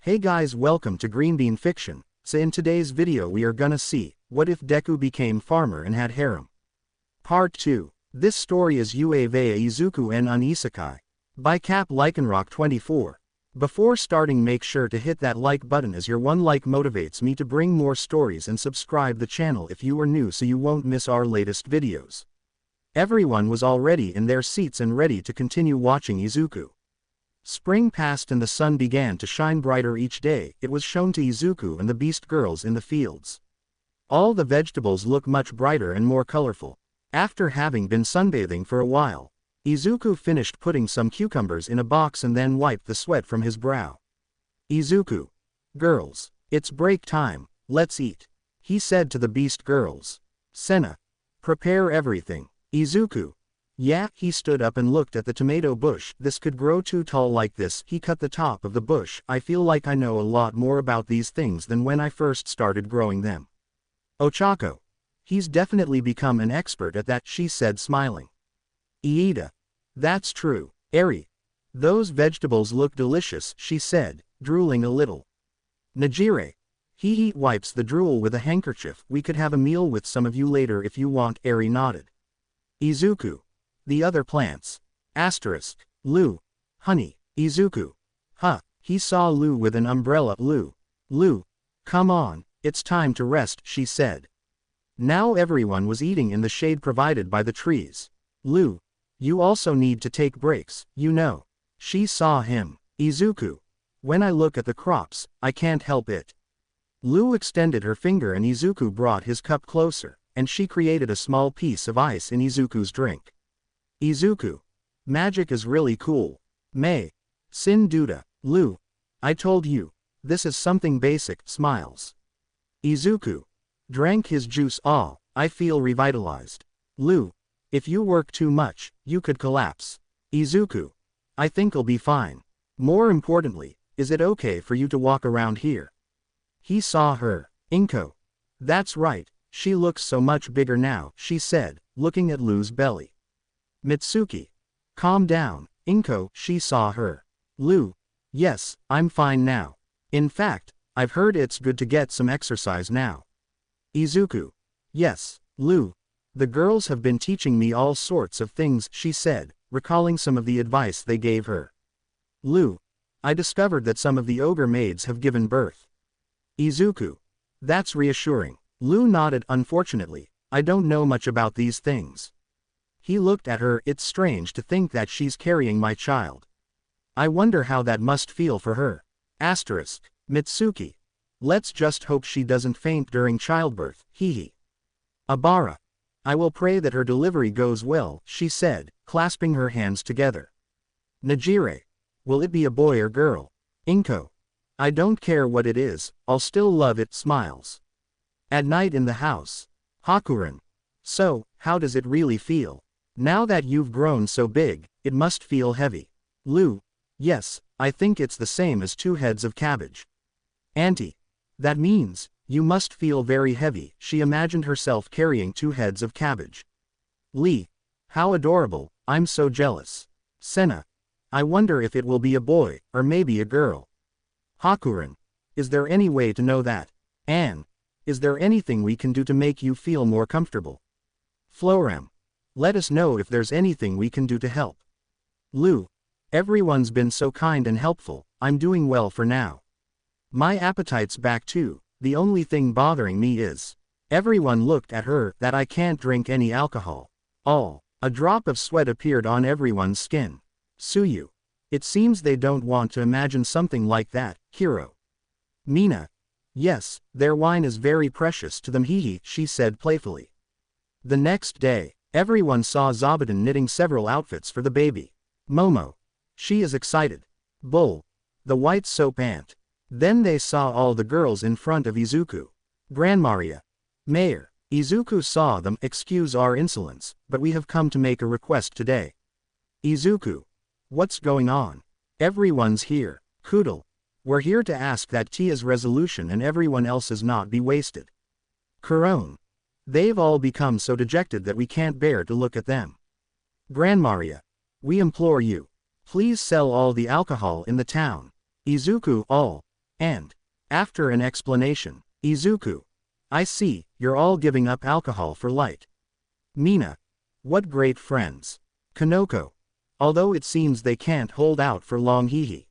Hey guys, welcome to Green Bean Fiction. So in today's video we are gonna see, what if Deku became farmer and had harem? Part 2. This story is Uava Izuku en an Isekai. By Cap Lycanrock 24. Before starting, make sure to hit that like button, as your one like motivates me to bring more stories, and subscribe the channel if you are new so you won't miss our latest videos. Everyone was already in their seats and ready to continue watching Izuku. Spring passed and the sun began to shine brighter each day. It was shown to Izuku and the beast girls in the fields. All the vegetables look much brighter and more colorful. After having been sunbathing for a while, Izuku finished putting some cucumbers in a box and then wiped the sweat from his brow. Izuku. Girls, it's break time, let's eat, he said to the beast girls. Senna. Prepare everything. Izuku. Yeah, he stood up and looked at the tomato bush. This could grow too tall like this. He cut the top of the bush. I feel like I know a lot more about these things than when I first started growing them. Ochako. He's definitely become an expert at that, she said, smiling. Iida. That's true. Eri. Those vegetables look delicious, she said, drooling a little. Najire. He wipes the drool with a handkerchief. We could have a meal with some of you later if you want, Eri nodded. Izuku. The other plants. Asterisk. Lu. Honey. Izuku. Huh. He saw Lu with an umbrella. Lu. Come on, it's time to rest, she said. Now everyone was eating in the shade provided by the trees. Lu. You also need to take breaks, you know. She saw him. Izuku. When I look at the crops, I can't help it. Lu extended her finger and Izuku brought his cup closer, and she created a small piece of ice in Izuku's drink. Izuku. Magic is really cool. May. Sin Duda. Lu. I told you. This is something basic, smiles. Izuku. Drank his juice. I feel revitalized. Lu. If you work too much, you could collapse. Izuku. I think I'll be fine. More importantly, is it okay for you to walk around here? He saw her. Inko. That's right, she looks so much bigger now, she said, looking at Lu's belly. Mitsuki. Calm down, Inko, she saw her. Lu. Yes, I'm fine now. In fact, I've heard it's good to get some exercise now. Izuku. Yes, Lu. The girls have been teaching me all sorts of things, she said, recalling some of the advice they gave her. Lu. I discovered that some of the ogre maids have given birth. Izuku. That's reassuring. Lu nodded. Unfortunately, I don't know much about these things. He looked at her. It's strange to think that she's carrying my child. I wonder how that must feel for her. Asterisk. Mitsuki. Let's just hope she doesn't faint during childbirth, hehe. Abara. I will pray that her delivery goes well, she said, clasping her hands together. Najire. Will it be a boy or girl? Inko. I don't care what it is, I'll still love it, smiles. At night in the house. Hakuren. So, how does it really feel? Now that you've grown so big, it must feel heavy. Lu. Yes, I think it's the same as 2 heads of cabbage. Auntie. That means, you must feel very heavy. She imagined herself carrying 2 heads of cabbage. Lee. How adorable, I'm so jealous. Senna. I wonder if it will be a boy, or maybe a girl. Hakuren. Is there any way to know that? Anne. Is there anything we can do to make you feel more comfortable? Florem. Let us know if there's anything we can do to help. Lu. Everyone's been so kind and helpful, I'm doing well for now. My appetite's back too, the only thing bothering me is. Everyone looked at her. That I can't drink any alcohol. A drop of sweat appeared on everyone's skin. Suyu. It seems they don't want to imagine something like that, Hiro. Mina. Yes, their wine is very precious to them, hehe, she said playfully. The next day, everyone saw Zabuton knitting several outfits for the baby. Momo. She is excited. Bull. The white soap ant. Then they saw all the girls in front of Izuku. Grandmaria. Mayor. Izuku saw them. Excuse our insolence, but we have come to make a request today. Izuku. What's going on? Everyone's here. Koodle. We're here to ask that Tia's resolution and everyone else's not be wasted. Kuron. They've all become so dejected that we can't bear to look at them. Grandmaria. We implore you. Please sell all the alcohol in the town. Izuku. All. And, after an explanation, Izuku. I see, you're all giving up alcohol for light. Mina. What great friends. Kanoko. Although it seems they can't hold out for long hehe.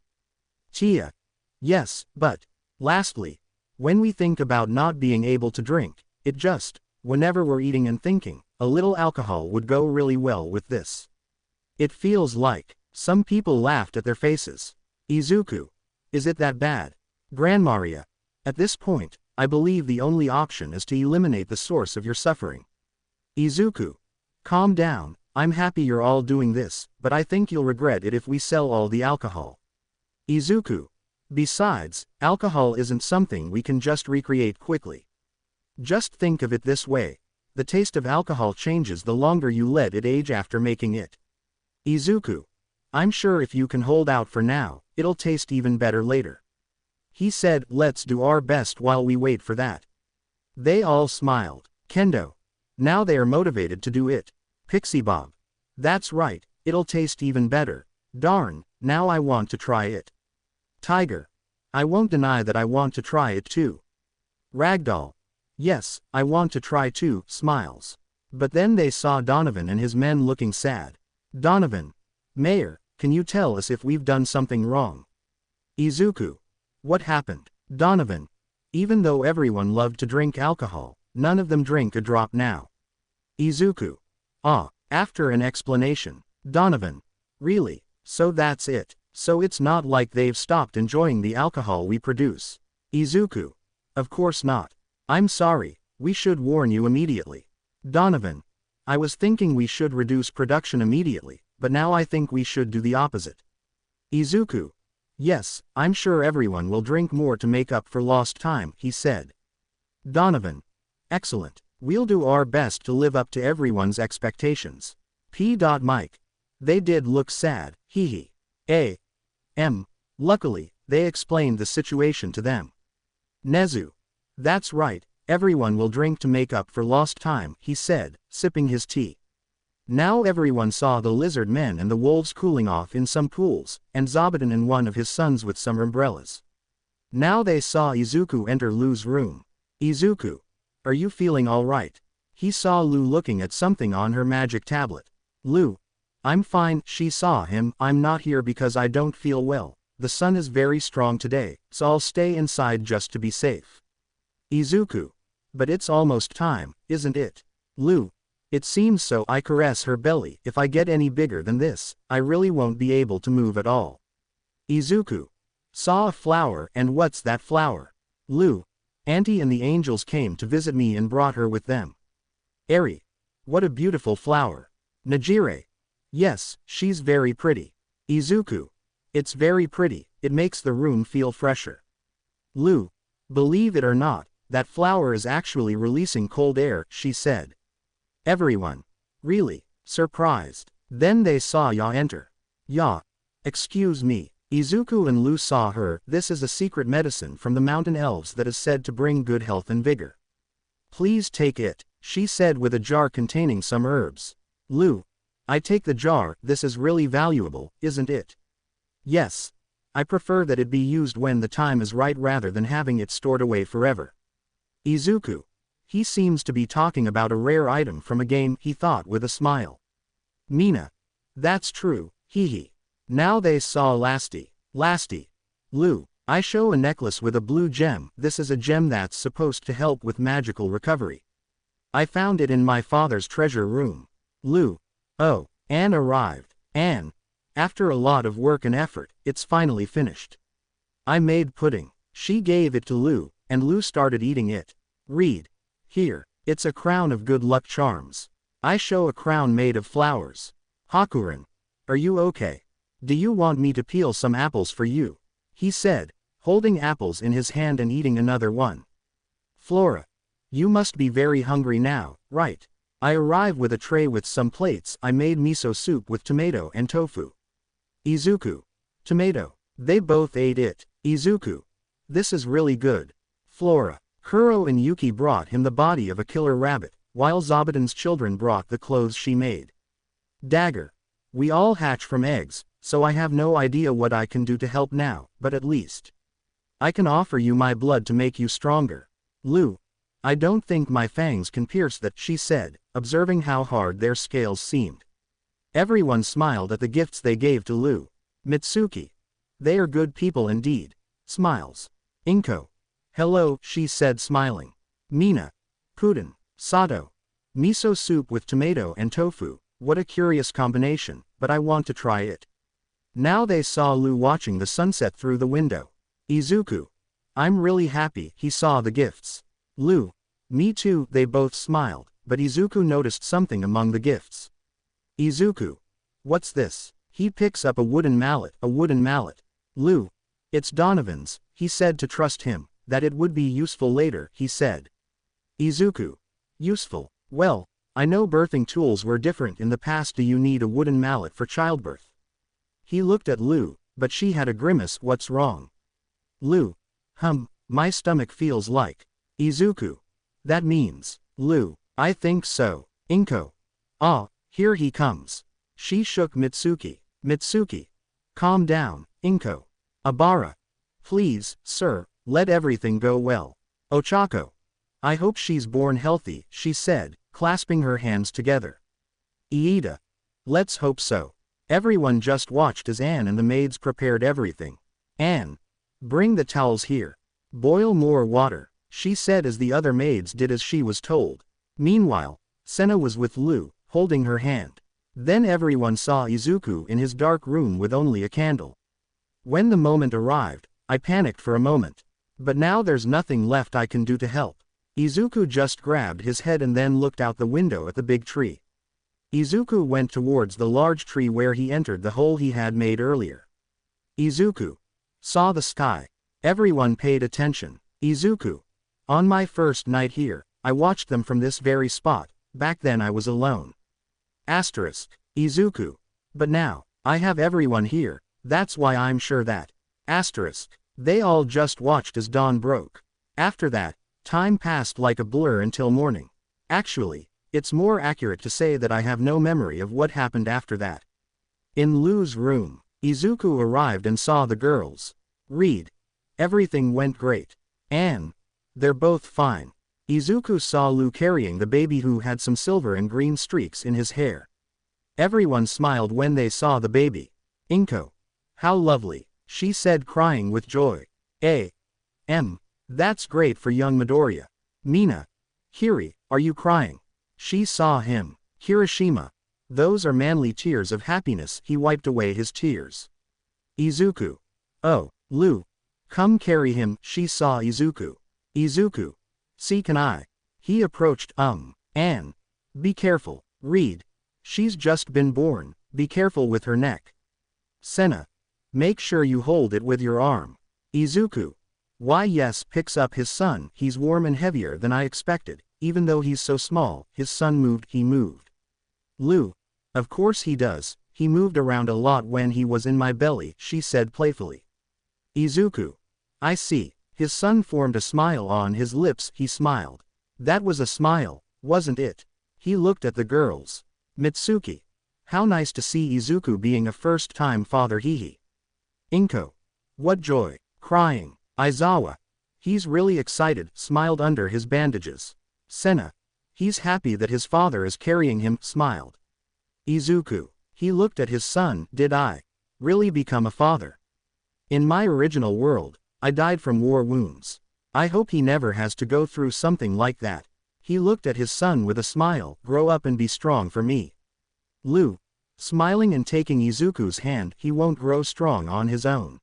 Chia. Yes, but, lastly, when we think about not being able to drink, it just, whenever we're eating and thinking, a little alcohol would go really well with this. It feels like, some people laughed at their faces. Izuku. Is it that bad? Grandmaria. At this point, I believe the only option is to eliminate the source of your suffering. Izuku. Calm down, I'm happy you're all doing this, but I think you'll regret it if we sell all the alcohol. Izuku. Besides, alcohol isn't something we can just recreate quickly. Just think of it this way. The taste of alcohol changes the longer you let it age after making it. Izuku. I'm sure if you can hold out for now, it'll taste even better later. He said, let's do our best while we wait for that. They all smiled. Kendo. Now they are motivated to do it. Pixie Bob. That's right, it'll taste even better. Darn, now I want to try it. Tiger. I won't deny that I want to try it too. Ragdoll. Yes, I want to try too, smiles. But then they saw Donovan and his men looking sad. Donovan. Mayor, can you tell us if we've done something wrong? Izuku. What happened? Donovan. Even though everyone loved to drink alcohol, none of them drink a drop now. Izuku. After an explanation. Donovan. Really, so that's it. So it's not like they've stopped enjoying the alcohol we produce. Izuku. Of course not. I'm sorry, we should warn you immediately. Donovan. I was thinking we should reduce production immediately, but now I think we should do the opposite. Izuku. Yes, I'm sure everyone will drink more to make up for lost time, he said. Donovan. Excellent. We'll do our best to live up to everyone's expectations. Mike. They did look sad, hehe. Luckily, they explained the situation to them. Nezu. That's right, everyone will drink to make up for lost time, he said, sipping his tea. Now everyone saw the lizard men and the wolves cooling off in some pools, and Zabuton and one of his sons with some umbrellas. Now they saw Izuku enter Lu's room. Izuku. Are you feeling alright? He saw Lu looking at something on her magic tablet. Lu. I'm fine, she saw him, I'm not here because I don't feel well. The sun is very strong today, so I'll stay inside just to be safe. Izuku. But it's almost time, isn't it? Lu. It seems so. I caress her belly. If I get any bigger than this, I really won't be able to move at all. Izuku. Saw a flower, and what's that flower? Lu. Auntie and the angels came to visit me and brought her with them. Eri. What a beautiful flower. Najire. Yes, she's very pretty. Izuku. It's very pretty, it makes the room feel fresher. Lu. Believe it or not, that flower is actually releasing cold air, she said. Everyone. Really, surprised. Then they saw Ya enter. Ya. Excuse me. Izuku and Lu saw her. This is a secret medicine from the mountain elves that is said to bring good health and vigor. Please take it, she said with a jar containing some herbs. Lu. I take the jar, this is really valuable, isn't it? Yes. I prefer that it be used when the time is right rather than having it stored away forever. Izuku. He seems to be talking about a rare item from a game, he thought with a smile. Mina. That's true, hehe. Now they saw Lasty. Lu. I show a necklace with a blue gem. This is a gem that's supposed to help with magical recovery. I found it in my father's treasure room. Lu. Oh, Anne arrived. Anne. After a lot of work and effort, it's finally finished. I made pudding. She gave it to Lu, and Lu started eating it. Read. Here, it's a crown of good luck charms. I show a crown made of flowers. Hakuren. Are you okay? Do you want me to peel some apples for you? He said, holding apples in his hand and eating another one. Flora. You must be very hungry now, right? I arrive with a tray with some plates. I made miso soup with tomato and tofu. Izuku. Tomato. They both ate it. Izuku. This is really good. Flora. Kuro and Yuki brought him the body of a killer rabbit, while Zabuton's children brought the clothes she made. Dagger. We all hatch from eggs, so I have no idea what I can do to help now, but at least. I can offer you my blood to make you stronger. Lu. I don't think my fangs can pierce that, she said, observing how hard their scales seemed. Everyone smiled at the gifts they gave to Lu. Mitsuki. They are good people indeed. Smiles. Inko. Hello, she said smiling. Mina. Puden. Sato. Miso soup with tomato and tofu, what a curious combination, but I want to try it. Now they saw Lu watching the sunset through the window. Izuku. I'm really happy, he saw the gifts. Lu. Me too, they both smiled, but Izuku noticed something among the gifts. Izuku. What's this? He picks up a wooden mallet. Lu. It's Donovan's, he said to trust him, that it would be useful later, he said. Izuku. Useful. Well, I know birthing tools were different in the past. Do you need a wooden mallet for childbirth? He looked at Lu, but she had a grimace. What's wrong? Lu. My stomach feels like. Izuku. That means. Lu. I think so. Inko. Ah, here he comes. She shook Mitsuki. Mitsuki. Calm down, Inko. Abara. Please, sir, let everything go well. Ochako. I hope she's born healthy, she said, clasping her hands together. Iida. Let's hope so. Everyone just watched as Anne and the maids prepared everything. Anne. Bring the towels here. Boil more water, she said as the other maids did as she was told. Meanwhile, Senna was with Lu, holding her hand. Then everyone saw Izuku in his dark room with only a candle. When the moment arrived, I panicked for a moment. But now there's nothing left I can do to help. Izuku just grabbed his head and then looked out the window at the big tree. Izuku went towards the large tree where he entered the hole he had made earlier. Izuku saw the sky. Everyone paid attention. Izuku. On my first night here, I watched them from this very spot. Back then I was alone. Asterisk. Izuku. But now, I have everyone here, that's why I'm sure that. Asterisk. They all just watched as dawn broke. After that, time passed like a blur until morning. Actually, it's more accurate to say that I have no memory of what happened after that. In Lu's room, Izuku arrived and saw the girls. Read. Everything went great. Anne. They're both fine. Izuku saw Lu carrying the baby who had some silver and green streaks in his hair. Everyone smiled when they saw the baby. Inko. How lovely, she said crying with joy. That's great for young Midoriya. Mina. Hiri, are you crying? She saw him. Kirishima. Those are manly tears of happiness. He wiped away his tears. Izuku. Oh, Lu. Come carry him. She saw Izuku. Izuku. See, can I? He approached. Anne. Be careful. Read. She's just been born. Be careful with her neck. Senna. Make sure you hold it with your arm. Izuku. Why yes, picks up his son. He's warm and heavier than I expected. Even though he's so small, his son moved. He moved. Lu. Of course he does. He moved around a lot when he was in my belly, she said playfully. Izuku. I see. His son formed a smile on his lips. He smiled. That was a smile, wasn't it? He looked at the girls. Mitsuki. How nice to see Izuku being a first-time father. Hehe. Inko. What joy. Crying. Aizawa. He's really excited, smiled under his bandages. Senna. He's happy that his father is carrying him, smiled. Izuku. He looked at his son. Did I really become a father? In my original world, I died from war wounds. I hope he never has to go through something like that. He looked at his son with a smile. Grow up and be strong for me. Lu. Smiling and taking Izuku's hand. He won't grow strong on his own.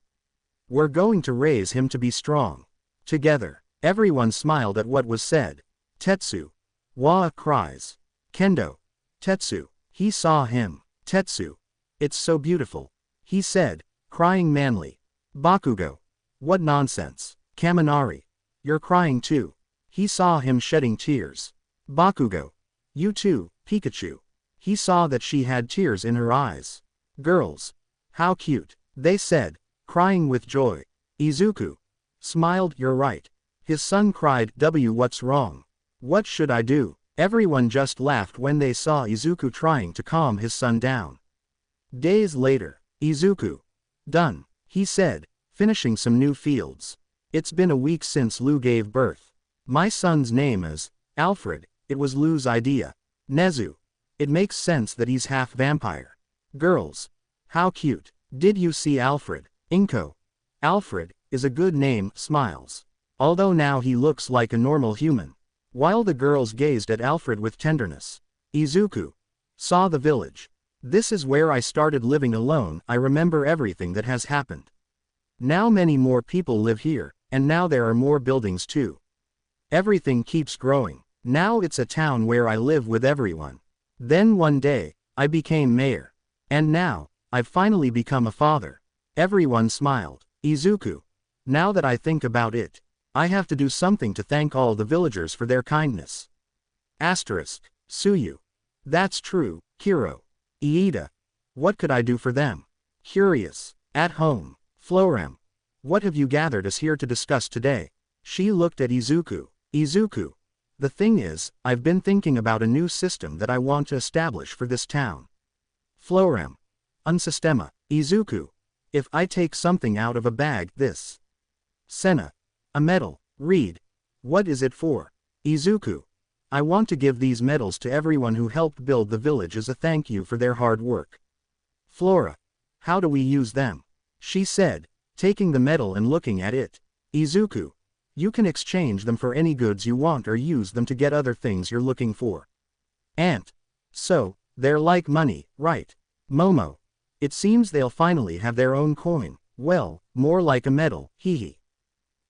We're going to raise him to be strong. Together. Everyone smiled at what was said. Tetsu. Wa cries. Kendo. Tetsu. He saw him. Tetsu. It's so beautiful. He said, crying manly. Bakugo. What nonsense. Kaminari. You're crying too. He saw him shedding tears. Bakugo. You too, Pikachu. He saw that she had tears in her eyes. Girls. How cute, they said, crying with joy. Izuku. Smiled. You're right. His son cried. What's wrong? What should I do? Everyone just laughed when they saw Izuku trying to calm his son down. Days later. Izuku. Done, he said, finishing some new fields. It's been a week since Lou gave birth. My son's name is Alfred. It was Lou's idea. Nezu. It makes sense that he's half vampire. Girls. How cute. Did you see Alfred? Inko. Alfred is a good name, smiles. Although now he looks like a normal human. While the girls gazed at Alfred with tenderness. Izuku. Saw the village. This is where I started living alone. I remember everything that has happened. Now many more people live here, and now there are more buildings too. Everything keeps growing. Now it's a town where I live with everyone. Then one day, I became mayor. And now, I've finally become a father. Everyone smiled. Izuku. Now that I think about it, I have to do something to thank all the villagers for their kindness. Asterisk. Suyu. That's true, Kiro. Iida. What could I do for them? Curious. At home. Florem. What have you gathered us here to discuss today? She looked at Izuku. Izuku. The thing is, I've been thinking about a new system that I want to establish for this town. Florem. Un sistema. Izuku. If I take something out of a bag, this. Senna. A medal. Read. What is it for? Izuku. I want to give these medals to everyone who helped build the village as a thank you for their hard work. Flora. How do we use them? She said, taking the medal and looking at it. Izuku. You can exchange them for any goods you want or use them to get other things you're looking for. Ant. So, they're like money, right? Momo. It seems they'll finally have their own coin. Well, more like a medal, hehe.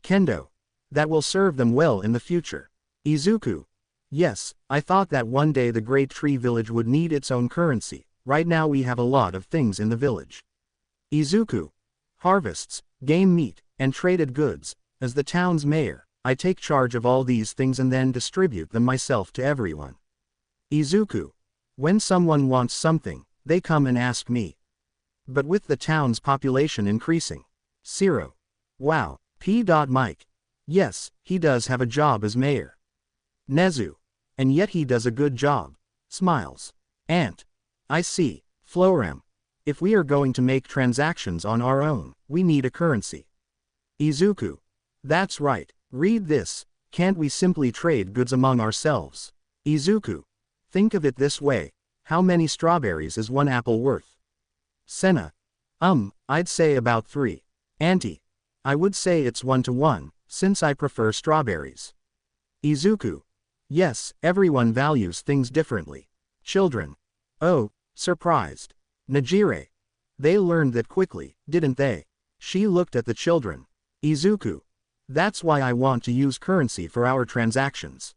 Kendo. That will serve them well in the future. Izuku. Yes, I thought that one day the Great Tree Village would need its own currency. Right now we have a lot of things in the village. Izuku. Harvests, game meat, and traded goods. As the town's mayor, I take charge of all these things and then distribute them myself to everyone. Izuku. When someone wants something, they come and ask me. But with the town's population increasing. Zero. Wow. Mike. Yes, he does have a job as mayor. Nezu. And yet he does a good job. Smiles. Ant. I see. Florem. If we are going to make transactions on our own, we need a currency. Izuku. That's right. Read this. Can't we simply trade goods among ourselves? Izuku. Think of it this way. How many strawberries is one apple worth? Senna. I'd say about 3. Auntie. I would say it's 1 to 1, since I prefer strawberries. Izuku. Yes, everyone values things differently. Children. Oh, surprised. Najire. They learned that quickly, didn't they? She looked at the children. Izuku. That's why I want to use currency for our transactions.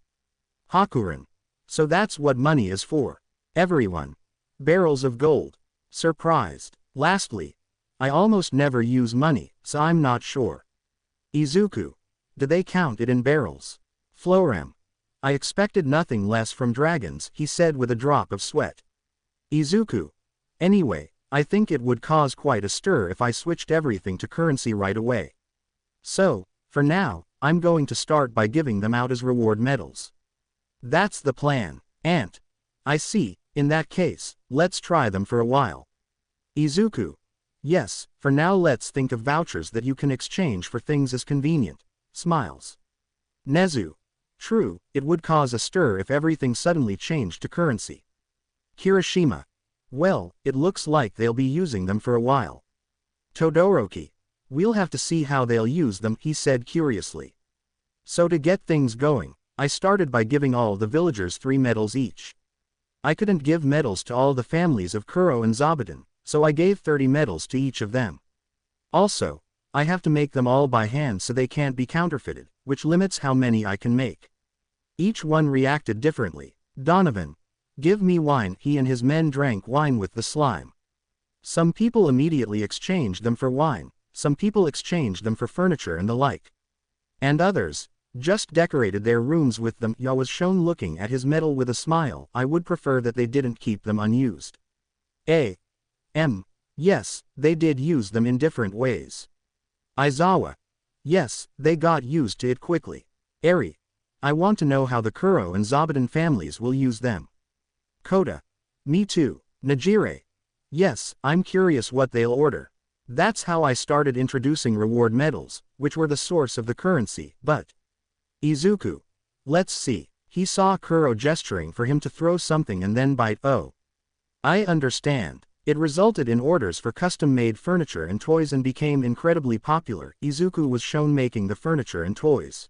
Hakuren. So that's what money is for. Everyone. Barrels of gold. Surprised. Lastly. I almost never use money, so I'm not sure. Izuku. Do they count it in barrels? Florem. I expected nothing less from dragons, he said with a drop of sweat. Izuku. Anyway, I think it would cause quite a stir if I switched everything to currency right away. So, for now, I'm going to start by giving them out as reward medals. That's the plan. Ant. I see. In that case, let's try them for a while. Izuku. Yes, for now let's think of vouchers that you can exchange for things as convenient. Smiles. Nezu. True, it would cause a stir if everything suddenly changed to currency. Kirishima. Well, it looks like they'll be using them for a while. Todoroki. We'll have to see how they'll use them, he said curiously. So to get things going, I started by giving all the villagers 3 medals each. I couldn't give medals to all the families of Kuro and Zabuton, so I gave 30 medals to each of them. Also, I have to make them all by hand so they can't be counterfeited, which limits how many I can make. Each one reacted differently. Donovan. Give me wine. He and his men drank wine with the slime. Some people immediately exchanged them for wine, some people exchanged them for furniture and the like. And others just decorated their rooms with them. Ya was shown looking at his medal with a smile. I would prefer that they didn't keep them unused. Yes, they did use them in different ways. Aizawa. Yes, they got used to it quickly. Eri. I want to know how the Kuro and Zabuton families will use them. Kota. Me too. Najire. Yes, I'm curious what they'll order. That's how I started introducing reward medals, which were the source of the currency, but... Izuku. Let's see. He saw Kuro gesturing for him to throw something and then bite. Oh. I understand. It resulted in orders for custom-made furniture and toys and became incredibly popular. Izuku was shown making the furniture and toys.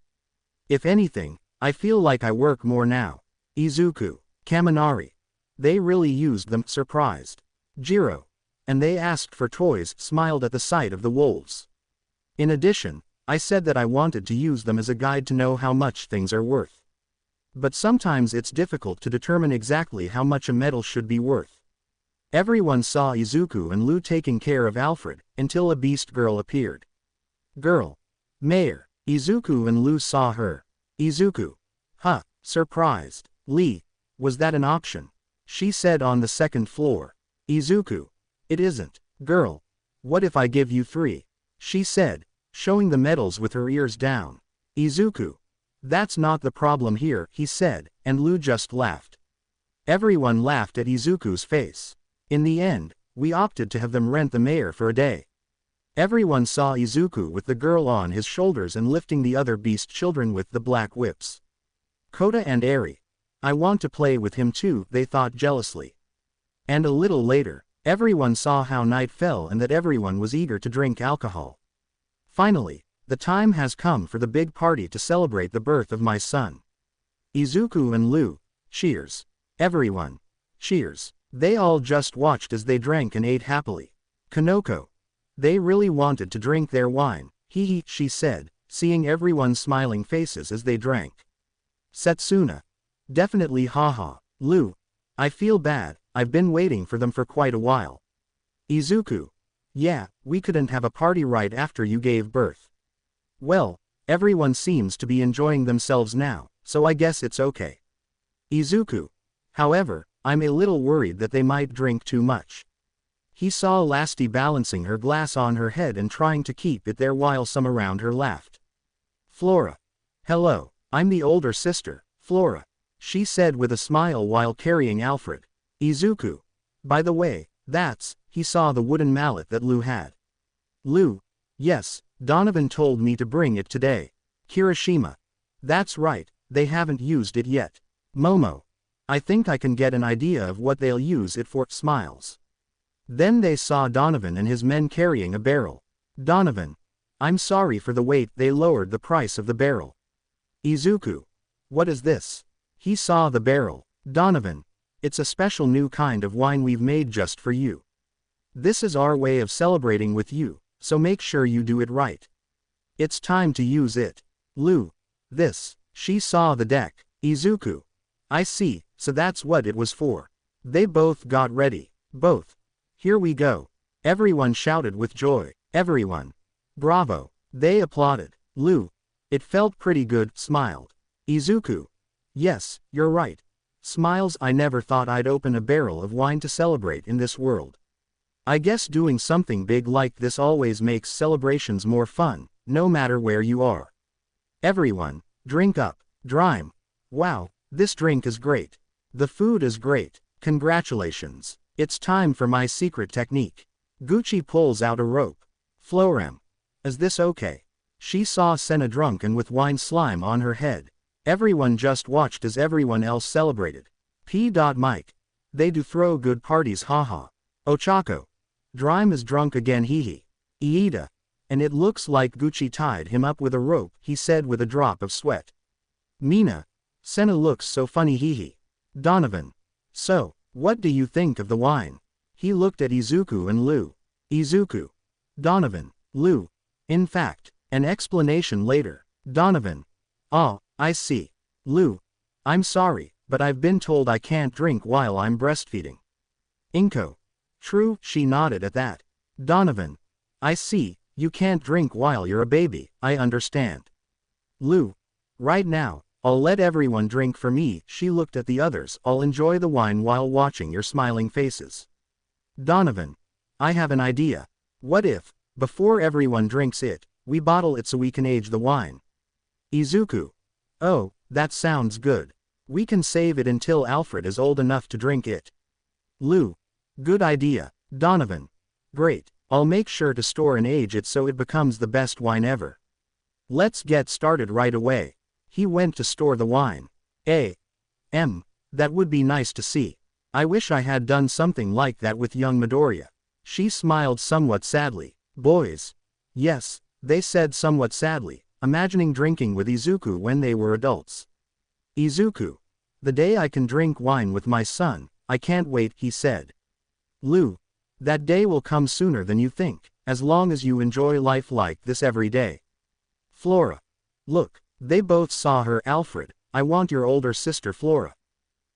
If anything, I feel like I work more now. Izuku. Kaminari. They really used them. Surprised. Jiro. And they asked for toys. Smiled at the sight of the wolves. In addition, I said that I wanted to use them as a guide to know how much things are worth. But sometimes it's difficult to determine exactly how much a medal should be worth. Everyone saw Izuku and Lu taking care of Alfred, until a beast girl appeared. Girl. Mayor. Izuku and Lu saw her. Izuku. Huh, surprised. Lee. Was that an option? She said on the second floor. Izuku. It isn't. Girl. What if I give you 3? She said, showing the medals with her ears down. Izuku. That's not the problem here, he said, and Lu just laughed. Everyone laughed at Izuku's face. In the end, we opted to have them rent the mayor for a day. Everyone saw Izuku with the girl on his shoulders and lifting the other beast children with the black whips. Kota and Eri. I want to play with him too, they thought jealously. And a little later, everyone saw how night fell and that everyone was eager to drink alcohol. Finally, the time has come for the big party to celebrate the birth of my son. Izuku and Lu. Cheers. Everyone. Cheers. They all just watched as they drank and ate happily. Kanoko. They really wanted to drink their wine, hee, she said, seeing everyone's smiling faces as they drank. Setsuna. Definitely haha. Lu. I feel bad, I've been waiting for them for quite a while. Izuku. Yeah, we couldn't have a party right after you gave birth. Well, everyone seems to be enjoying themselves now, so I guess it's okay. Izuku. However, I'm a little worried that they might drink too much. He saw Lasty balancing her glass on her head and trying to keep it there while some around her laughed. Flora. Hello, I'm the older sister, Flora. She said with a smile while carrying Alfred. Izuku. By the way, that's, he saw the wooden mallet that Lu had. Lu. Yes, Donovan told me to bring it today. Kirishima. That's right, they haven't used it yet. Momo. I think I can get an idea of what they'll use it for. Smiles. Then they saw Donovan and his men carrying a barrel. Donovan. I'm sorry for the wait. They lowered the price of the barrel. Izuku. What is this? He saw the barrel. Donovan. It's a special new kind of wine we've made just for you. This is our way of celebrating with you, so make sure you do it right. It's time to use it. Lu. This. She saw the deck. Izuku. I see, so that's what it was for. They both got ready. Both. Here we go. Everyone shouted with joy. Everyone. Bravo. They applauded. Lu. It felt pretty good. Smiled. Izuku. Yes, you're right. Smiles. I never thought I'd open a barrel of wine to celebrate in this world. I guess doing something big like this always makes celebrations more fun, no matter where you are. Everyone. Drink up. Drime. Wow. This drink is great. The food is great. Congratulations. It's time for my secret technique. Gucci pulls out a rope. Florem. Is this okay? She saw Senna drunk and with wine slime on her head. Everyone just watched as everyone else celebrated. P. Mike. They do throw good parties haha. Ochako. Drime is drunk again hee. Iida. And it looks like Gucci tied him up with a rope, he said with a drop of sweat. Mina. Senna looks so funny hee. Donovan. So, what do you think of the wine? He looked at Izuku and Lu. Izuku. Donovan. Lu. In fact, an explanation later. Donovan. Oh, I see. Lu. I'm sorry, but I've been told I can't drink while I'm breastfeeding. Inko. True, she nodded at that. Donovan. I see, you can't drink while you're a baby, I understand. Lu. Right now, I'll let everyone drink for me. She looked at the others. I'll enjoy the wine while watching your smiling faces. Donovan. I have an idea. What if, before everyone drinks it, we bottle it so we can age the wine? Izuku. Oh, that sounds good. We can save it until Alfred is old enough to drink it. Lu. Good idea. Donovan. Great. I'll make sure to store and age it so it becomes the best wine ever. Let's get started right away. He went to store the wine. That would be nice to see. I wish I had done something like that with young Midoriya. She smiled somewhat sadly. Boys. Yes, they said somewhat sadly, imagining drinking with Izuku when they were adults. Izuku. The day I can drink wine with my son, I can't wait, he said. Lu. That day will come sooner than you think, as long as you enjoy life like this every day. Flora. Look, they both saw her. Alfred, I want your older sister Flora.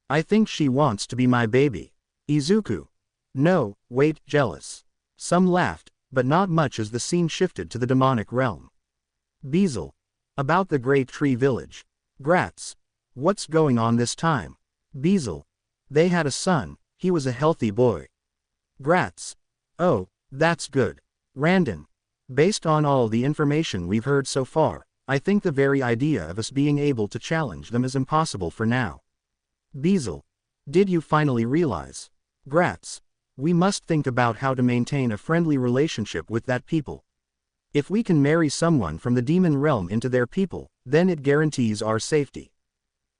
I think she wants to be my baby. Izuku. No, wait, jealous. Some laughed, but not much as the scene shifted to the demonic realm. Bezel. About the Great Tree Village. Gratz. What's going on this time? Bezel. They had a son, he was a healthy boy. Gratz. Oh, that's good. Randon. Based on all the information we've heard so far, I think the very idea of us being able to challenge them is impossible for now. Bezel. Did you finally realize? Gratz. We must think about how to maintain a friendly relationship with that people. If we can marry someone from the demon realm into their people, then it guarantees our safety.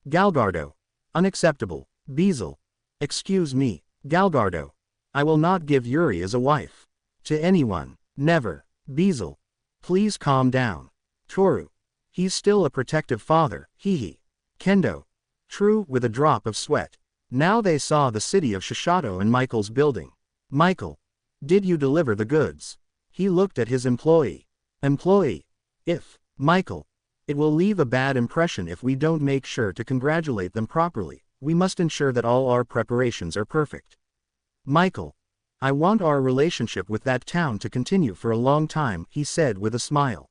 Galgardo. Unacceptable. Bezel. Excuse me, Galgardo. I will not give Yuri as a wife. To anyone. Never. Bezel. Please calm down. Toru. He's still a protective father, hehe. Kendo. True, with a drop of sweat. Now they saw the city of Shishato and Michael's building. Michael. Did you deliver the goods? He looked at his employee. Employee. If. Michael. It will leave a bad impression if we don't make sure to congratulate them properly. We must ensure that all our preparations are perfect. Michael. I want our relationship with that town to continue for a long time, he said with a smile.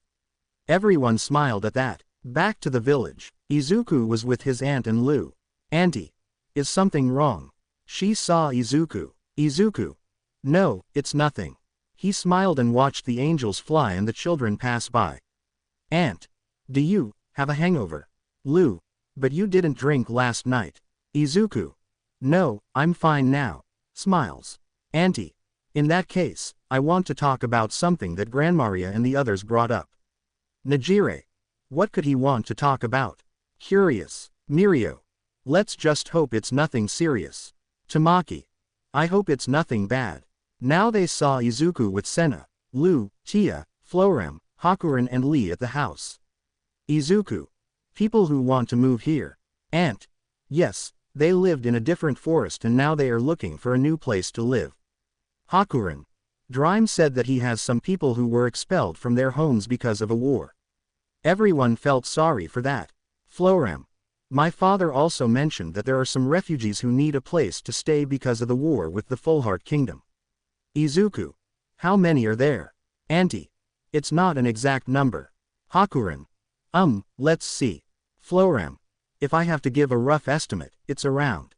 Everyone smiled at that. Back to the village. Izuku was with his aunt and Lu. Auntie. Is something wrong? She saw Izuku. Izuku. No, it's nothing. He smiled and watched the angels fly and the children pass by. Aunt. Do you have a hangover? Lu. But you didn't drink last night. Izuku. No, I'm fine now. Smiles. Auntie. In that case, I want to talk about something that Grandmaria and the others brought up. Najire. What could he want to talk about? Curious. Mirio. Let's just hope it's nothing serious. Tamaki. I hope it's nothing bad. Now they saw Izuku with Senna, Lu, Tia, Florem, Hakuren and Lee at the house. Izuku. People who want to move here. Aunt. Yes, they lived in a different forest and now they are looking for a new place to live. Hakuren. Drime said that he has some people who were expelled from their homes because of a war. Everyone felt sorry for that. Florem. My father also mentioned that there are some refugees who need a place to stay because of the war with the Fullheart Kingdom. Izuku. How many are there? Auntie. It's not an exact number. Hakuren. Let's see. Florem. If I have to give a rough estimate, it's around.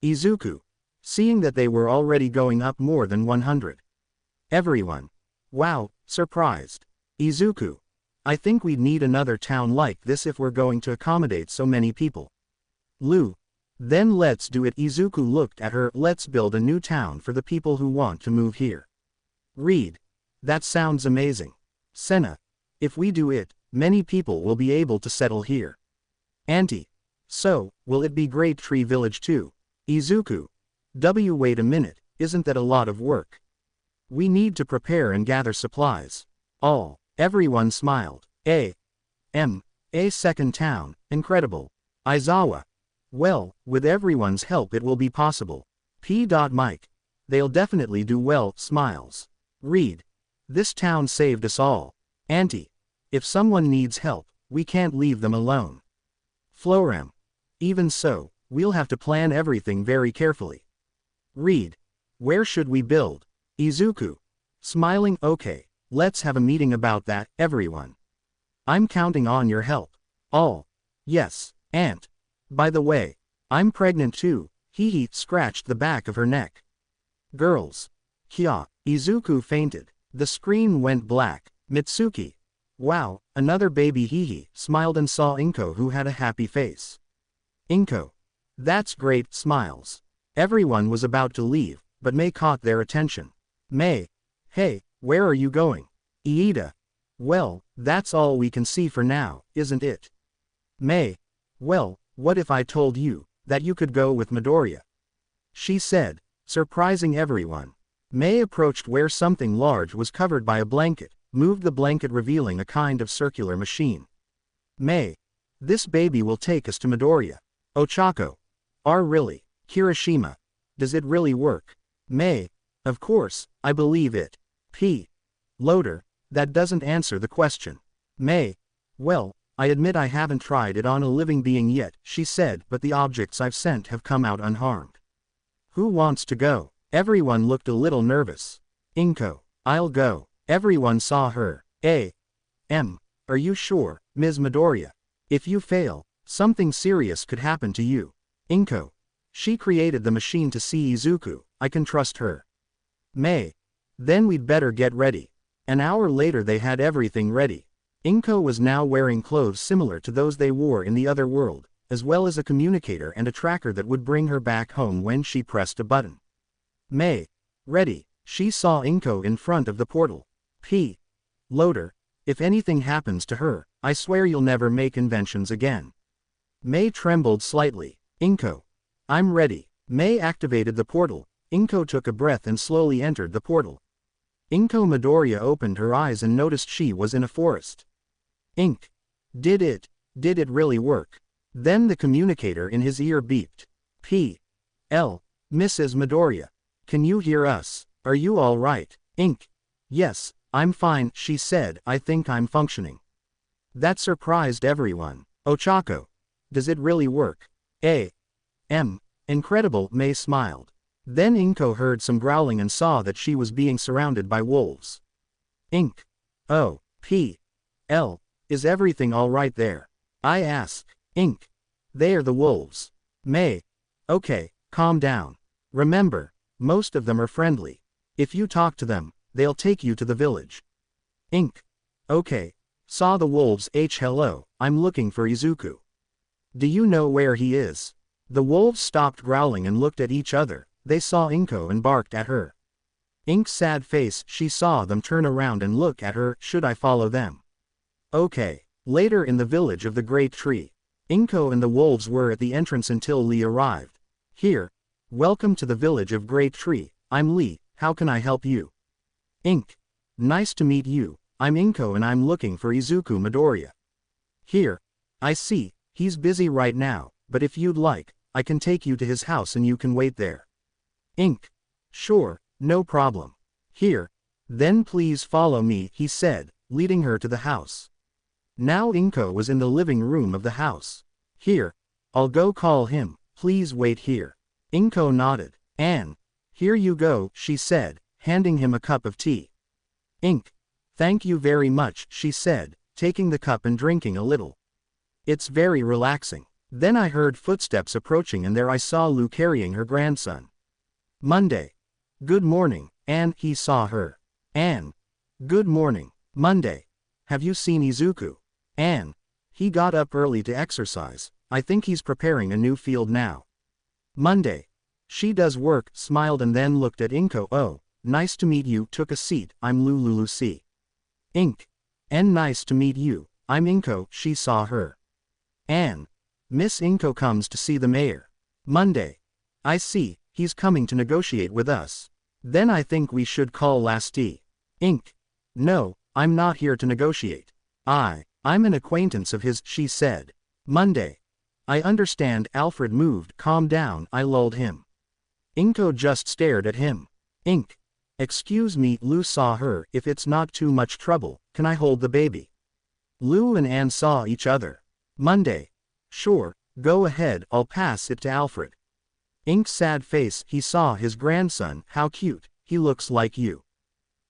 Izuku. Seeing that they were already going up more than 100. Everyone. Wow, surprised. Izuku. I think we'd need another town like this if we're going to accommodate so many people. Lu. Then let's do it. Izuku looked at her. Let's build a new town for the people who want to move here. Read. That sounds amazing. Senna. If we do it, many people will be able to settle here. Auntie. So, will it be Great Tree Village too? Izuku. Wait a minute, isn't that a lot of work? We need to prepare and gather supplies. Everyone smiled. A second town, incredible. Aizawa. Well, with everyone's help it will be possible. Mike. They'll definitely do well, smiles. Read. This town saved us all. Auntie. If someone needs help, we can't leave them alone. Florem. Even so, we'll have to plan everything very carefully. Read. Where should we build? Izuku. Smiling. Okay, let's have a meeting about that, everyone. I'm counting on your help. All. Yes, Aunt. By the way, I'm pregnant too. He scratched the back of her neck. Girls. Kya. Izuku fainted. The screen went black. Mitsuki. Wow, another baby. He smiled and saw Inko who had a happy face. Inko. That's great, smiles. Everyone was about to leave, but Mei caught their attention. Mei. Hey, Where are you going? Iida. Well, that's all we can see for now, isn't it? May. Well, what if I told you that you could go with Midoriya? She said, surprising everyone. May approached where something large was covered by a blanket, moved the blanket revealing a kind of circular machine. May. This baby will take us to Midoriya. Ochako. Really? Kirishima. Does it really work? May. Of course, I believe it. P. Loader. That doesn't answer the question. May. Well, I admit I haven't tried it on a living being yet, she said, but the objects I've sent have come out unharmed. Who wants to go? Everyone looked a little nervous. Inko. I'll go. Everyone saw her. Are you sure, Ms. Midoriya? If you fail, something serious could happen to you. Inko. She created the machine to see Izuku, I can trust her. May. Then we'd better get ready. An hour later they had everything ready. Inko was now wearing clothes similar to those they wore in the other world, as well as a communicator and a tracker that would bring her back home when she pressed a button. May. Ready. She saw Inko in front of the portal. P. Loader. If anything happens to her, I swear you'll never make inventions again. May trembled slightly. Inko. I'm ready. May activated the portal. Inko took a breath and slowly entered the portal. Inko Midoriya opened her eyes and noticed she was in a forest. Did it really work? Then the communicator in his ear beeped. Mrs. Midoriya. Can you hear us? Are you all right? Yes, I'm fine, she said, I think I'm functioning. That surprised everyone. Ochako. Does it really work? Incredible, May smiled. Then Inko heard some growling and saw that she was being surrounded by wolves. Is everything all right there? I asked. They are the wolves. May. Okay, calm down. Remember, most of them are friendly. If you talk to them, they'll take you to the village. Okay. Saw the wolves. Hello, I'm looking for Izuku. Do you know where he is? The wolves stopped growling and looked at each other. They saw Inko and barked at her. Ink's sad face, she saw them turn around and look at her. Should I follow them? Okay. Later in the village of the Great Tree. Inko and the wolves were at the entrance until Lee arrived. Here. Welcome to the village of Great Tree. I'm Lee, how can I help you? Nice to meet you. I'm Inko and I'm looking for Izuku Midoriya. Here. I see, he's busy right now, but if you'd like, I can take you to his house and you can wait there. Sure, no problem. Here. Then please follow me, he said, leading her to the house. Now Inko was in the living room of the house. Here. I'll go call him, please wait here. Inko nodded. Here you go, she said, handing him a cup of tea. Thank you very much, she said, taking the cup and drinking a little. It's very relaxing. Then I heard footsteps approaching and there I saw Lou carrying her grandson. Monday. Good morning, he saw her. Good morning, Monday. Have you seen Izuku? He got up early to exercise, I think he's preparing a new field now. Monday. She does work, smiled and then looked at Inko. Oh, nice to meet you, took a seat, I'm Luluc. Nice to meet you, I'm Inko, she saw her. Miss Inko comes to see the mayor. Monday. I see, he's coming to negotiate with us. Then I think we should call Lasty. No, I'm not here to negotiate. I'm an acquaintance of his, she said. Monday. I understand. Alfred moved. Calm down, I lulled him. Inko just stared at him. Excuse me, Lou saw her. If it's not too much trouble, can I hold the baby? Lou and Anne saw each other. Monday. Sure, go ahead, I'll pass it to Alfred. Ink's sad face, he saw his grandson. How cute, he looks like you.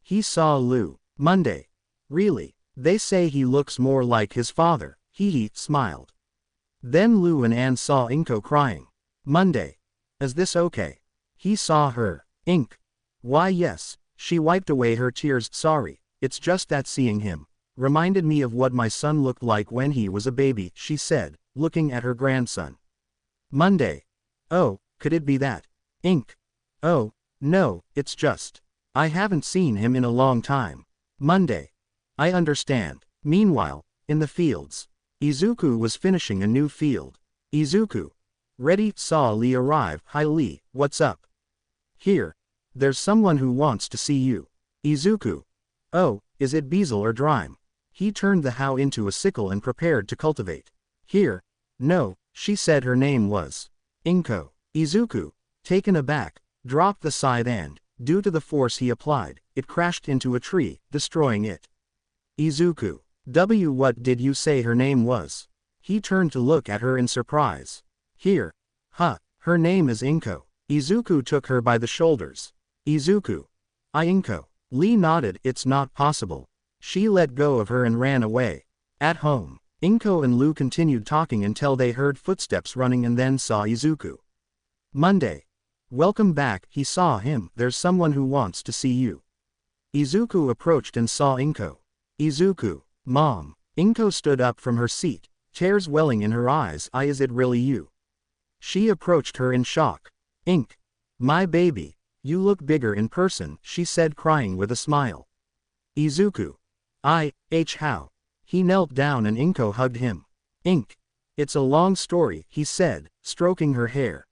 He saw Lou. Monday. Really? They say he looks more like his father. He smiled. Then Lou and Anne saw Inko crying. Monday. Is this okay? He saw her. Why yes. She wiped away her tears. Sorry, it's just that seeing him reminded me of what my son looked like when he was a baby, she said, looking at her grandson. Monday. Oh, could it be that? Oh, no, it's just. I haven't seen him in a long time. Monday. I understand. Meanwhile, in the fields, Izuku was finishing a new field. Izuku. Ready, saw Lee arrive. Hi Lee, what's up? Here. There's someone who wants to see you. Izuku. Oh, is it Bezel or Drime? He turned the how into a sickle and prepared to cultivate. Here. No, she said her name was Inko. Izuku, taken aback, dropped the scythe and, due to the force he applied, it crashed into a tree, destroying it. Izuku. What did you say her name was? He turned to look at her in surprise. Here. Huh, her name is Inko. Izuku took her by the shoulders. Izuku. Inko. Lee nodded. It's not possible. She let go of her and ran away. At home, Inko and Lu continued talking until they heard footsteps running and then saw Izuku. Monday. Welcome back, he saw him. There's someone who wants to see you. Izuku approached and saw Inko. Izuku. Mom. Inko stood up from her seat, tears welling in her eyes. Is it really you? She approached her in shock. Ink. My baby. You look bigger in person, she said crying with a smile. Izuku. How? He knelt down and Inko hugged him. Ink. It's a long story, he said, stroking her hair.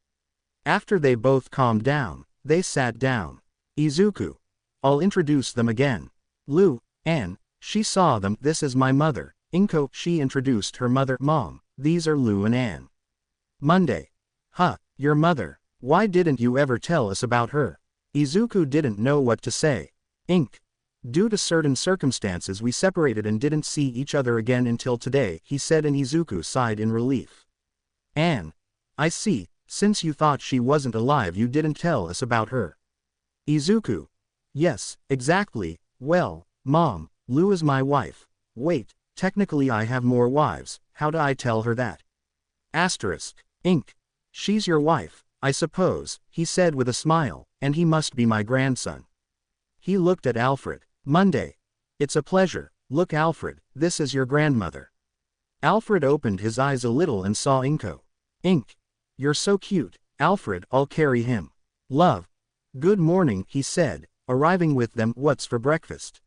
After they both calmed down, they sat down. Izuku. I'll introduce them again. Lu, Anne, she saw them. This is my mother. Inko, she introduced her mother. Mom, these are Lu and Anne. Monday. Huh, your mother. Why didn't you ever tell us about her? Izuku didn't know what to say. Ink. Due to certain circumstances we separated and didn't see each other again until today, he said, and Izuku sighed in relief. Anne. I see, since you thought she wasn't alive you didn't tell us about her. Izuku. Yes, exactly. Well, Mom, Lu is my wife. Wait, technically I have more wives, how do I tell her that? Asterisk. Ink. She's your wife, I suppose, he said with a smile, and he must be my grandson. He looked at Alfred. Monday. It's a pleasure. Look Alfred, this is your grandmother. Alfred opened his eyes a little and saw Inko. Ink. You're so cute, Alfred, I'll carry him. Love. Good morning, he said, arriving with them. What's for breakfast?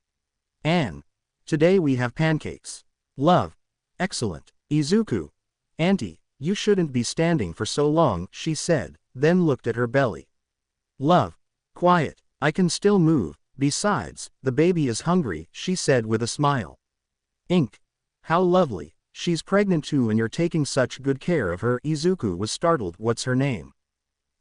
Anne. Today we have pancakes. Love. Excellent. Izuku. Auntie, you shouldn't be standing for so long, she said, then looked at her belly. Love. Quiet, I can still move. Besides, the baby is hungry, she said with a smile. Ink. How lovely, she's pregnant too and you're taking such good care of her. Izuku was startled. What's her name?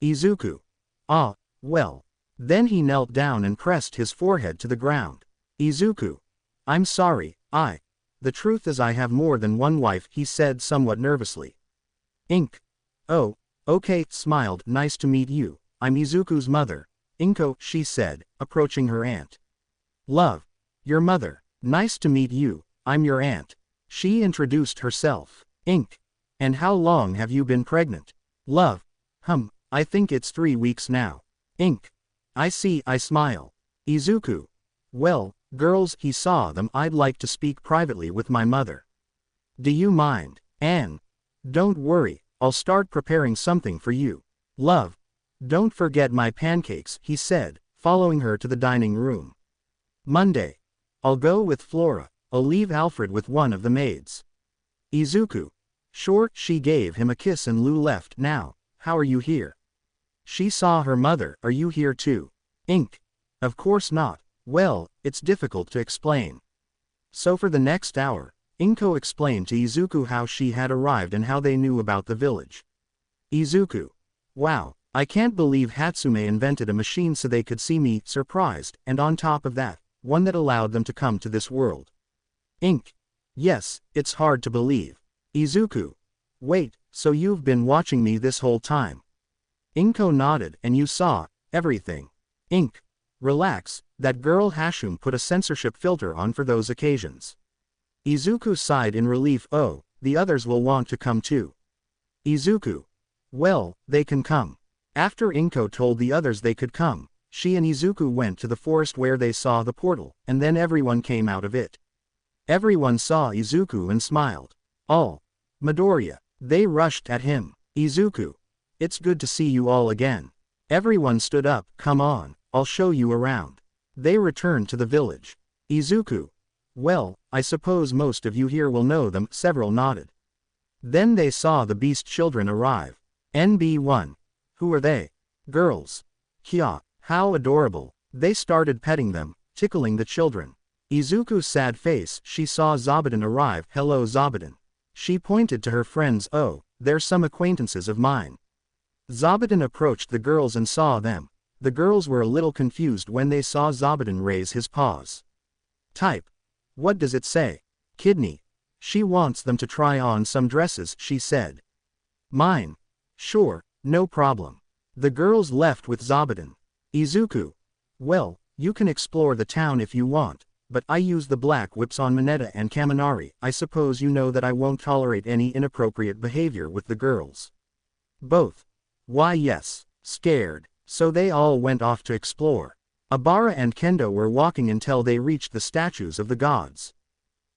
Izuku. Ah, well. Then he knelt down and pressed his forehead to the ground. Izuku. I'm sorry, the truth is I have more than one wife, he said somewhat nervously. Ink. Oh, okay, smiled. Nice to meet you, I'm Izuku's mother. Inko, she said, approaching her aunt. Love. Your mother. Nice to meet you, I'm your aunt. She introduced herself. Ink. And how long have you been pregnant? Love. I think it's 3 weeks now. Ink. I see, I smile. Izuku. Well, girls, he saw them. I'd like to speak privately with my mother. Do you mind, Anne? Don't worry, I'll start preparing something for you. Love. Don't forget my pancakes, he said, following her to the dining room. Monday. I'll go with Flora. I'll leave Alfred with one of the maids. Izuku. Sure, she gave him a kiss and Lu left. Now, how are you here? She saw her mother. Are you here too? Ink. Of course not. Well, it's difficult to explain. So for the next hour, Inko explained to Izuku how she had arrived and how they knew about the village. Izuku. Wow. I can't believe Hatsume invented a machine so they could see me, surprised, and on top of that, one that allowed them to come to this world. Ink. Yes, it's hard to believe. Izuku. Wait, so you've been watching me this whole time? Inko nodded. And you saw everything. Ink. Relax, that girl Hashum put a censorship filter on for those occasions. Izuku sighed in relief. Oh, the others will want to come too. Izuku. Well, they can come. After Inko told the others they could come, she and Izuku went to the forest where they saw the portal, and then everyone came out of it. Everyone saw Izuku and smiled. All. Midoriya. They rushed at him. Izuku. It's good to see you all again. Everyone stood up. Come on, I'll show you around. They returned to the village. Izuku. Well, I suppose most of you here will know them, several nodded. Then they saw the beast children arrive. NB1. Who are they? Girls. Kya, how adorable. They started petting them, tickling the children. Izuku's sad face, she saw Zabuton arrive. Hello Zabuton. She pointed to her friends. Oh, they're some acquaintances of mine. Zabuton approached the girls and saw them. The girls were a little confused when they saw Zabuton raise his paws. Type. What does it say? Kidney. She wants them to try on some dresses, she said. Mine. Sure, no problem. The girls left with Zabuton. Izuku. Well, you can explore the town if you want, but I use the black whips on Mineta and Kaminari. I suppose you know that I won't tolerate any inappropriate behavior with the girls. Both. Why yes, scared. So they all went off to explore. Abara and Kendo were walking until they reached the statues of the gods.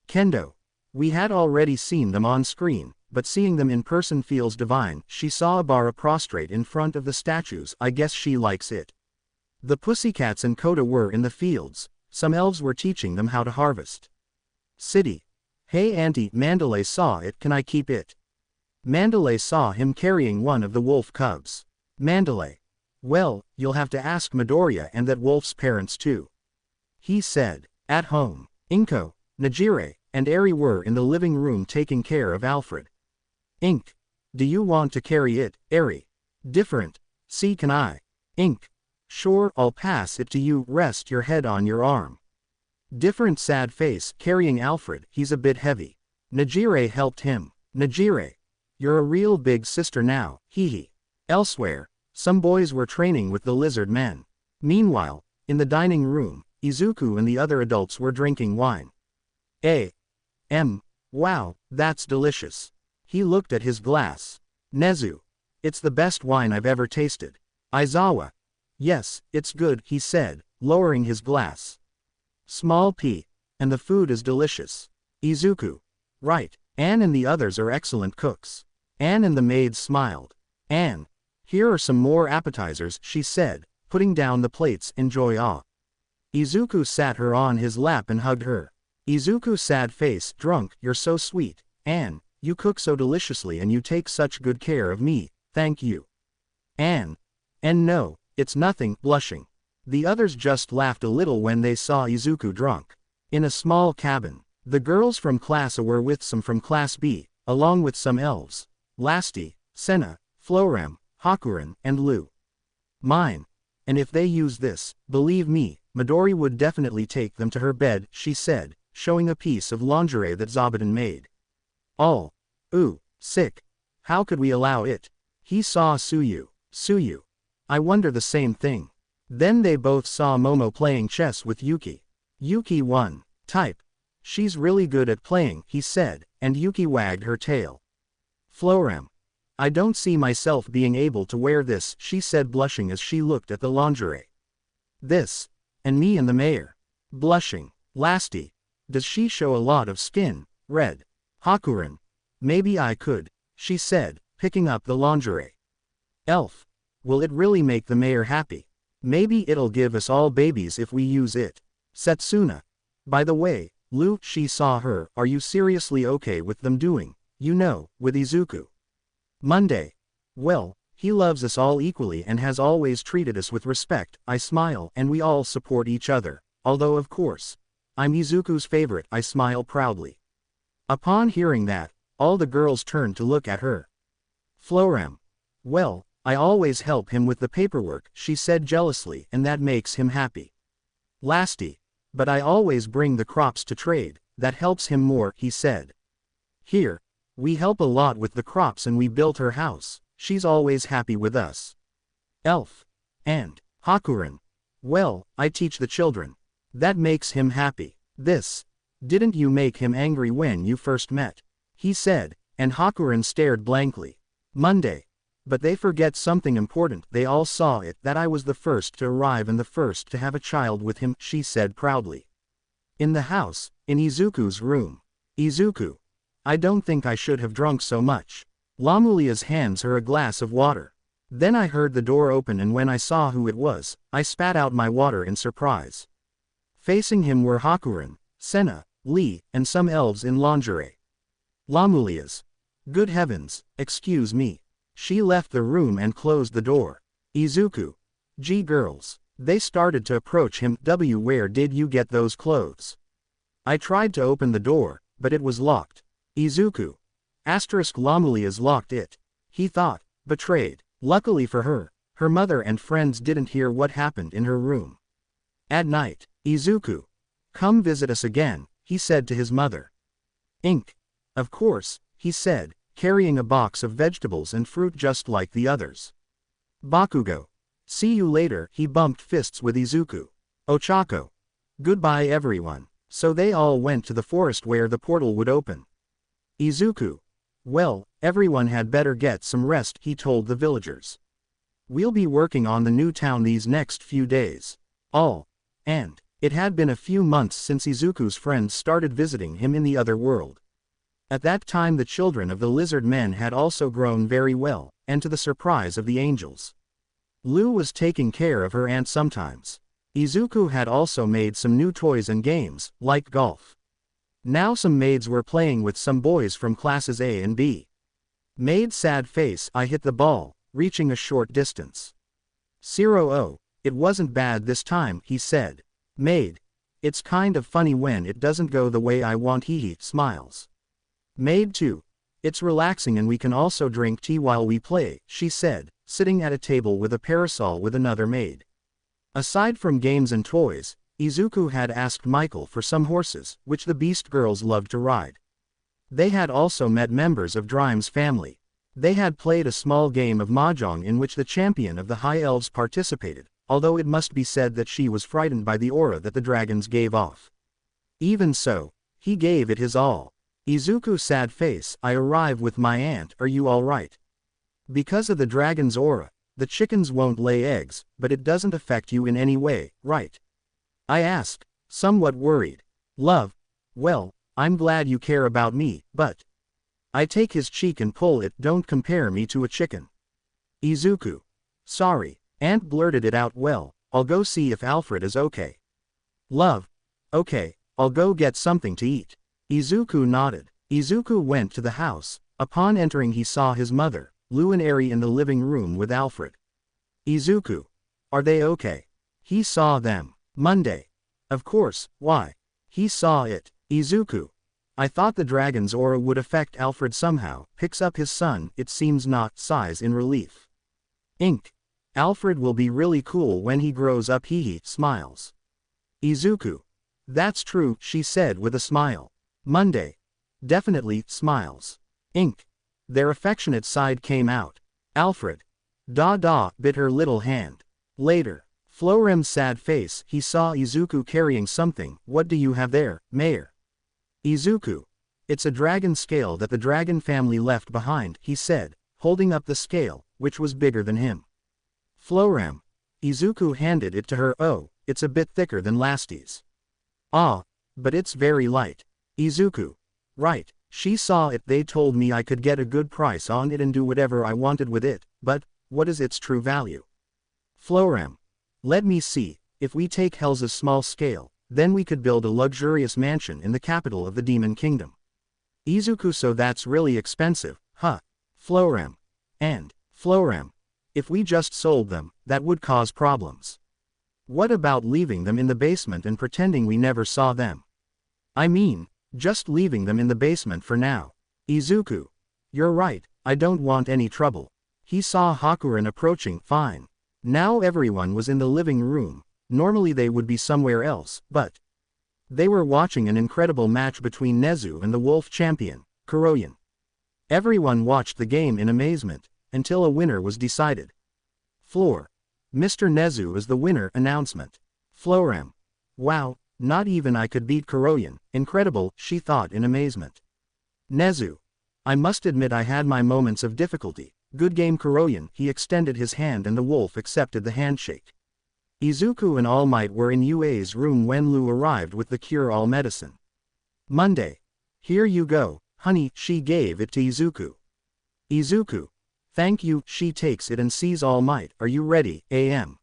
Kendo. We had already seen them on screen, but seeing them in person feels divine. She saw Abara prostrate in front of the statues. I guess she likes it. The pussycats and Koda were in the fields. Some elves were teaching them how to harvest. City. Hey Auntie, Mandalay saw it. Can I keep it? Mandalay saw him carrying one of the wolf cubs. Mandalay. Well, you'll have to ask Midoriya and that wolf's parents too. He said. At home. Inko, Najire, and Eri were in the living room taking care of Alfred. Ink. Do you want to carry it, Eri? Different. See, can I? Ink. Sure, I'll pass it to you. Rest your head on your arm. Different sad face, carrying Alfred. He's a bit heavy. Najire helped him. Najire. You're a real big sister now, hee. Elsewhere, some boys were training with the lizard men. Meanwhile, in the dining room, Izuku and the other adults were drinking wine. Wow, that's delicious. He looked at his glass. Nezu. It's the best wine I've ever tasted. Aizawa. Yes, it's good, he said, lowering his glass. Small p. And the food is delicious. Izuku. Right, Anne and the others are excellent cooks. Anne and the maids smiled. Anne. Here are some more appetizers, she said, putting down the plates. Enjoy all. Izuku sat her on his lap and hugged her. Izuku's sad face. Drunk. You're so sweet, Anne. You cook so deliciously and you take such good care of me. Thank you. Anne. And no, it's nothing. Blushing. The others just laughed a little when they saw Izuku drunk. In a small cabin, the girls from Class A were with some from Class B, along with some elves. Lasti, Senna, Florem, Hakuren, and Lu. Mine. And if they use this, believe me, Midori would definitely take them to her bed, she said, showing a piece of lingerie that Zabuton made. All. Ooh, sick. How could we allow it? He saw Suyu. Suyu. I wonder the same thing. Then they both saw Momo playing chess with Yuki. Yuki won. Type. She's really good at playing, he said, and Yuki wagged her tail. Florem. I don't see myself being able to wear this, she said, blushing as she looked at the lingerie. This. And me and the mayor. Blushing. Lasti. Does she show a lot of skin? Red. Hakuren. Maybe I could, she said, picking up the lingerie. Elf. Will it really make the mayor happy? Maybe it'll give us all babies if we use it. Setsuna. By the way, Lu, she saw her. Are you seriously okay with them doing, you know, with Izuku? Monday. Well, he loves us all equally and has always treated us with respect. I smile and we all support each other, although of course, I'm Izuku's favorite. I smile proudly. Upon hearing that, all the girls turned to look at her. Florem. Well, I always help him with the paperwork, she said jealously, and that makes him happy. Lasti. But I always bring the crops to trade, that helps him more, he said. Here. We help a lot with the crops and we built her house. She's always happy with us. Elf. And. Hakuren. Well, I teach the children. That makes him happy. This. Didn't you make him angry when you first met? He said, and Hakuren stared blankly. Monday. But they forget something important. They all saw it, that I was the first to arrive and the first to have a child with him, she said proudly. In the house, in Izuku's room. Izuku. I don't think I should have drunk so much. Lamulia's hands her a glass of water. Then I heard the door open and when I saw who it was, I spat out my water in surprise. Facing him were Hakuren, Senna, Lee, and some elves in lingerie. Lamelia's. Good heavens, excuse me. She left the room and closed the door. Izuku. Gee girls. They started to approach him. Where did you get those clothes? I tried to open the door, but it was locked. Izuku. Lamelia's locked it. He thought. Betrayed. Luckily for her, her mother and friends didn't hear what happened in her room. At night, Izuku. Come visit us again, he said to his mother. Of course, he said, carrying a box of vegetables and fruit just like the others. Bakugo. See you later. He bumped fists with Izuku. Ochako. Goodbye everyone. So they all went to the forest where the portal would open. Izuku. Well, everyone had better get some rest, he told the villagers. We'll be working on the new town these next few days. And it had been a few months since Izuku's friends started visiting him in the other world. At that time the children of the lizard men had also grown very well, and to the surprise of the angels. Lu was taking care of her aunt sometimes. Izuku had also made some new toys and games, like golf. Now some maids were playing with some boys from classes A and B. Maid sad face. I hit the ball, reaching a short distance. 0-0, it wasn't bad this time, he said. Maid. It's kind of funny when it doesn't go the way I want, he smiles. Maid 2. It's relaxing and we can also drink tea while we play, she said, sitting at a table with a parasol with another maid. Aside from games and toys, Izuku had asked Michael for some horses, which the beast girls loved to ride. They had also met members of Drime's family. They had played a small game of mahjong in which the champion of the High Elves participated, although it must be said that she was frightened by the aura that the dragons gave off. Even so, he gave it his all. Izuku sad face. I arrive with my aunt. Are you alright? Because of the dragon's aura, the chickens won't lay eggs, but it doesn't affect you in any way, right? I asked, somewhat worried. Love. Well, I'm glad you care about me, but... I take his cheek and pull it. Don't compare me to a chicken. Izuku. Sorry. Aunt blurted it out. Well, I'll go see if Alfred is okay. Love. Okay, I'll go get something to eat. Izuku nodded. Izuku went to the house. Upon entering he saw his mother, Lu and Eri in the living room with Alfred. Izuku. Are they okay? He saw them. Monday. Of course, why? He saw it. Izuku. I thought the dragon's aura would affect Alfred somehow. Picks up his son. It seems not. Sighs in relief. Alfred will be really cool when he grows up. He smiles. Izuku. That's true, she said with a smile. Monday. Definitely. Smiles. Their affectionate side came out. Alfred. Bit her little hand. Later. Florem's sad face. He saw Izuku carrying something. What do you have there, Mayor? Izuku. It's a dragon scale that the dragon family left behind, he said, holding up the scale, which was bigger than him. Florem. Izuku handed it to her. Oh, it's a bit thicker than Lasty's. Ah, but it's very light. Izuku. Right, she saw it. They told me I could get a good price on it and do whatever I wanted with it, but, what is its true value? Florem. Let me see, if we take Helza's small scale, then we could build a luxurious mansion in the capital of the Demon Kingdom. Izuku. So that's really expensive, huh? Florem. And, Florem. If we just sold them, that would cause problems. What about leaving them in the basement and pretending we never saw them? I mean, just leaving them in the basement for now. Izuku. You're right, I don't want any trouble. He saw Hakuren approaching. Fine. Now everyone was in the living room. Normally they would be somewhere else, but... They were watching an incredible match between Nezu and the wolf champion, Kuroyan. Everyone watched the game in amazement, until a winner was decided. Floor. Mr. Nezu is the winner. Announcement. Florem. Wow, not even I could beat Kuroyan. Incredible, she thought in amazement. Nezu. I must admit I had my moments of difficulty. Good game Kuroyan. He extended his hand and the wolf accepted the handshake. Izuku and All Might were in Yue's room when Lu arrived with the cure-all medicine. Monday. Here you go, honey. She gave it to Izuku. Izuku. Thank you. She takes it and sees All Might. Are you ready, A.M.?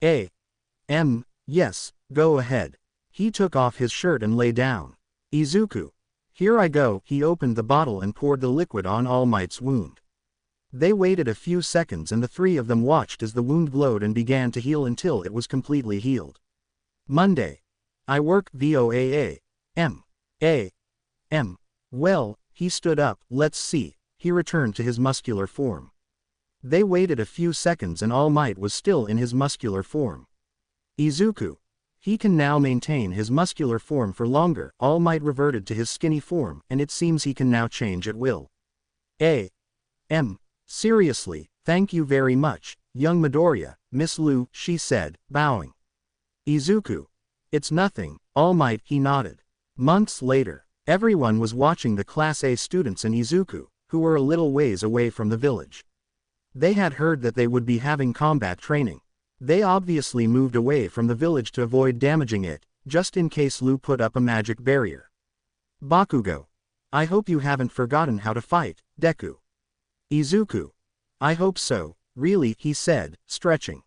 A.M. Yes, go ahead. He took off his shirt and lay down. Izuku. Here I go. He opened the bottle and poured the liquid on All Might's wound. They waited a few seconds and the three of them watched as the wound glowed and began to heal until it was completely healed. Monday. I work VOAA. M. Well, he stood up. Let's see. He returned to his muscular form. They waited a few seconds and All Might was still in his muscular form. Izuku. He can now maintain his muscular form for longer. All Might reverted to his skinny form and it seems he can now change at will. M. Seriously, thank you very much, young Midoriya, Miss Lu, she said, bowing. Izuku. It's nothing, All Might, he nodded. Months later, everyone was watching the Class A students and Izuku, who were a little ways away from the village. They had heard that they would be having combat training. They obviously moved away from the village to avoid damaging it, just in case Lu put up a magic barrier. Bakugo. I hope you haven't forgotten how to fight, Deku. Izuku. I hope so, really, he said, stretching.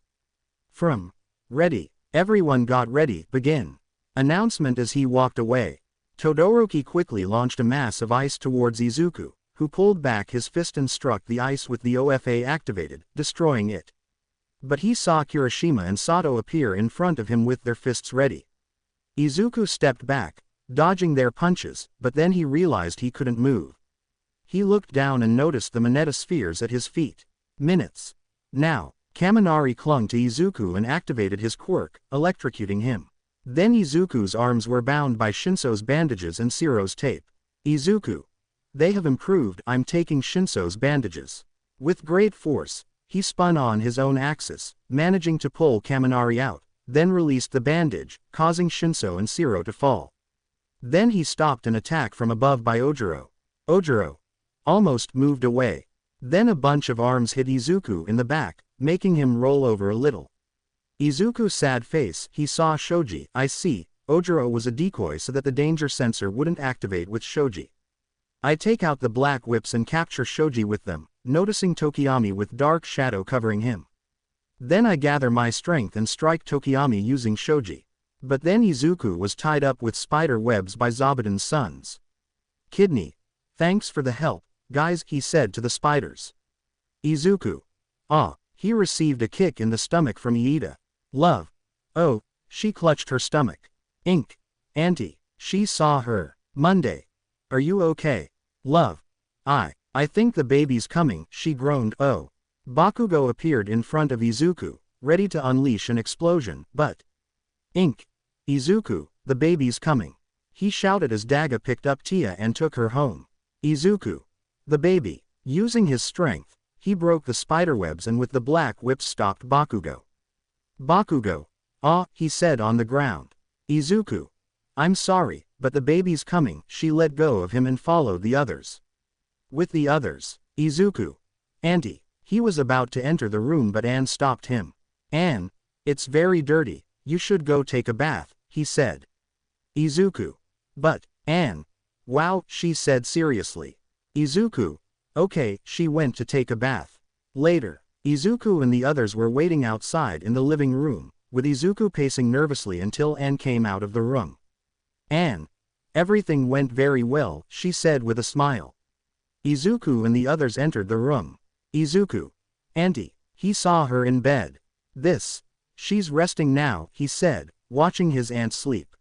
Ready. Everyone got ready, begin. Announcement as he walked away. Todoroki quickly launched a mass of ice towards Izuku, who pulled back his fist and struck the ice with the OFA activated, destroying it. But he saw Kirishima and Sato appear in front of him with their fists ready. Izuku stepped back, dodging their punches, but then he realized he couldn't move. He looked down and noticed the Moneta spheres at his feet. Minutes. Now, Kaminari clung to Izuku and activated his quirk, electrocuting him. Then Izuku's arms were bound by Shinso's bandages and Shiro's tape. Izuku. They have improved. I'm taking Shinso's bandages. With great force, he spun on his own axis, managing to pull Kaminari out, then released the bandage, causing Shinso and Shiro to fall. Then he stopped an attack from above by Ojiro. Ojiro almost moved away. Then a bunch of arms hit Izuku in the back, making him roll over a little. Izuku's sad face, he saw Shoji. I see, Ojiro was a decoy so that the danger sensor wouldn't activate with Shoji. I take out the black whips and capture Shoji with them, noticing Tokiyami with dark shadow covering him. Then I gather my strength and strike Tokiyami using Shoji. But then Izuku was tied up with spider webs by Zabuton's sons. Kidney. Thanks for the help, guys, he said to the spiders. Izuku. He received a kick in the stomach from Iida. Love. Oh, she clutched her stomach. Auntie. She saw her. Monday. Are you okay? Love. I think the baby's coming, she groaned. Oh. Bakugo appeared in front of Izuku, ready to unleash an explosion, but... Izuku, the baby's coming. He shouted as Daga picked up Tia and took her home. Izuku. The baby. Using his strength, he broke the spiderwebs and with the black whip stopped Bakugo. Bakugo. He said on the ground. Izuku. I'm sorry, but the baby's coming. She let go of him and followed the others. With the others, Izuku. Auntie. He was about to enter the room but Anne stopped him. Anne. It's very dirty, you should go take a bath, he said. Izuku. But, Anne. Wow, she said seriously. Izuku. Okay, she went to take a bath. Later, Izuku and the others were waiting outside in the living room, with Izuku pacing nervously until Anne came out of the room. Anne. Everything went very well, she said with a smile. Izuku and the others entered the room. Izuku. Auntie. He saw her in bed. She's resting now, he said, watching his aunt sleep.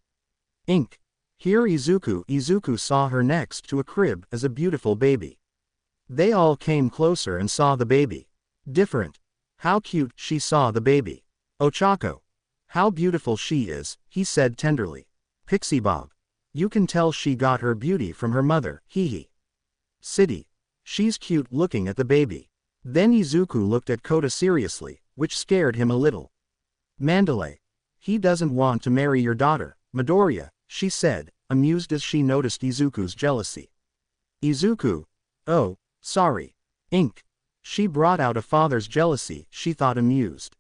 Here Izuku saw her next to a crib as a beautiful baby. They all came closer and saw the baby. Different. How cute, she saw the baby. Ochako. How beautiful she is, he said tenderly. Pixie Bob. You can tell she got her beauty from her mother, hee. City. She's cute looking at the baby. Then Izuku looked at Kota seriously, which scared him a little. Mandalay. He doesn't want to marry your daughter, Midoriya, she said, amused as she noticed Izuku's jealousy. Izuku. Oh, sorry. She brought out a father's jealousy, she thought amused.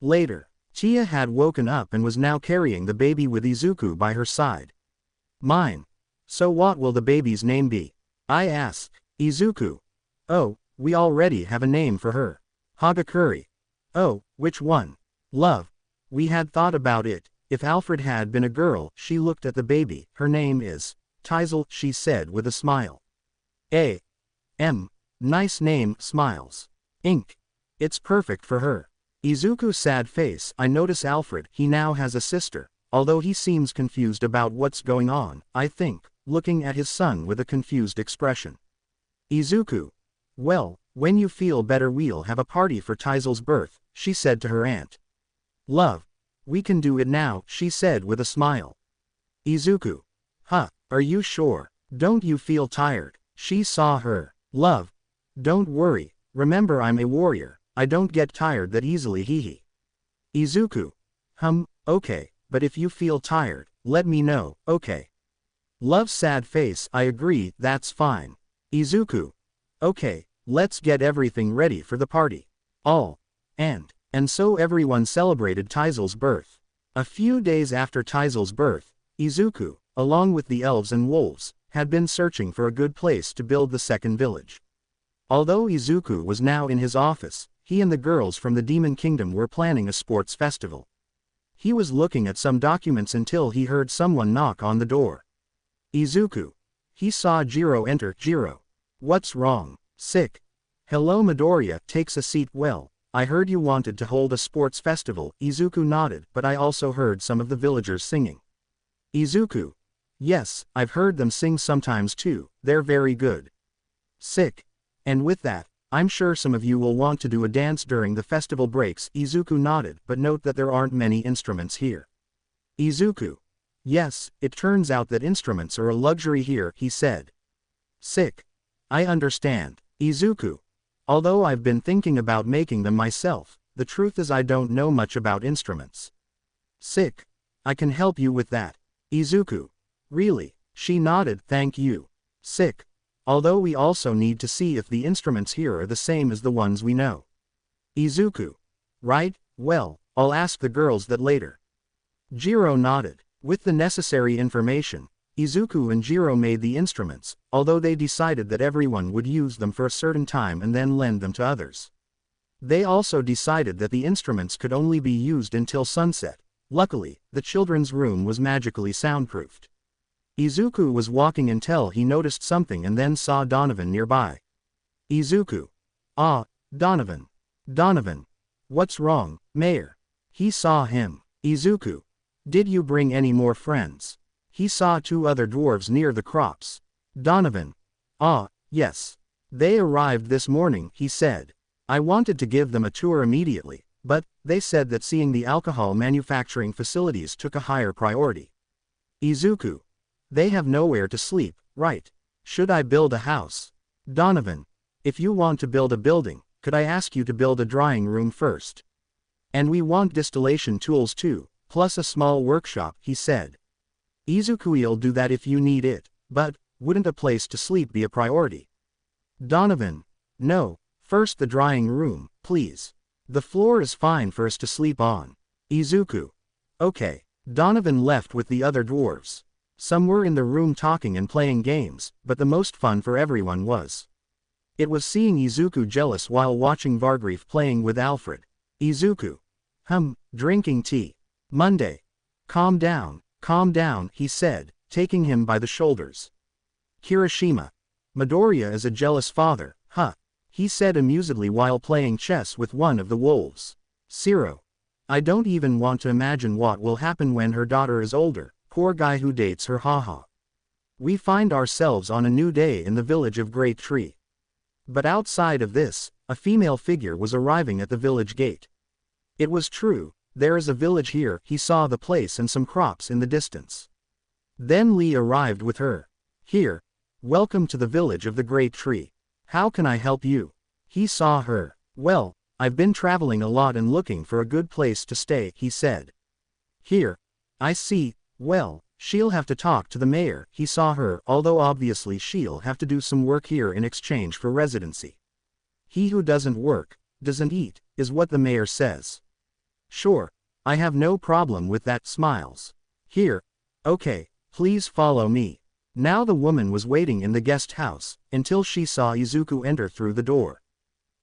Later, Tia had woken up and was now carrying the baby with Izuku by her side. Mine. So what will the baby's name be? I asked. Izuku. Oh, we already have a name for her. Hagakure. Oh, which one? Love. We had thought about it, If Alfred had been a girl, she looked at the baby. Her name is Tisel, she said with a smile. Nice name, smiles. Ink. It's perfect for her. Izuku's sad face. I notice Alfred, he now has a sister, although he seems confused about what's going on, I think, looking at his son with a confused expression. Izuku. Well, when you feel better we'll have a party for Tisel's birth, she said to her aunt. Love. We can do it now, she said with a smile. Izuku. Huh, are you sure? Don't you feel tired? She saw her. Love. Don't worry, remember I'm a warrior, I don't get tired that easily hee. Izuku. Okay, but if you feel tired, let me know, okay? Love's sad face. I agree, that's fine. Izuku. Okay, let's get everything ready for the party. And so everyone celebrated Tisel's birth. A few days after Tisel's birth, Izuku, along with the elves and wolves, had been searching for a good place to build the second village. Although Izuku was now in his office, he and the girls from the Demon Kingdom were planning a sports festival. He was looking at some documents until he heard someone knock on the door. Izuku. He saw Jiro enter. Jiro. What's wrong? Sick. Hello Midoriya, takes a seat. Well, I heard you wanted to hold a sports festival. Izuku nodded, but I also heard some of the villagers singing. Izuku. Yes, I've heard them sing sometimes too, they're very good. Sick. And with that, I'm sure some of you will want to do a dance during the festival breaks. Izuku nodded, but note that there aren't many instruments here. Izuku. Yes, it turns out that instruments are a luxury here, he said. Sick. I understand. Izuku. Although I've been thinking about making them myself, the truth is I don't know much about instruments. Sick. I can help you with that. Izuku. Really? She nodded, thank you. Sick. Although we also need to see if the instruments here are the same as the ones we know. Izuku. Right, well, I'll ask the girls that later. Jiro nodded. With the necessary information, Izuku and Jiro made the instruments, although they decided that everyone would use them for a certain time and then lend them to others. They also decided that the instruments could only be used until sunset. Luckily, the children's room was magically soundproofed. Izuku was walking until he noticed something and then saw Donovan nearby. Izuku. Ah, Donovan. Donovan. What's wrong, Mayor? He saw him. Izuku. Did you bring any more friends? He saw two other dwarves near the crops. Donovan. Ah, yes. They arrived this morning, he said. I wanted to give them a tour immediately, but they said that seeing the alcohol manufacturing facilities took a higher priority. Izuku. They have nowhere to sleep, right? Should I build a house? Donovan. If you want to build a building, could I ask you to build a drying room first? And we want distillation tools too, plus a small workshop, he said. Izuku'll do that if you need it, but wouldn't a place to sleep be a priority? Donovan. No, first the drying room, please. The floor is fine for us to sleep on. Izuku. Okay. Donovan left with the other dwarves. Some were in the room talking and playing games, but the most fun for everyone was. It was seeing Izuku jealous while watching Vargrief playing with Alfred. Izuku. Drinking tea. Monday. Calm down, he said, taking him by the shoulders. Kirishima. Midoriya is a jealous father, he said amusedly while playing chess with one of the wolves. Zero. I don't even want to imagine what will happen when her daughter is older, poor guy who dates her haha. We find ourselves on a new day in the village of Great Tree. But outside of this, a female figure was arriving at the village gate. It was true, there is a village here, he saw the place and some crops in the distance. Then Lee arrived with her. Here. Welcome to the village of the Great Tree. How can I help you? He saw her. Well, I've been traveling a lot and looking for a good place to stay, he said. Here. I see, well, she'll have to talk to the mayor, he saw her, although obviously she'll have to do some work here in exchange for residency. He who doesn't work, doesn't eat, is what the mayor says. Sure, I have no problem with that, smiles. Here. Okay, please follow me. Now the woman was waiting in the guest house, until she saw Izuku enter through the door.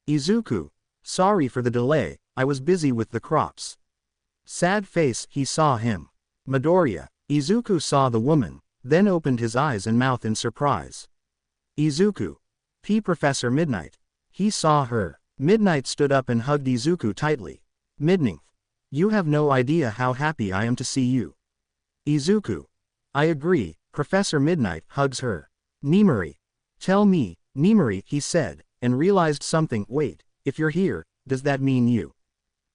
Izuku. Sorry for the delay, I was busy with the crops. Sad face, he saw him. Midoriya. Izuku saw the woman, then opened his eyes and mouth in surprise. Izuku. Professor Midnight. He saw her. Midnight stood up and hugged Izuku tightly. Midnight. You have no idea how happy I am to see you. Izuku. I agree. Professor Midnight hugs her. Nimari. Tell me, Nimari, he said, and realized something. Wait, if you're here, does that mean you?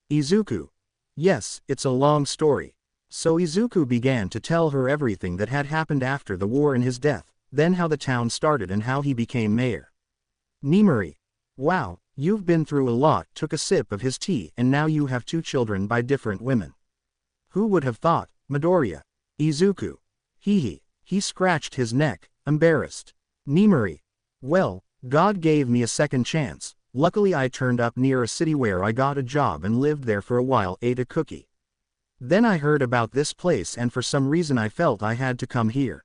Izuku. Yes, it's a long story. So Izuku began to tell her everything that had happened after the war and his death, then how the town started and how he became mayor. Nimari. Wow, you've been through a lot. Took a sip of his tea, and now you have 2 children by different women. Who would have thought? Midoriya. Izuku. He scratched his neck, embarrassed. Nimari. Well, God gave me a second chance. Luckily I turned up near a city where I got a job and lived there for a while, ate a cookie. Then I heard about this place and for some reason I felt I had to come here.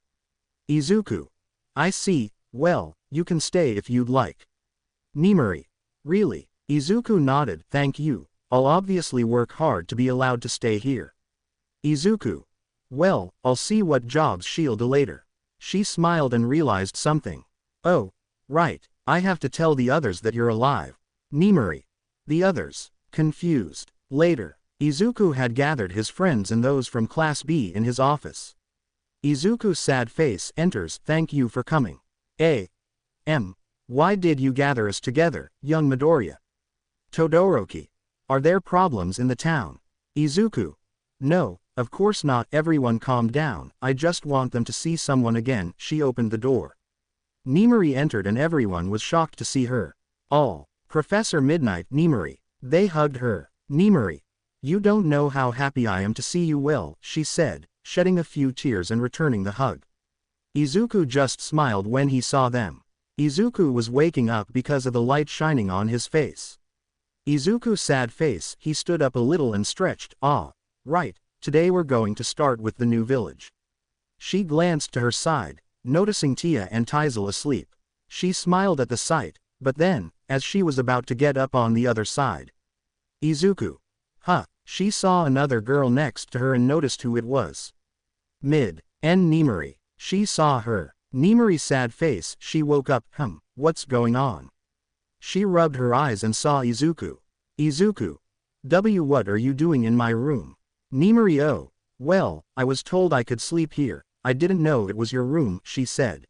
Izuku. I see. Well, you can stay if you'd like. Nimari. Really? Izuku nodded. Thank you. I'll obviously work hard to be allowed to stay here. Izuku. Well, I'll see what jobs she'll do later. She smiled and realized something. Oh, right, I have to tell the others that you're alive. Nimari. The others. Confused. Later, Izuku had gathered his friends and those from Class B in his office. Izuku's sad face enters. Thank you for coming. Why did you gather us together, young Midoriya? Todoroki. Are there problems in the town? Izuku. No, of course not. Everyone calm down. I just want them to see someone again. She opened the door. Nimari entered and everyone was shocked to see her. All. Professor Midnight. Nimari. They hugged her. Nimari. You don't know how happy I am to see you. Well, she said, shedding a few tears and returning the hug. Izuku just smiled when he saw them. Izuku was waking up because of the light shining on his face. Izuku's sad face. He stood up a little and stretched. Ah, right, today we're going to start with the new village. She glanced to her side, noticing Tia and Tisel asleep. She smiled at the sight, but then, as she was about to get up on the other side. Izuku. She saw another girl next to her and noticed who it was. Nimari. She saw her. Nimari's sad face. She woke up. What's going on? She rubbed her eyes and saw Izuku. Izuku. What are you doing in my room? Nimari. Oh, well, I was told I could sleep here. I didn't know it was your room, she said.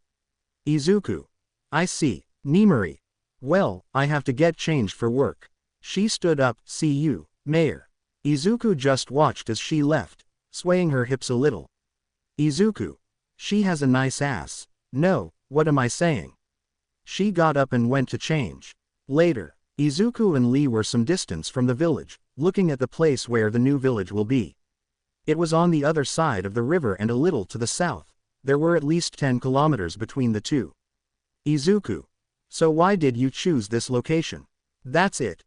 Izuku. I see. Nimari. Well, I have to get changed for work. She stood up. See you, Mayor. Izuku just watched as she left, swaying her hips a little. Izuku. She has a nice ass. No, what am I saying? She got up and went to change. Later, Izuku and Lee were some distance from the village, looking at the place where the new village will be. It was on the other side of the river and a little to the south. There were at least 10 kilometers between the two. Izuku. So why did you choose this location? That's it.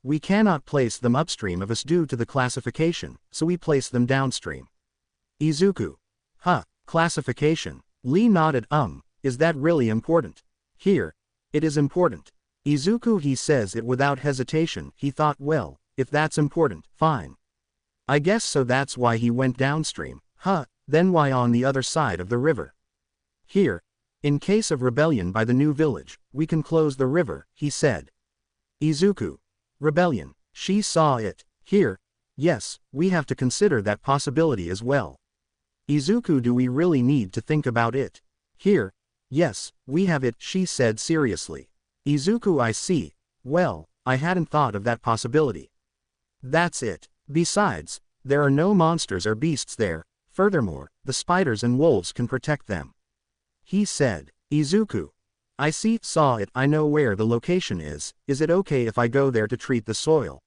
We cannot place them upstream of us due to the classification, so we place them downstream. Izuku. Classification. Lee nodded. Is that really important? Here. It is important. Izuku. He says it without hesitation. He thought, well, if that's important, fine. I guess so. That's why he went downstream. Then why on the other side of the river? Here. In case of rebellion by the new village, we can close the river, he said. Izuku. Rebellion. She saw it. Here. Yes, we have to consider that possibility as well. Izuku. Do we really need to think about it? Here. Yes, we have it, she said seriously. Izuku. I see. Well, I hadn't thought of that possibility. That's it. Besides, there are no monsters or beasts there. Furthermore, the spiders and wolves can protect them. He said. Izuku. I see. Saw it. I know where the location is. Is it okay if I go there to treat the soil?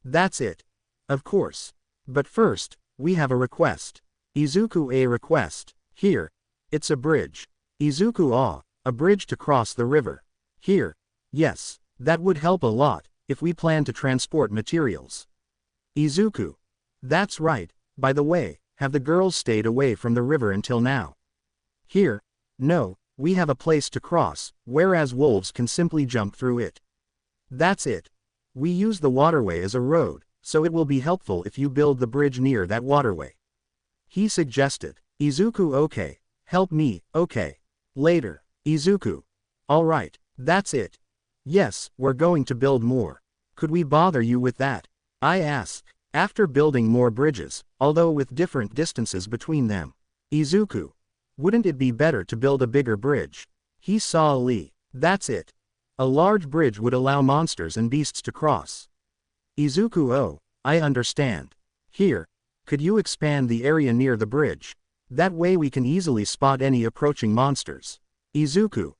That's it. Of course. But first, we have a request. Izuku. A request. Here. It's a bridge. Izuku. A bridge to cross the river. Here. Yes, that would help a lot, if we plan to transport materials. Izuku. That's right. By the way, have the girls stayed away from the river until now? Here. No, we have a place to cross, whereas wolves can simply jump through it. That's it. We use the waterway as a road, so it will be helpful if you build the bridge near that waterway. He suggested. Izuku okay. Help me, okay. Later. Izuku. Alright, that's it. Yes, we're going to build more. Could we bother you with that? I asked. After building more bridges, although with different distances between them. Izuku. Wouldn't it be better to build a bigger bridge? He saw Lee. That's it. A large bridge would allow monsters and beasts to cross. Izuku oh, I understand. Here. Could you expand the area near the bridge? That way we can easily spot any approaching monsters. Izuku.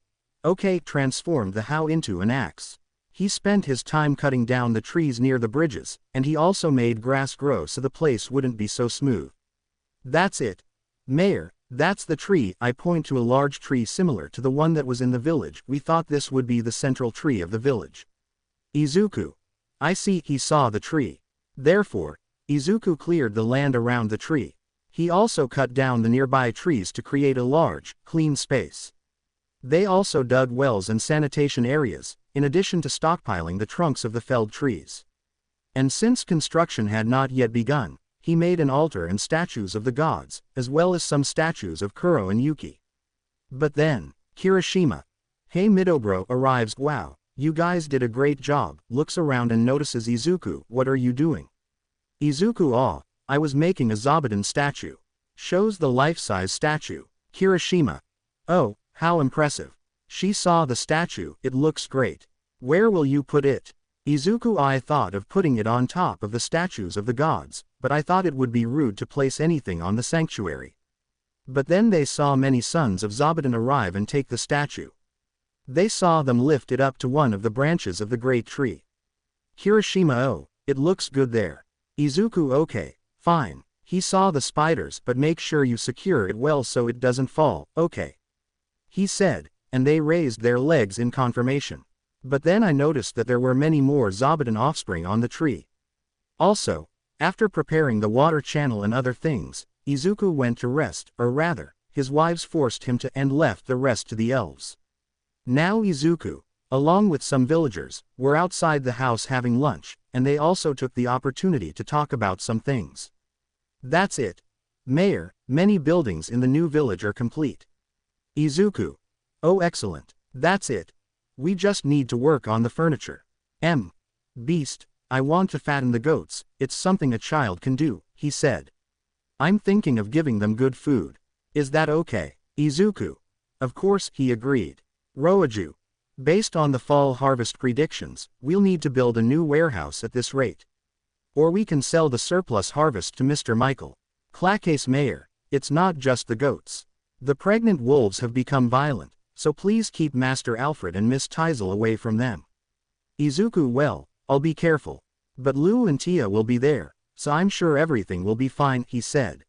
Okay, transformed the how into an axe. He spent his time cutting down the trees near the bridges, and he also made grass grow so the place wouldn't be so smooth. That's it. Mayor, that's the tree. I point to a large tree similar to the one that was in the village. We thought this would be the central tree of the village. Izuku. I see. He saw the tree. Therefore, Izuku cleared the land around the tree. He also cut down the nearby trees to create a large, clean space. They also dug wells and sanitation areas, in addition to stockpiling the trunks of the felled trees. And since construction had not yet begun, he made an altar and statues of the gods, as well as some statues of Kuro and Yuki. But then, Kirishima. Hey Midobro arrives. Wow, you guys did a great job. Looks around and notices Izuku. What are you doing? Izuku aw, I was making a Zabuton statue. Shows the life-size statue. Kirishima. Oh, how impressive. She saw the statue. It looks great. Where will you put it? Izuku I thought of putting it on top of the statues of the gods, but I thought it would be rude to place anything on the sanctuary. But then they saw many sons of Zabuton arrive and take the statue. They saw them lift it up to one of the branches of the great tree. Kirishima oh, it looks good there. Izuku okay, fine. He saw the spiders, but make sure you secure it well so it doesn't fall, okay. He said, and they raised their legs in confirmation. But then I noticed that there were many more Zabuton offspring on the tree. Also, after preparing the water channel and other things, Izuku went to rest, or rather, his wives forced him to and left the rest to the elves. Now Izuku, along with some villagers, were outside the house having lunch, and they also took the opportunity to talk about some things. That's it. Mayor, many buildings in the new village are complete. Izuku. Oh excellent. That's it. We just need to work on the furniture. Beast, I want to fatten the goats. It's something a child can do, he said. I'm thinking of giving them good food. Is that okay? Izuku. Of course, he agreed. Roaju. Based on the fall harvest predictions, we'll need to build a new warehouse at this rate. Or we can sell the surplus harvest to Mr. Michael. Clacase Mayor, it's not just the goats. The pregnant wolves have become violent, so please keep Master Alfred and Miss Tisel away from them. Izuku well, I'll be careful. But Lou and Tia will be there, so I'm sure everything will be fine, he said.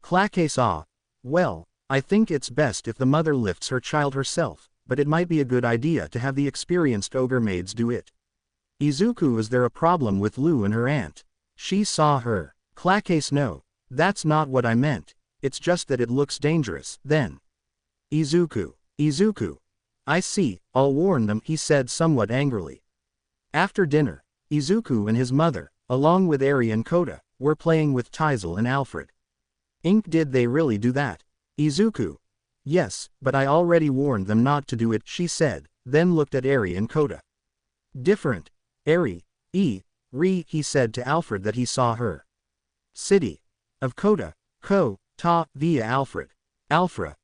Clacase ah. Well, I think it's best if the mother lifts her child herself, but it might be a good idea to have the experienced ogre maids do it. Izuku is there a problem with Lou and her aunt? She saw her. Clacase no, that's not what I meant. It's just that it looks dangerous, then. Izuku. I see, I'll warn them, he said somewhat angrily. After dinner, Izuku and his mother, along with Eri and Kota, were playing with Tisel and Alfred. Did they really do that? Izuku. Yes, but I already warned them not to do it, she said, then looked at Eri and Kota. Different. Eri, he said to Alfred that he saw her. City. Of Kota, ta, via Alfred. Alfra.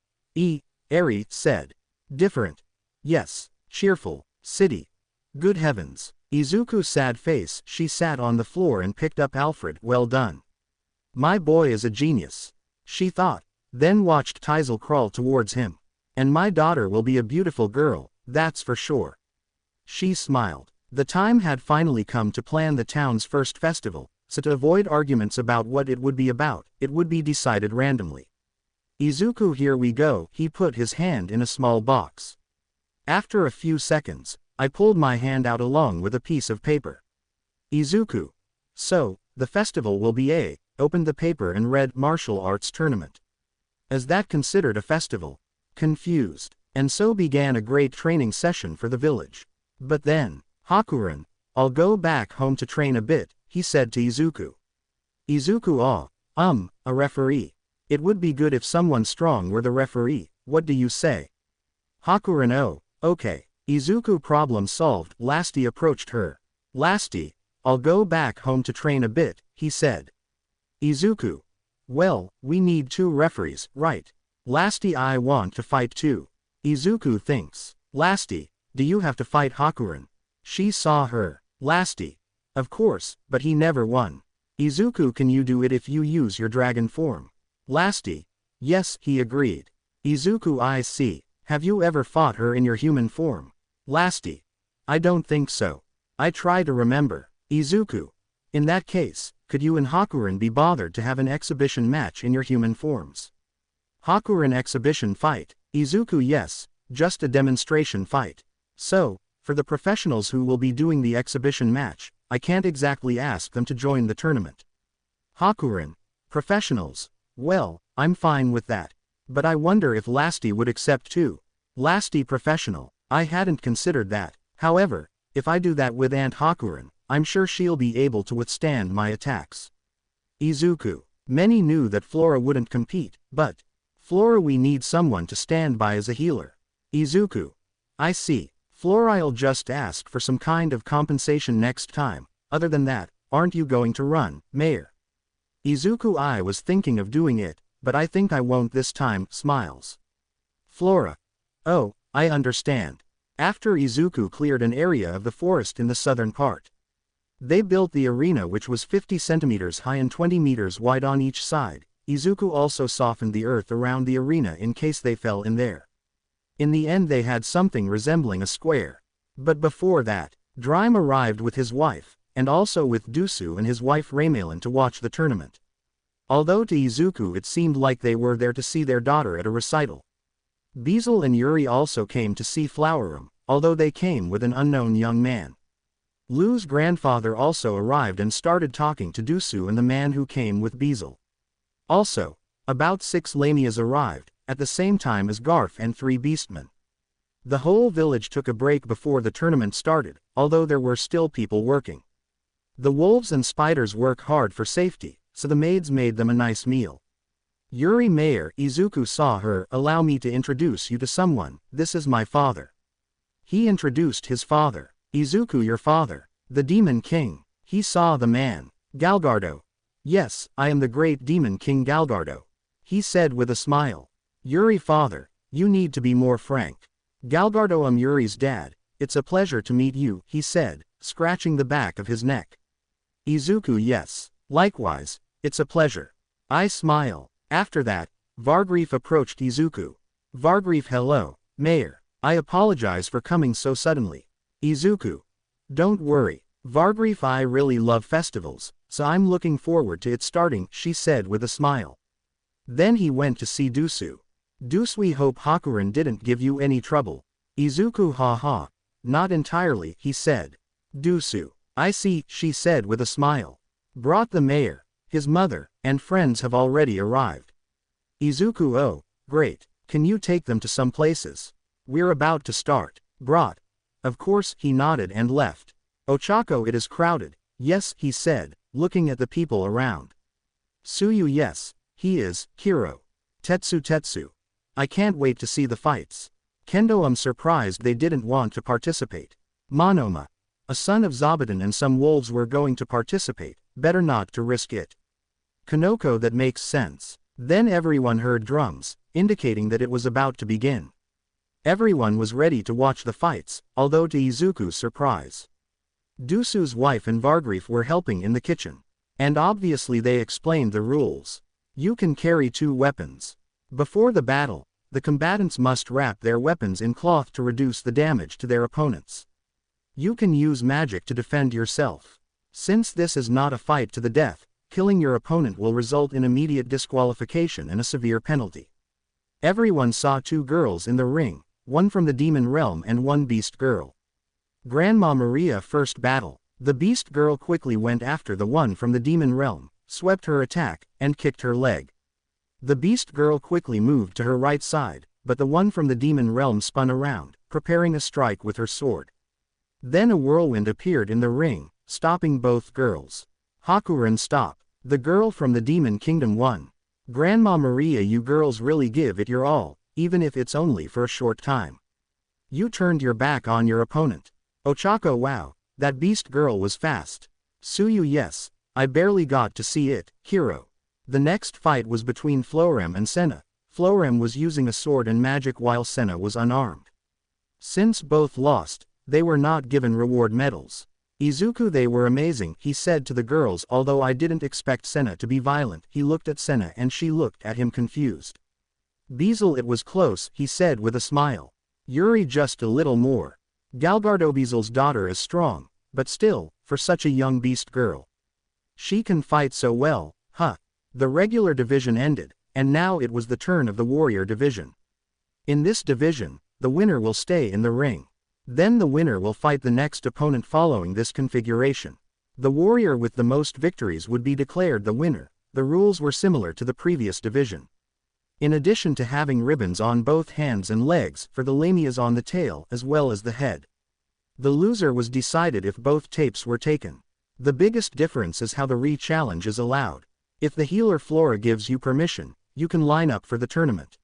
Eri said. Different. Yes, cheerful, city. Good heavens. Izuku's sad face, she sat on the floor and picked up Alfred, well done. My boy is a genius. She thought, then watched Tisel crawl towards him. And my daughter will be a beautiful girl, that's for sure. She smiled. The time had finally come to plan the town's first festival, so to avoid arguments about what it would be about, it would be decided randomly. Izuku here we go, he put his hand in a small box. After a few seconds, I pulled my hand out along with a piece of paper. Izuku. So, the festival will be opened the paper and read martial arts tournament. Is that considered a festival? Confused. And so began a great training session for the village. But then, Hakuran, I'll go back home to train a bit, he said to Izuku. Izuku a referee. It would be good if someone strong were the referee, what do you say? Hakuren, oh, okay. Izuku, problem solved. Lasty approached her. Lasty, I'll go back home to train a bit, he said. Izuku, well, we need 2 referees, right? Lasty, I want to fight too. Izuku thinks. Lasty, do you have to fight Hakuren? She saw her. Lasty, of course, but he never won. Izuku, can you do it if you use your dragon form? Lasty, yes, he agreed. Izuku, I see. Have you ever fought her in your human form? Lasty, I don't think so. I try to remember. Izuku, in that case, could you and Hakuren be bothered to have an exhibition match in your human forms? Hakuren, exhibition fight. Izuku, yes, just a demonstration fight. So, for the professionals who will be doing the exhibition match, I can't exactly ask them to join the tournament. Hakuren, professionals, well, I'm fine with that. But I wonder if Lasty would accept too. Lasty, professional, I hadn't considered that. However, if I do that with Aunt Hakuren, I'm sure she'll be able to withstand my attacks. Izuku, many knew that Flora wouldn't compete, but Flora, we need someone to stand by as a healer. Izuku, I see. Flora, I'll just ask for some kind of compensation next time. Other than that, aren't you going to run, Mayor? Izuku, I was thinking of doing it, but I think I won't this time, smiles. Flora, oh, I understand. After Izuku cleared an area of the forest in the southern part, they built the arena, which was 50 centimeters high and 20 meters wide on each side. Izuku also softened the earth around the arena in case they fell in there. In the end they had something resembling a square. But before that, Drime arrived with his wife, and also with Dusu and his wife Raymalin to watch the tournament. Although to Izuku it seemed like they were there to see their daughter at a recital. Bezel and Yuri also came to see Flowerum, although they came with an unknown young man. Lu's grandfather also arrived and started talking to Dusu and the man who came with Bezel. Also, about 6 Lamias arrived, at the same time as Garf and 3 beastmen. The whole village took a break before the tournament started, although there were still people working. The wolves and spiders work hard for safety, so the maids made them a nice meal. Yuri, Mayor, Izuku saw her. Allow me to introduce you to someone, this is my father. He introduced his father. Izuku, your father, the Demon King. He saw the man. Galgardo. Yes, I am the great Demon King Galgardo. He said with a smile. Yuri, father, you need to be more frank. Galgardo, I'm Yuri's dad. It's a pleasure to meet you, he said, scratching the back of his neck. Izuku, yes, likewise, it's a pleasure. I smile. After that, Vargrief approached Izuku. Vargrief, hello, Mayor. I apologize for coming so suddenly. Izuku. Don't worry, Vargrief, I really love festivals, so I'm looking forward to it starting, she said with a smile. Then he went to see Dusu. Dusu, we hope Hakuren didn't give you any trouble. Izuku, haha. Not entirely, he said. Dusu. I see, she said with a smile. Brought the mayor, his mother, and friends have already arrived. Izuku, oh, great, can you take them to some places? We're about to start. Brought. Of course, he nodded and left. Ochako, it is crowded. Yes, he said, looking at the people around. Suyu, yes, he is. Kiro. Tetsu. I can't wait to see the fights. Kendo, I'm surprised they didn't want to participate. Monoma. A son of Zabuton and some wolves were going to participate, better not to risk it. Kanoko, that makes sense. Then everyone heard drums, indicating that it was about to begin. Everyone was ready to watch the fights, although to Izuku's surprise, Dusu's wife and Vargrief were helping in the kitchen. And obviously they explained the rules. You can carry 2 weapons. Before the battle, the combatants must wrap their weapons in cloth to reduce the damage to their opponents. You can use magic to defend yourself. Since this is not a fight to the death, killing your opponent will result in immediate disqualification and a severe penalty. Everyone saw 2 girls in the ring, one from the demon realm and one beast girl. Grandma Maria, first battle. The beast girl quickly went after the one from the demon realm, swept her attack, and kicked her leg. The beast girl quickly moved to her right side, but the one from the demon realm spun around, preparing a strike with her sword. Then a whirlwind appeared in the ring, stopping both girls. Hakuren, stop. The girl from the demon kingdom won. Grandma Maria, you girls really give it your all, even if it's only for a short time. You turned your back on your opponent. Ochako, wow, that beast girl was fast. Suyu, yes, I barely got to see it. Hero. The next fight was between Florem and Senna. Florem was using a sword and magic while Senna was unarmed. Since both lost, they were not given reward medals. Izuku, they were amazing, he said to the girls, although I didn't expect Senna to be violent. He looked at Senna and she looked at him confused. Beezle, it was close, he said with a smile. Yuri, just a little more. Galgardo, Beezle's daughter is strong, but still, for such a young beast girl. She can fight so well, huh? The regular division ended, and now it was the turn of the warrior division. In this division, the winner will stay in the ring. Then the winner will fight the next opponent following this configuration. The warrior with the most victories would be declared the winner. The rules were similar to the previous division. In addition to having ribbons on both hands and legs for the lamias on the tail as well as the head. The loser was decided if both tapes were taken. The biggest difference is how the re-challenge is allowed. If the healer Flora gives you permission, you can line up for the tournament.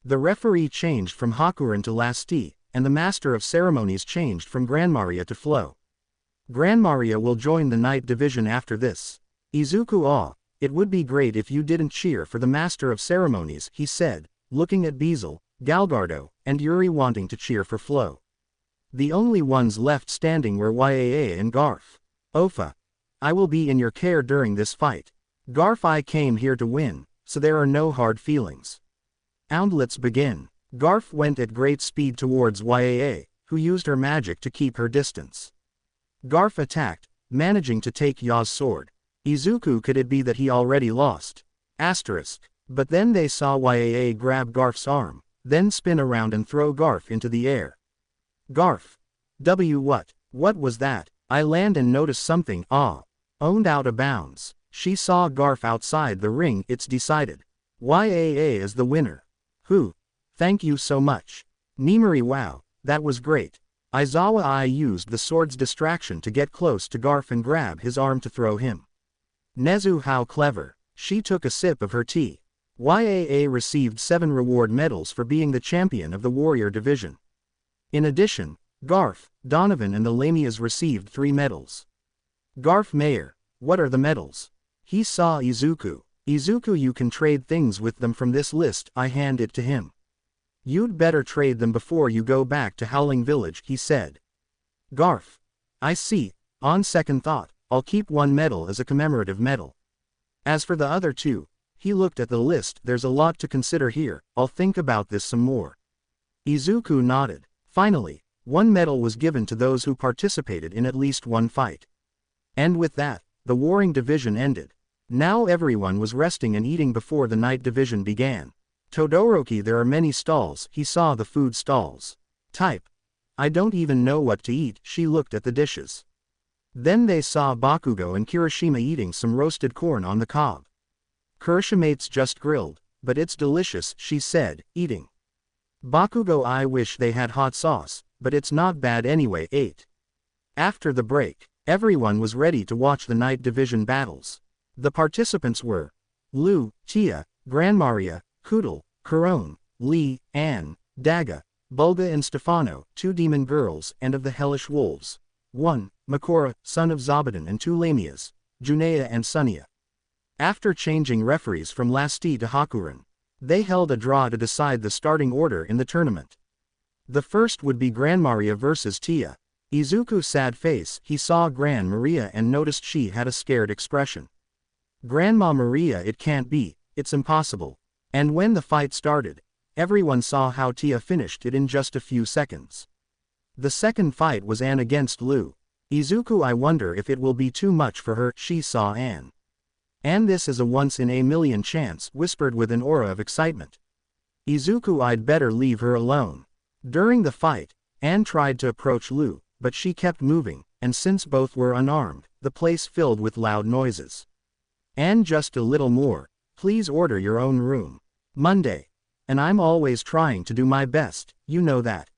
The referee changed from Hakuren to Lasti, and the master of ceremonies changed from Grandmaria to Flo. Grandmaria will join the night division after this. Izuku, it would be great if you didn't cheer for the master of ceremonies, he said, looking at Beezle, Galgardo, and Yuri wanting to cheer for Flo. The only ones left standing were Yaa and Garf. Ofa. I will be in your care during this fight. Garf, I came here to win, so there are no hard feelings. Let's begin. Garf went at great speed towards Yaa, who used her magic to keep her distance. Garf attacked, managing to take Ya's sword. Izuku, could it be that he already lost? But then they saw Yaa grab Garf's arm, then spin around and throw Garf into the air. Garf. What was that? I land and notice something, owned out of bounds. She saw Garf outside the ring. It's decided. Yaa is the winner. Who? Thank you so much. Nimari, wow, that was great. Aizawa, I used the sword's distraction to get close to Garf and grab his arm to throw him. Nezu, how clever. She took a sip of her tea. Yaa received 7 reward medals for being the champion of the warrior division. In addition, Garf, Donovan and the Lamias received 3 medals. Garf, Mayor, what are the medals? He saw Izuku. Izuku, you can trade things with them from this list. I hand it to him. You'd better trade them before you go back to Howling Village, he said. Garf. I see, on second thought, I'll keep 1 medal as a commemorative medal. As for the other 2, he looked at the list. There's a lot to consider here, I'll think about this some more. Izuku nodded. Finally, 1 medal was given to those who participated in at least 1 fight. And with that, the warring division ended. Now everyone was resting and eating before the night division began. Todoroki, there are many stalls. He saw the food stalls. Type. I don't even know what to eat. She looked at the dishes. Then they saw Bakugo and Kirishima eating some roasted corn on the cob. Kirishima's just grilled, but it's delicious, she said, eating. Bakugo, I wish they had hot sauce, but it's not bad anyway. 8. After the break, everyone was ready to watch the night division battles. The participants were Lu, Tia, Grandmaria, Kudal, Kuron, Lee, Anne, Daga, Bulga and Stefano, 2 demon girls, and of the hellish wolves. 1. Makora, son of Zabuton, and 2 Lamias, Junea and Sunya. After changing referees from Lasti to Hakuren, they held a draw to decide the starting order in the tournament. The first would be Grandmaria versus Tia. Izuku's sad face, he saw Grandmaria and noticed she had a scared expression. Grandma Maria, it can't be, it's impossible. And when the fight started, everyone saw how Tia finished it in just a few seconds. The second fight was Anne against Lu. Izuku, I wonder if it will be too much for her. She saw Anne. And this is a once-in-a-million chance, whispered with an aura of excitement. Izuku, I'd better leave her alone. During the fight, Anne tried to approach Lu, but she kept moving, and since both were unarmed, the place filled with loud noises. Anne, just a little more, please order your own room. Monday. And I'm always trying to do my best, you know that.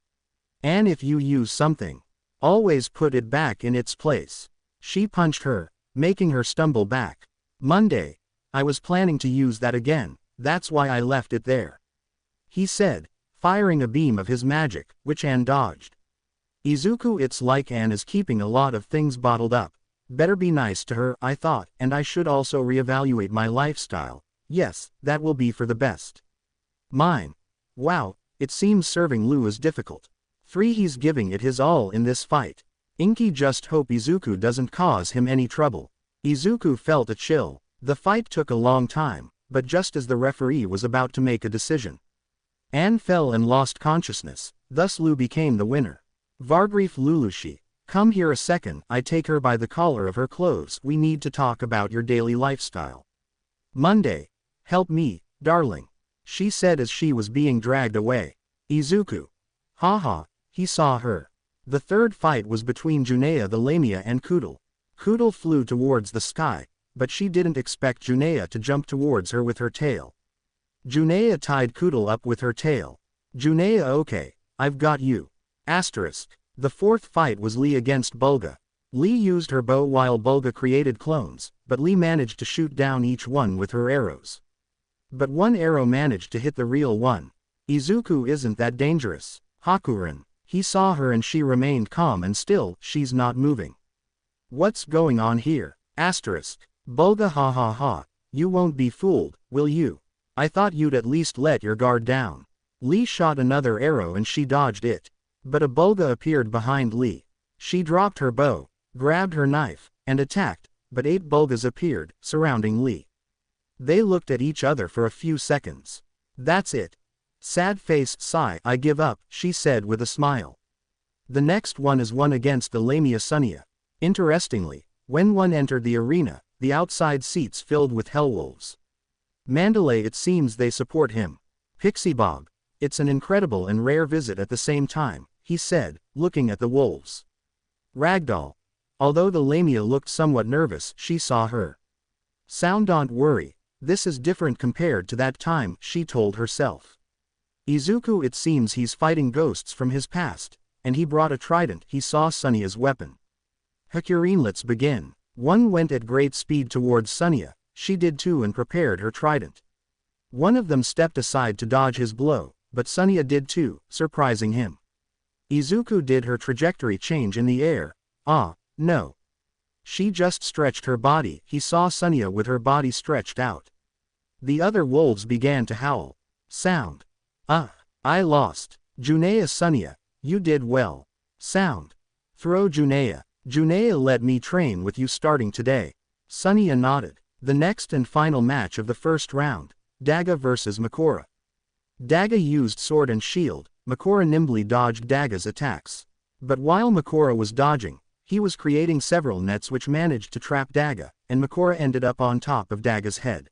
Anne, if you use something, always put it back in its place. She punched her, making her stumble back. Monday. I was planning to use that again, that's why I left it there," he said, firing a beam of his magic, which Anne dodged. "Izuku, it's like Anne is keeping a lot of things bottled up. Better be nice to her," I thought, "and I should also reevaluate my lifestyle. Yes, that will be for the best. Mine. Wow, it seems serving Lu is difficult. 3. He's giving it his all in this fight. Inky just hope Izuku doesn't cause him any trouble." Izuku felt a chill. The fight took a long time, but just as the referee was about to make a decision, Anne fell and lost consciousness, thus Lu became the winner. Vargrief Lulushi, come here a second, I take her by the collar of her clothes. We need to talk about your daily lifestyle. Monday. Help me, darling, she said as she was being dragged away. Izuku. Haha, he saw her. The third fight was between Junea the Lamia and Kudal. Kudal flew towards the sky, but she didn't expect Junea to jump towards her with her tail. Junea tied Kudal up with her tail. Junea, okay, I've got you. Asterisk. The fourth fight was Lee against Bulga. Lee used her bow while Bulga created clones, but Lee managed to shoot down each one with her arrows. But one arrow managed to hit the real one. Izuku isn't that dangerous. Hakuren. He saw her and she remained calm and still, she's not moving. What's going on here? Asterisk. Bulga, ha ha ha. You won't be fooled, will you? I thought you'd at least let your guard down. Lee shot another arrow and she dodged it. But a Bulga appeared behind Lee. She dropped her bow, grabbed her knife, and attacked, but 8 Bulgas appeared, surrounding Lee. They looked at each other for a few seconds. That's it. Sad face, sigh, I give up, she said with a smile. The next one is one against the Lamia Sunia. Interestingly, when one entered the arena, the outside seats filled with Hellwolves. Mandalay, it seems they support him. Pixie Bob. It's an incredible and rare visit at the same time, he said, looking at the wolves. Ragdoll. Although the Lamia looked somewhat nervous, she saw her. Sound, don't worry. This is different compared to that time, she told herself. Izuku, it seems he's fighting ghosts from his past, and he brought a trident. He saw Sunia's weapon. Hakurin, let's begin. One went at great speed towards Sunia, she did too and prepared her trident. One of them stepped aside to dodge his blow, but Sunia did too, surprising him. Izuku did her trajectory change in the air. Ah, no. She just stretched her body. He saw Sunia with her body stretched out. The other wolves began to howl. Sound. I lost. Junea, Sunia, you did well. Sound. Throw Junea. Junea, let me train with you starting today. Sunia nodded. The next and final match of the first round. Daga vs Makora. Daga used sword and shield. Makora nimbly dodged Daga's attacks. But while Makora was dodging, he was creating several nets which managed to trap Daga, and Makora ended up on top of Daga's head.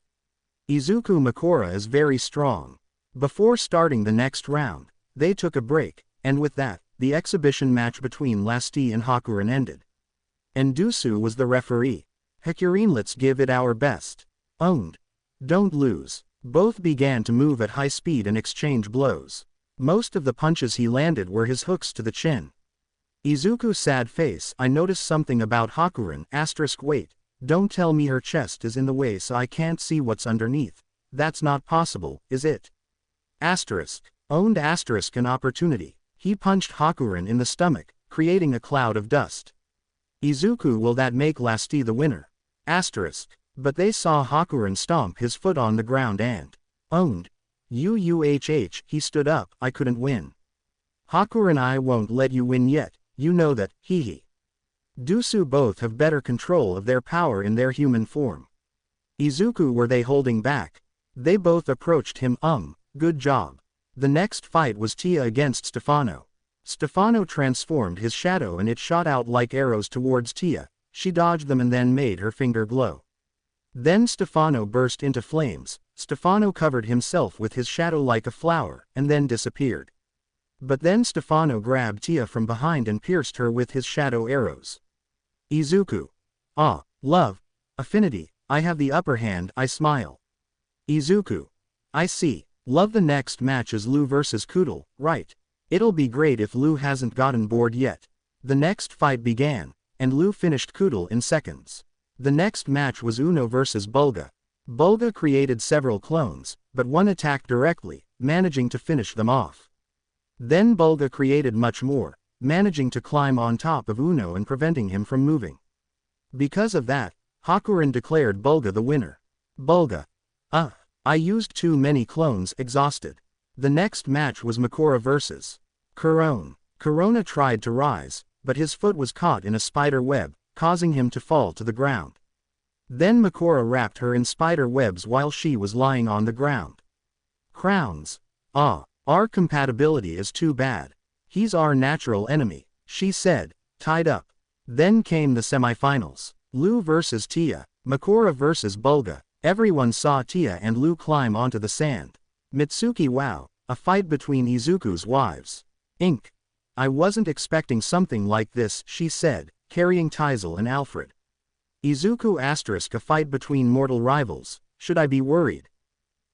Izuku, Makora is very strong. Before starting the next round, they took a break, and with that, the exhibition match between Lasti and Hakuren ended. Endusu was the referee. Hakurin, let's give it our best. Owned. Don't lose. Both began to move at high speed and exchange blows. Most of the punches he landed were his hooks to the chin. Izuku, sad face, I noticed something about Hakuren, asterisk, wait, don't tell me her chest is in the way so I can't see what's underneath. That's not possible, is it? Asterisk. Owned, asterisk, an opportunity. He punched Hakuren in the stomach, creating a cloud of dust. Izuku, will that make Lasti the winner? Asterisk. But they saw Hakuren stomp his foot on the ground and owned. Uuhh, he stood up, I couldn't win. Hakuren, I won't let you win yet, you know that, hee. Dusu, both have better control of their power in their human form. Izuku, were they holding back? They both approached him, good job. The next fight was Tia against Stefano. Stefano transformed his shadow and it shot out like arrows towards Tia, she dodged them and then made her finger glow. Then Stefano burst into flames. Stefano covered himself with his shadow like a flower, and then disappeared. But then Stefano grabbed Tia from behind and pierced her with his shadow arrows. Izuku. Ah, love. Affinity, I have the upper hand, I smile. Izuku. I see. Love, the next match is Lu vs Kudal, right? It'll be great if Lu hasn't gotten bored yet. The next fight began, and Lu finished Kudal in seconds. The next match was Uno vs Bulga. Bulga created several clones, but one attacked directly, managing to finish them off. Then Bulga created much more, managing to climb on top of Uno and preventing him from moving. Because of that, Hakuren declared Bulga the winner. Bulga. I used too many clones, exhausted. The next match was Makora vs. Corona. Corona tried to rise, but his foot was caught in a spider web, causing him to fall to the ground. Then Makora wrapped her in spider webs while she was lying on the ground. Crowns. Our compatibility is too bad. He's our natural enemy, she said, tied up. Then came the semifinals. Lu vs Tia, Makora vs Bulga. Everyone saw Tia and Lu climb onto the sand. Mitsuki wow, a fight between Izuku's wives. Inc. I wasn't expecting something like this, she said, carrying Tisel and Alfred. Izuku *, a fight between mortal rivals, should I be worried?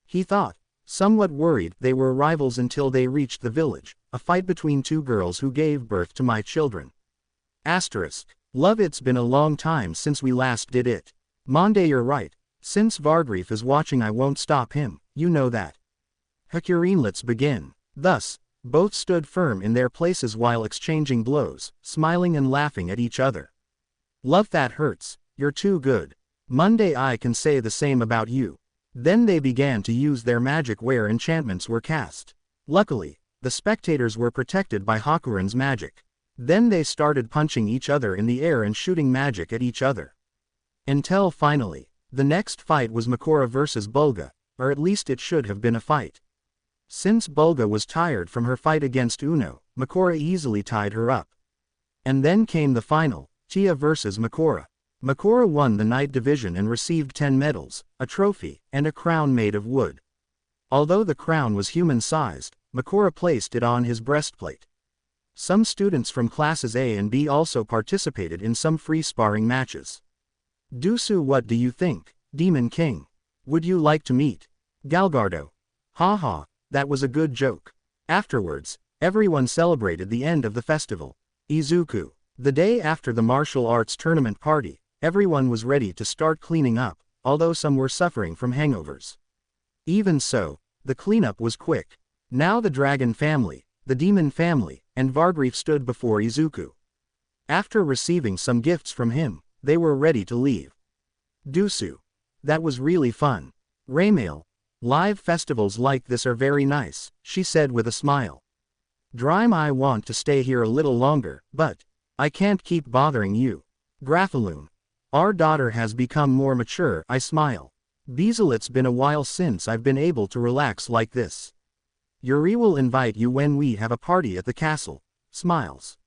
He thought. Somewhat worried. They were rivals until they reached the village, a fight between two girls who gave birth to my children. *. Love, it's been a long time since we last did it. Monday, you're right. Since Vargrief is watching I won't stop him, you know that. Hakuren, let's begin. Thus, both stood firm in their places while exchanging blows, smiling and laughing at each other. Love, that hurts, you're too good. Monday, I can say the same about you. Then they began to use their magic where enchantments were cast. Luckily, the spectators were protected by Hakuren's magic. Then they started punching each other in the air and shooting magic at each other. Until finally, the next fight was Makora vs Bulga, or at least it should have been a fight. Since Bulga was tired from her fight against Uno, Makora easily tied her up. And then came the final, Tia vs Makora. Makora won the night division and received 10 medals, a trophy, and a crown made of wood. Although the crown was human-sized, Makora placed it on his breastplate. Some students from classes A and B also participated in some free sparring matches. Dusu, what do you think, Demon King? Would you like to meet Galgardo? Haha, that was a good joke. Afterwards, everyone celebrated the end of the festival. Izuku. The day after the martial arts tournament party, everyone was ready to start cleaning up, although some were suffering from hangovers. Even so, the cleanup was quick. Now the dragon family, the demon family, and Vargrief stood before Izuku. After receiving some gifts from him, they were ready to leave. Dusu. That was really fun. Raymail. Live festivals like this are very nice, she said with a smile. Drime, I want to stay here a little longer, but I can't keep bothering you. Graphaloon. Our daughter has become more mature, I smile. Beezel, it's been a while since I've been able to relax like this. Yuri will invite you when we have a party at the castle. Smiles.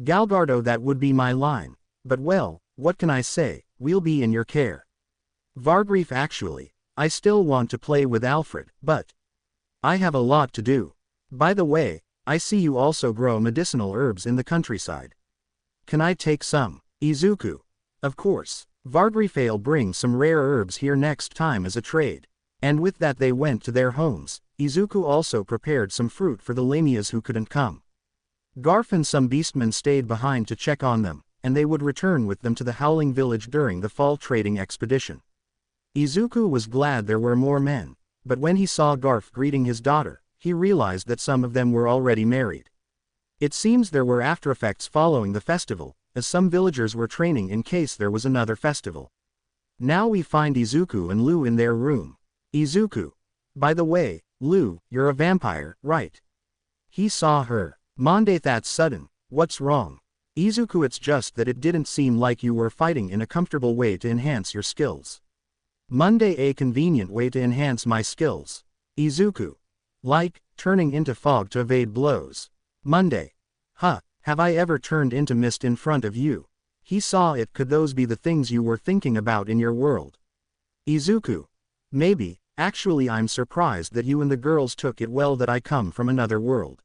Galgardo, that would be my line. But well, what can I say, we'll be in your care. Vargrief, actually, I still want to play with Alfred, but I have a lot to do. By the way, I see you also grow medicinal herbs in the countryside. Can I take some? Izuku. Of course. Vargrief'll bring some rare herbs here next time as a trade. And with that they went to their homes. Izuku also prepared some fruit for the lamias who couldn't come. Garf and some beastmen stayed behind to check on them, and they would return with them to the Howling Village during the fall trading expedition. Izuku was glad there were more men, but when he saw Garf greeting his daughter, he realized that some of them were already married. It seems there were aftereffects following the festival, as some villagers were training in case there was another festival. Now we find Izuku and Lu in their room. Izuku. By the way, Lu, you're a vampire, right? He saw her. Monday, that's sudden, what's wrong? Izuku, it's just that it didn't seem like you were fighting in a comfortable way to enhance your skills. Monday, a convenient way to enhance my skills. Izuku. Like, turning into fog to evade blows. Monday. Have I ever turned into mist in front of you? He saw it. Could those be the things you were thinking about in your world? Izuku. Maybe, actually I'm surprised that you and the girls took it well that I come from another world.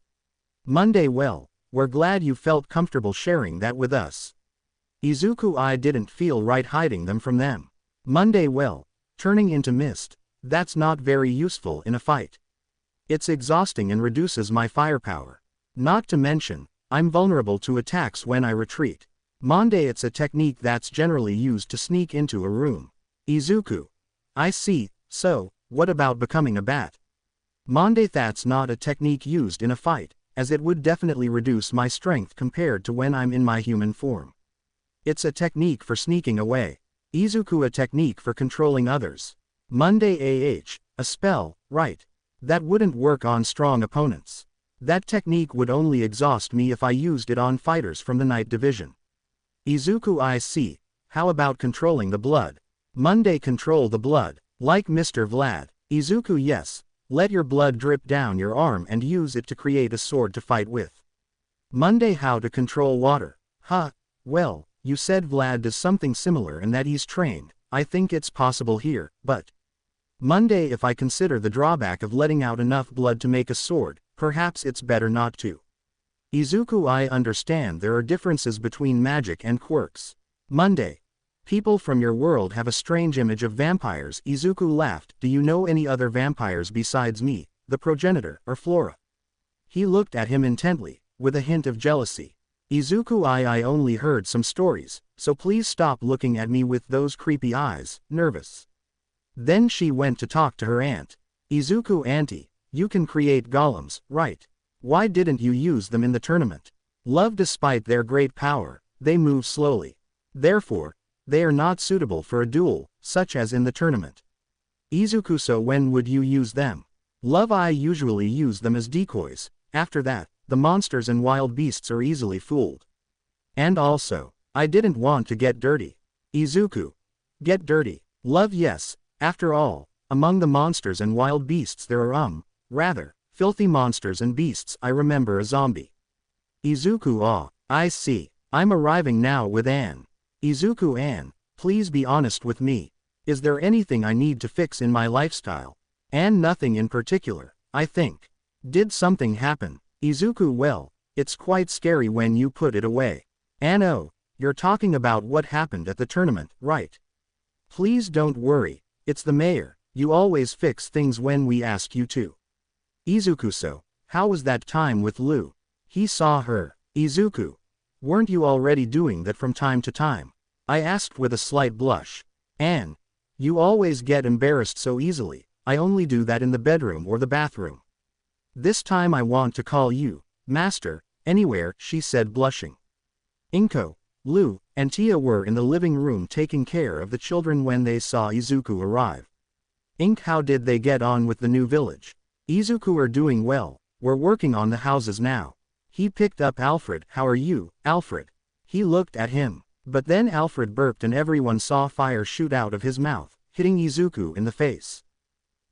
Monday, well, we're glad you felt comfortable sharing that with us. Izuku, I didn't feel right hiding them from them. Monday, well, turning into mist, that's not very useful in a fight. It's exhausting and reduces my firepower. Not to mention, I'm vulnerable to attacks when I retreat. Monday, it's a technique that's generally used to sneak into a room. Izuku. I see, so, what about becoming a bat? Monday, that's not a technique used in a fight, as it would definitely reduce my strength compared to when I'm in my human form. It's a technique for sneaking away. Izuku, a technique for controlling others. Monday, a spell, right. That wouldn't work on strong opponents. That technique would only exhaust me if I used it on fighters from the Night Division. Izuku, I see. How about controlling the blood? Monday, control the blood, like Mr. Vlad. Izuku, yes. Let your blood drip down your arm and use it to create a sword to fight with. Monday, how to control water? Huh, well, you said Vlad does something similar and that he's trained. I think it's possible here, but Monday, if I consider the drawback of letting out enough blood to make a sword, perhaps it's better not to. Izuku, I understand there are differences between magic and quirks. Monday, people from your world have a strange image of vampires. Izuku laughed. Do you know any other vampires besides me, the progenitor, or Flora? He looked at him intently, with a hint of jealousy. Izuku, I only heard some stories, so please stop looking at me with those creepy eyes, nervous. Then she went to talk to her aunt. Izuku, auntie, you can create golems, right? Why didn't you use them in the tournament? Love, despite their great power, they move slowly. Therefore, they are not suitable for a duel, such as in the tournament. Izuku, so when would you use them? Love, I usually use them as decoys. After that, the monsters and wild beasts are easily fooled. And also, I didn't want to get dirty. Izuku, get dirty. Love, yes. After all, among the monsters and wild beasts there are rather, filthy monsters and beasts. I remember a zombie. Izuku, I see. I'm arriving now with Anne. Izuku, Anne, please be honest with me. Is there anything I need to fix in my lifestyle? Anne, nothing in particular, I think. Did something happen? Izuku, well, it's quite scary when you put it away. Anne, oh, you're talking about what happened at the tournament, right? Please don't worry. It's the mayor. You always fix things when we ask you to. Izuku, so, how was that time with Lou? He saw her. Izuku, weren't you already doing that from time to time? I asked with a slight blush. Anne, you always get embarrassed so easily. I only do that in the bedroom or the bathroom. This time I want to call you Master, anywhere, she said, blushing. Inko, Lou, and Tia were in the living room taking care of the children when they saw Izuku arrive. Ink, how did they get on with the new village? Izuku, are doing well. We're working on the houses now. He picked up Alfred. How are you, Alfred? He looked at him. But then Alfred burped and everyone saw fire shoot out of his mouth, hitting Izuku in the face.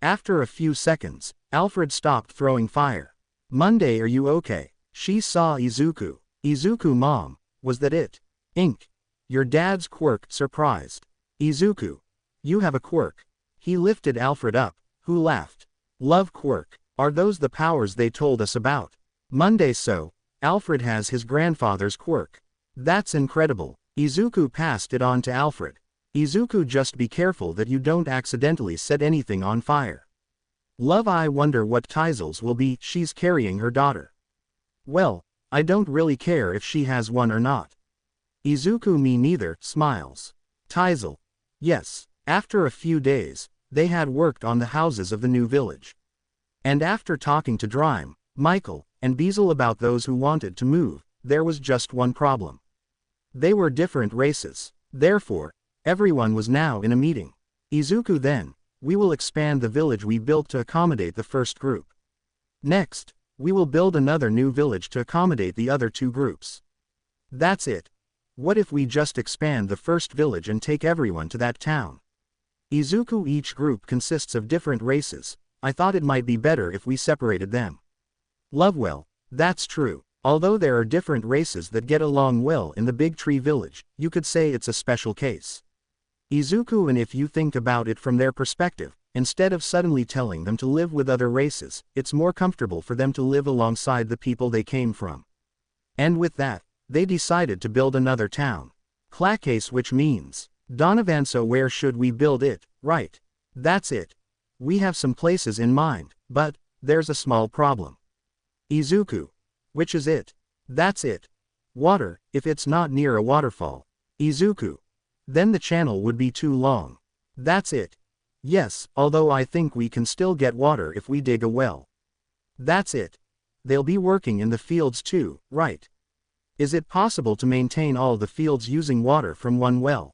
After a few seconds, Alfred stopped throwing fire. Monday, are you okay? She saw Izuku. Izuku, Mom, was that it? Ink, your dad's quirk, surprised. Izuku, you have a quirk. He lifted Alfred up, who laughed. Love quirk, are those the powers they told us about? Monday, so, Alfred has his grandfather's quirk. That's incredible. Izuku passed it on to Alfred. Izuku, just be careful that you don't accidentally set anything on fire. Love, I wonder what Tisel's will be. She's carrying her daughter. Well, I don't really care if she has one or not. Izuku, me neither, smiles. Tisel. Yes, after a few days, they had worked on the houses of the new village. And after talking to Drime, Michael, and Beazle about those who wanted to move, there was just one problem. They were different races. Therefore, everyone was now in a meeting. Izuku, then, we will expand the village we built to accommodate the first group. Next, we will build another new village to accommodate the other two groups. That's it. What if we just expand the first village and take everyone to that town? Izuku, each group consists of different races. I thought it might be better if we separated them. Lovewell, that's true. Although there are different races that get along well in the Big Tree Village, you could say it's a special case. Izuku, and if you think about it from their perspective, instead of suddenly telling them to live with other races, it's more comfortable for them to live alongside the people they came from. And with that, they decided to build another town. Clacase, which means Donovan. So where should we build it? Right. That's it. We have some places in mind, but there's a small problem. Izuku. Which is it? That's it. Water, if it's not near a waterfall. Izuku. Then the channel would be too long. That's it. Yes, although I think we can still get water if we dig a well. That's it. They'll be working in the fields too, right? Is it possible to maintain all the fields using water from one well?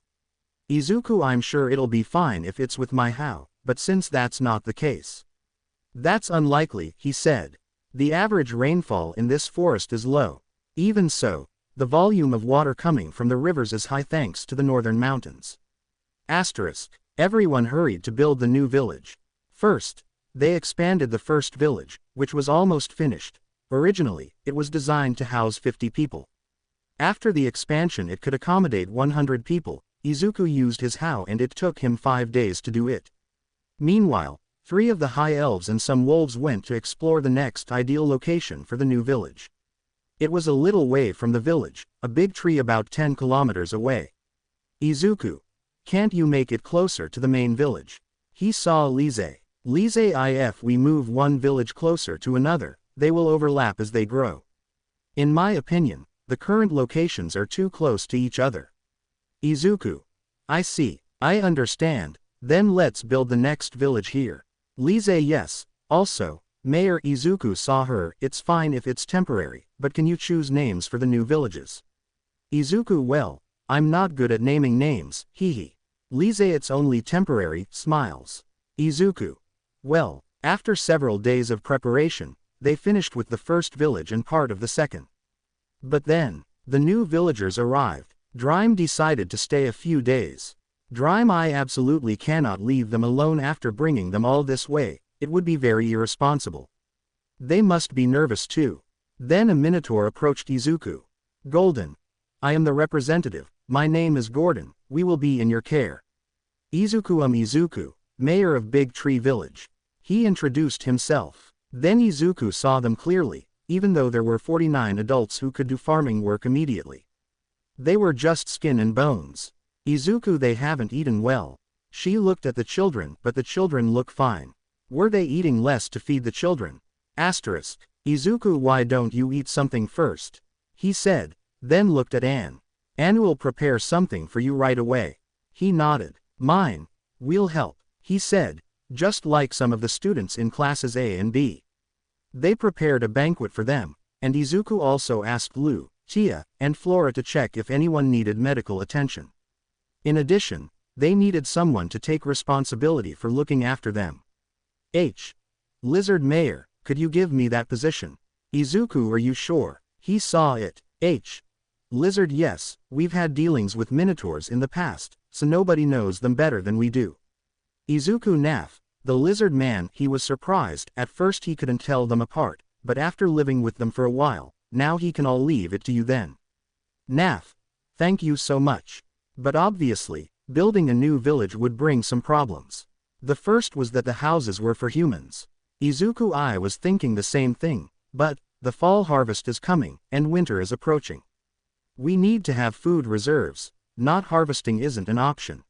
Izuku, I'm sure it'll be fine if it's with my how, but since that's not the case. That's unlikely, he said. The average rainfall in this forest is low. Even so, the volume of water coming from the rivers is high thanks to the northern mountains. Asterisk. Everyone hurried to build the new village. First, they expanded the first village, which was almost finished. Originally, it was designed to house 50 people. After the expansion it could accommodate 100 people. Izuku used his how and it took him 5 days to do it. Meanwhile, 3 of the high elves and some wolves went to explore the next ideal location for the new village. It was a little way from the village, a big tree about 10 kilometers away. Izuku, can't you make it closer to the main village? He saw Lise. Lise, if we move one village closer to another, they will overlap as they grow. In my opinion, the current locations are too close to each other. Izuku, I see, I understand, then let's build the next village here. Lise, yes, also, Mayor Izuku saw her, it's fine if it's temporary, but can you choose names for the new villages? Izuku, well, I'm not good at naming names, hehe. Lise, it's only temporary, smiles. Izuku, well, after several days of preparation, they finished with the first village and part of the second. But then, the new villagers arrived. Dream decided to stay a few days. Dream, I absolutely cannot leave them alone after bringing them all this way, it would be very irresponsible. They must be nervous too. Then a minotaur approached Izuku. Golden. I am the representative, my name is Gordon, we will be in your care. Izuku, Izuku, mayor of Big Tree Village. He introduced himself. Then Izuku saw them clearly, even though there were 49 adults who could do farming work immediately. They were just skin and bones. Izuku, they haven't eaten well. She looked at the children, but the children look fine. Were they eating less to feed the children? Asterisk. Izuku, why don't you eat something first? He said, then looked at Anne. Anne will prepare something for you right away. He nodded. Mine. We'll help, he said, just like some of the students in classes A and B. They prepared a banquet for them, and Izuku also asked Lu, Tia, and Flora to check if anyone needed medical attention. In addition, they needed someone to take responsibility for looking after them. Lizard Mayor, could you give me that position? Izuku, are you sure? He saw it. Lizard, yes, we've had dealings with minotaurs in the past, so nobody knows them better than we do. Izuku, Naf, the lizard man, he was surprised. At first he couldn't tell them apart, but after living with them for a while, now he can all leave it to you then. Naf, thank you so much. But obviously, building a new village would bring some problems. The first was that the houses were for humans. Izuku, I was thinking the same thing, but the fall harvest is coming, and winter is approaching. We need to have food reserves, not harvesting isn't an option.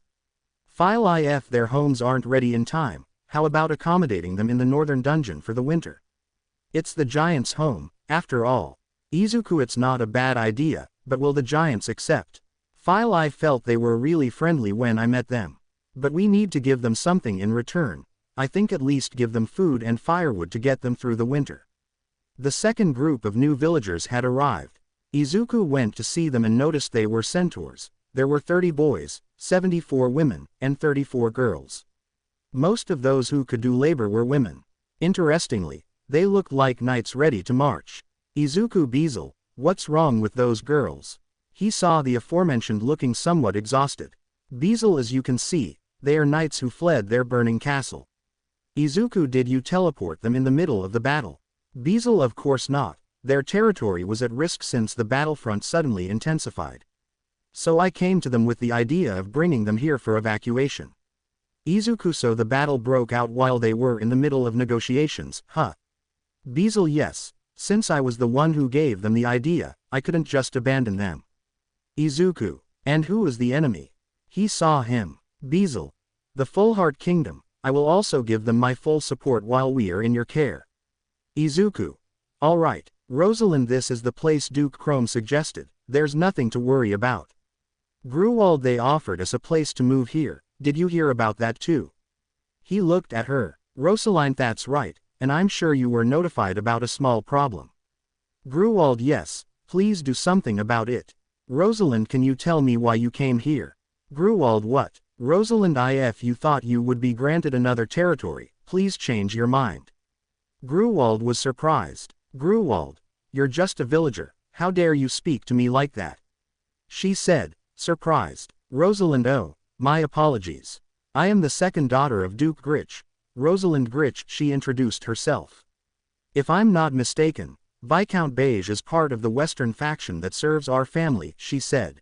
If their homes aren't ready in time, how about accommodating them in the northern dungeon for the winter? It's the giant's home, after all. Izuku, it's not a bad idea, but will the giants accept? I felt they were really friendly when I met them. But we need to give them something in return. I think at least give them food and firewood to get them through the winter. The second group of new villagers had arrived. Izuku went to see them and noticed they were centaurs. There were 30 boys, 74 women, and 34 girls. Most of those who could do labor were women. Interestingly, they looked like knights ready to march. Izuku, Bezel, what's wrong with those girls? He saw the aforementioned looking somewhat exhausted. Bezel, as you can see, they are knights who fled their burning castle. Izuku, did you teleport them in the middle of the battle? Bezel, of course not. Their territory was at risk since the battlefront suddenly intensified. So I came to them with the idea of bringing them here for evacuation. Izuku, so the battle broke out while they were in the middle of negotiations, huh? Bezel, yes, since I was the one who gave them the idea, I couldn't just abandon them. Izuku, and who is the enemy? He saw him. Bezel, the Full Heart Kingdom. I will also give them my full support while we are in your care. Izuku, alright, Rosalind, this is the place Duke Chrome suggested, there's nothing to worry about. Gruwald, they offered us a place to move here, did you hear about that too? He looked at her. Rosalind, that's right, and I'm sure you were notified about a small problem. Gruwald, yes, please do something about it. Rosalind, can you tell me why you came here? Gruwald, what? Rosalind, if you thought you would be granted another territory, please change your mind. Gruwald was surprised. Gruwald, you're just a villager, how dare you speak to me like that? She said, surprised. Rosalind, oh, my apologies. I am the second daughter of Duke Gritch. Rosalind Gritch, she introduced herself. If I'm not mistaken, Viscount Beige is part of the Western faction that serves our family, she said.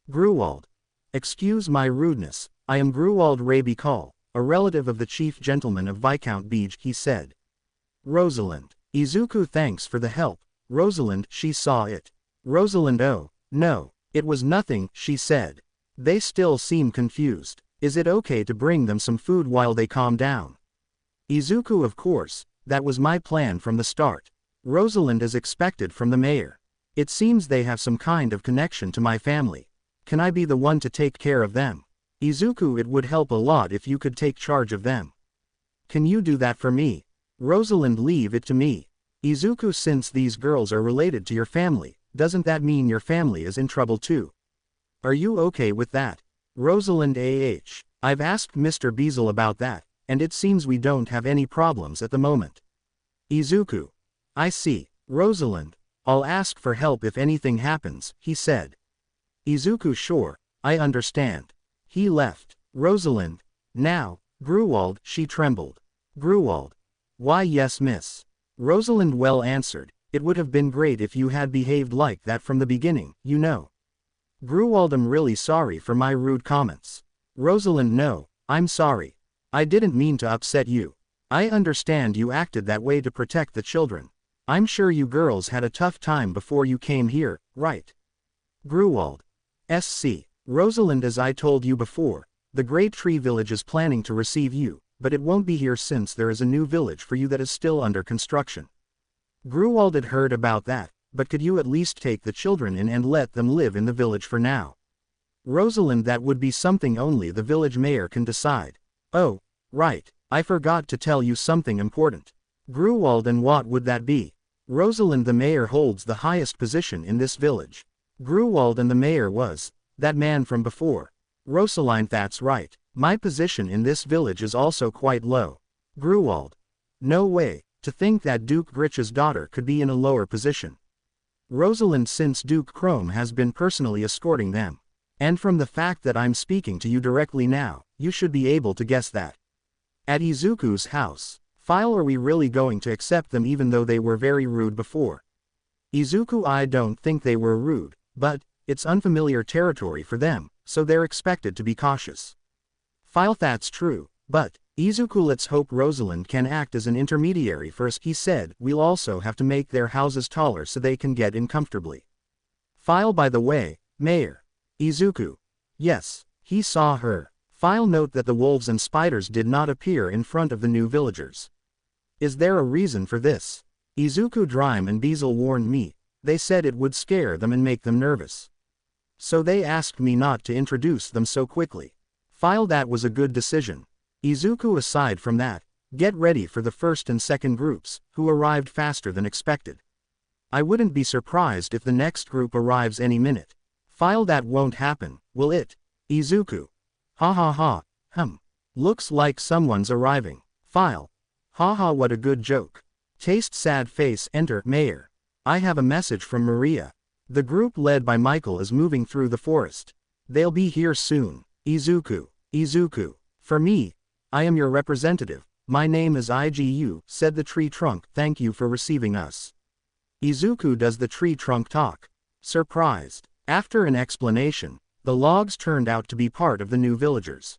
Gruwald. Excuse my rudeness, I am Gruwald Raybicall, a relative of the chief gentleman of Viscount Beige, he said. Rosalind. Izuku, thanks for the help. Rosalind, she saw it. Rosalind, oh, no, it was nothing, she said. They still seem confused. Is it okay to bring them some food while they calm down? Izuku, of course, that was my plan from the start. Rosalind, is expected from the mayor. It seems they have some kind of connection to my family. Can I be the one to take care of them? Izuku, it would help a lot if you could take charge of them. Can you do that for me? Rosalind, leave it to me. Izuku, since these girls are related to your family, doesn't that mean your family is in trouble too? Are you okay with that? Rosalind, I've asked Mr. Beazle about that, and it seems we don't have any problems at the moment. Izuku. I see. Rosalind, I'll ask for help if anything happens, he said. Izuku, sure, I understand. He left. Rosalind. Now, Gruwald, she trembled. Gruwald. Why, yes, miss. Rosalind, well answered, it would have been great if you had behaved like that from the beginning, you know. Gruwald, I'm really sorry for my rude comments. Rosalind, no, I'm sorry. I didn't mean to upset you. I understand you acted that way to protect the children. I'm sure you girls had a tough time before you came here, right? Gruwald. SC. Rosalind, as I told you before, the Great Tree Village is planning to receive you, but it won't be here since there is a new village for you that is still under construction. Gruwald had heard about that, but could you at least take the children in and let them live in the village for now? Rosalind, that would be something only the village mayor can decide. Oh, right, I forgot to tell you something important. Gruwald, and what would that be? Rosalind, the mayor holds the highest position in this village. Gruwald, and the mayor was that man from before. Rosalind, that's right. My position in this village is also quite low. Gruwald. No way, to think that Duke Gritch's daughter could be in a lower position. Rosalind, since Duke Chrome has been personally escorting them. And from the fact that I'm speaking to you directly now, you should be able to guess that. At Izuku's house. Are we really going to accept them even though they were very rude before? Izuku, I don't think they were rude, but it's unfamiliar territory for them, so they're expected to be cautious. That's true, but Izuku, let's hope Rosalind can act as an intermediary first, he said. We'll also have to make their houses taller so they can get in comfortably. By the way, Mayor. Izuku. Yes, he saw her. Note that the wolves and spiders did not appear in front of the new villagers. Is there a reason for this? Izuku, Drime and Beazle warned me. They said it would scare them and make them nervous. So they asked me not to introduce them so quickly. That was a good decision. Izuku, aside from that, get ready for the first and second groups, who arrived faster than expected. I wouldn't be surprised if the next group arrives any minute. That won't happen, will it? Izuku. Ha ha ha, looks like someone's arriving. Haha, what a good joke. Taste sad face, enter, Mayor. I have a message from Maria. The group led by Michael is moving through the forest. They'll be here soon. Izuku. For me. I am your representative. My name is Igu, said the tree trunk. Thank you for receiving us. Izuku, does the tree trunk talk? Surprised. After an explanation, the logs turned out to be part of the new villagers.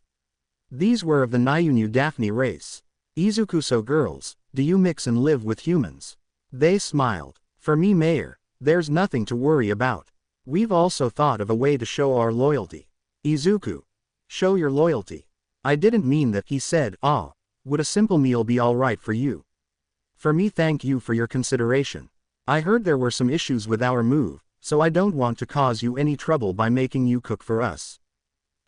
These were of the Nyunu Daphne race. Izuku, so girls, do you mix and live with humans? They smiled. For me, Mayor, there's nothing to worry about. We've also thought of a way to show our loyalty. Izuku. Show your loyalty. I didn't mean that, he said. Would a simple meal be alright for you? For me, thank you for your consideration. I heard there were some issues with our move, so I don't want to cause you any trouble by making you cook for us.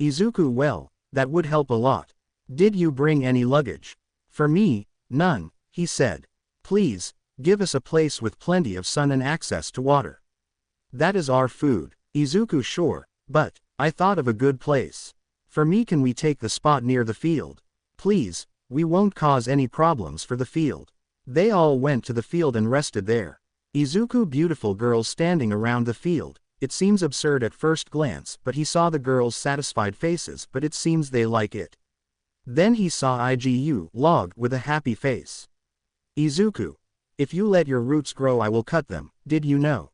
Izuku, well, that would help a lot. Did you bring any luggage? For me, none, he said. Please, give us a place with plenty of sun and access to water. That is our food. Izuku sure, but, I thought of a good place. For me, can we take the spot near the field? Please, we won't cause any problems for the field. They all went to the field and rested there. Izuku beautiful girls standing around the field. It seems absurd at first glance, but he saw the girls' satisfied faces, but it seems they like it. Then he saw Igu log with a happy face. Izuku, if you let your roots grow I will cut them, did you know?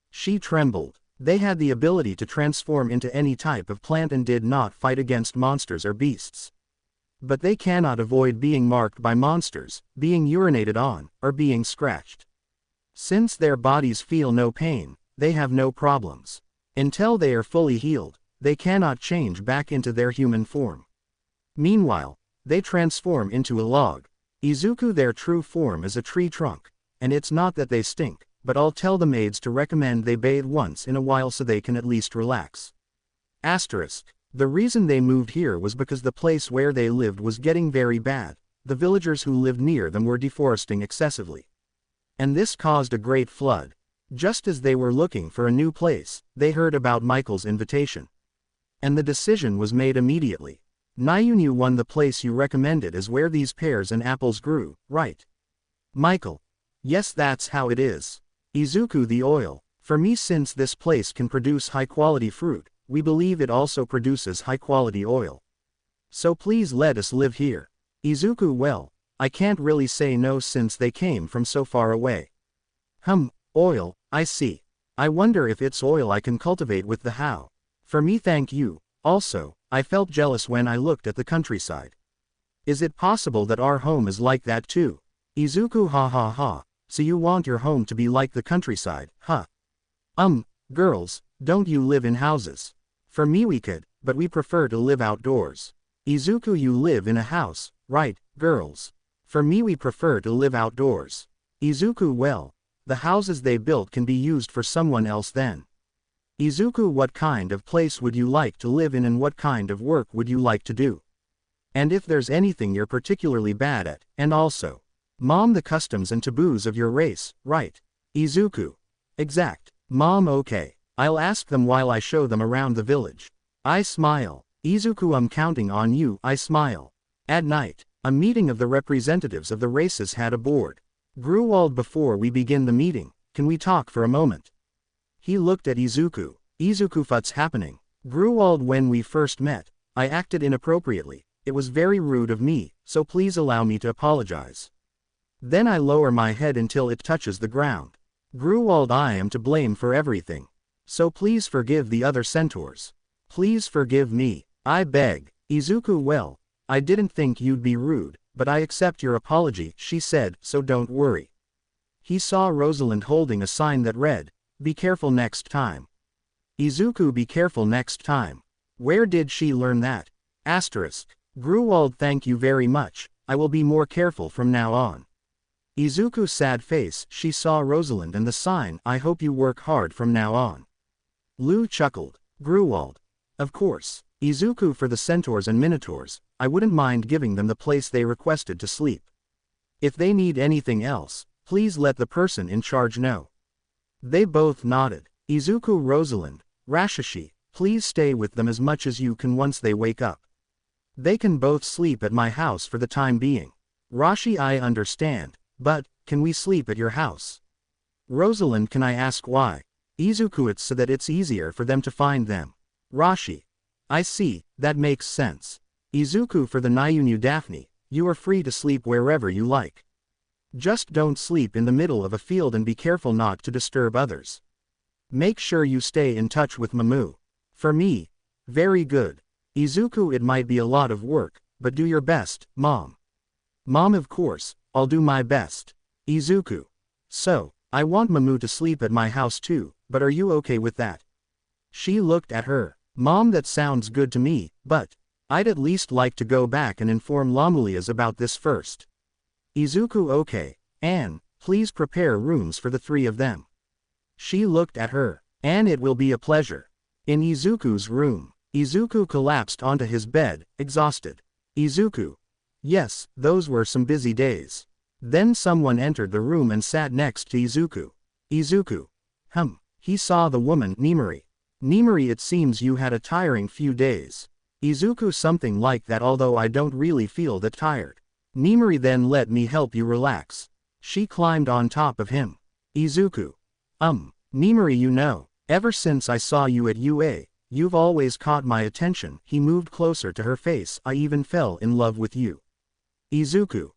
She trembled. They had the ability to transform into any type of plant and did not fight against monsters or beasts. But they cannot avoid being marked by monsters, being urinated on, or being scratched. Since their bodies feel no pain, they have no problems. Until they are fully healed, they cannot change back into their human form. Meanwhile, they transform into a log. Izuku their true form is a tree trunk, and it's not that they stink, but I'll tell the maids to recommend they bathe once in a while so they can at least relax. Asterisk. The reason they moved here was because the place where they lived was getting very bad. The villagers who lived near them were deforesting excessively. And this caused a great flood. Just as they were looking for a new place, they heard about Michael's invitation. And the decision was made immediately. Nayunu won the place you recommended as where these pears and apples grew, right? Michael. Yes, that's how it is. Izuku the oil. For me, since this place can produce high-quality fruit, we believe it also produces high-quality oil. So please let us live here. Izuku well, I can't really say no since they came from so far away. Oil, I see. I wonder if it's oil I can cultivate with the how. For me thank you. Also, I felt jealous when I looked at the countryside. Is it possible that our home is like that too? Izuku ha ha ha. So you want your home to be like the countryside, huh? Girls, don't you live in houses? For me we could, but we prefer to live outdoors. Izuku you live in a house, right, girls? For me we prefer to live outdoors. Izuku well, the houses they built can be used for someone else then. Izuku what kind of place would you like to live in and what kind of work would you like to do? And if there's anything you're particularly bad at, and also, Mom the customs and taboos of your race, right? Izuku. Exact. Mom okay. I'll ask them while I show them around the village. I smile. Izuku I'm counting on you, I smile. At night, a meeting of the representatives of the races had a board. Gruwald before we begin the meeting, can we talk for a moment? He looked at Izuku. Izuku what's happening? Gruwald when we first met, I acted inappropriately, it was very rude of me, so please allow me to apologize. Then I lower my head until it touches the ground. Gruwald I am to blame for everything. So please forgive the other centaurs. Please forgive me, I beg. Izuku well, I didn't think you'd be rude, but I accept your apology, she said, so don't worry. He saw Rosalind holding a sign that read, be careful next time. Izuku be careful next time. Where did she learn that? Asterisk. Gruwald thank you very much, I will be more careful from now on. Izuku's sad face, she saw Rosalind and the sign, I hope you work hard from now on. Lu chuckled. Gruwald. Of course. Izuku for the centaurs and minotaurs, I wouldn't mind giving them the place they requested to sleep. If they need anything else, please let the person in charge know. They both nodded. Izuku Rosalind, Rashishi, please stay with them as much as you can once they wake up. They can both sleep at my house for the time being. Rashi I understand, but, can we sleep at your house? Rosalind can I ask why? Izuku it's so that it's easier for them to find them. Rashi. I see, that makes sense. Izuku for the Nayunu Daphne, you are free to sleep wherever you like. Just don't sleep in the middle of a field and be careful not to disturb others. Make sure you stay in touch with Mamu. For me. Very good. Izuku it might be a lot of work, but do your best, Mom. Mom of course, I'll do my best. Izuku. So, I want Mamu to sleep at my house too, but are you okay with that? She looked at her. Mom that sounds good to me, but, I'd at least like to go back and inform Lamulias about this first. Izuku okay, Anne, please prepare rooms for the three of them. She looked at her. Anne it will be a pleasure. In Izuku's room, Izuku collapsed onto his bed, exhausted. Izuku. Yes, those were some busy days. Then someone entered the room and sat next to Izuku. Izuku. He saw the woman, Nimori. Nimori, it seems you had a tiring few days. Izuku, something like that, although I don't really feel that tired. Nimori, then let me help you relax. She climbed on top of him. Izuku. Nimori, you know, ever since I saw you at UA, you've always caught my attention. He moved closer to her face. I even fell in love with you. Izuku.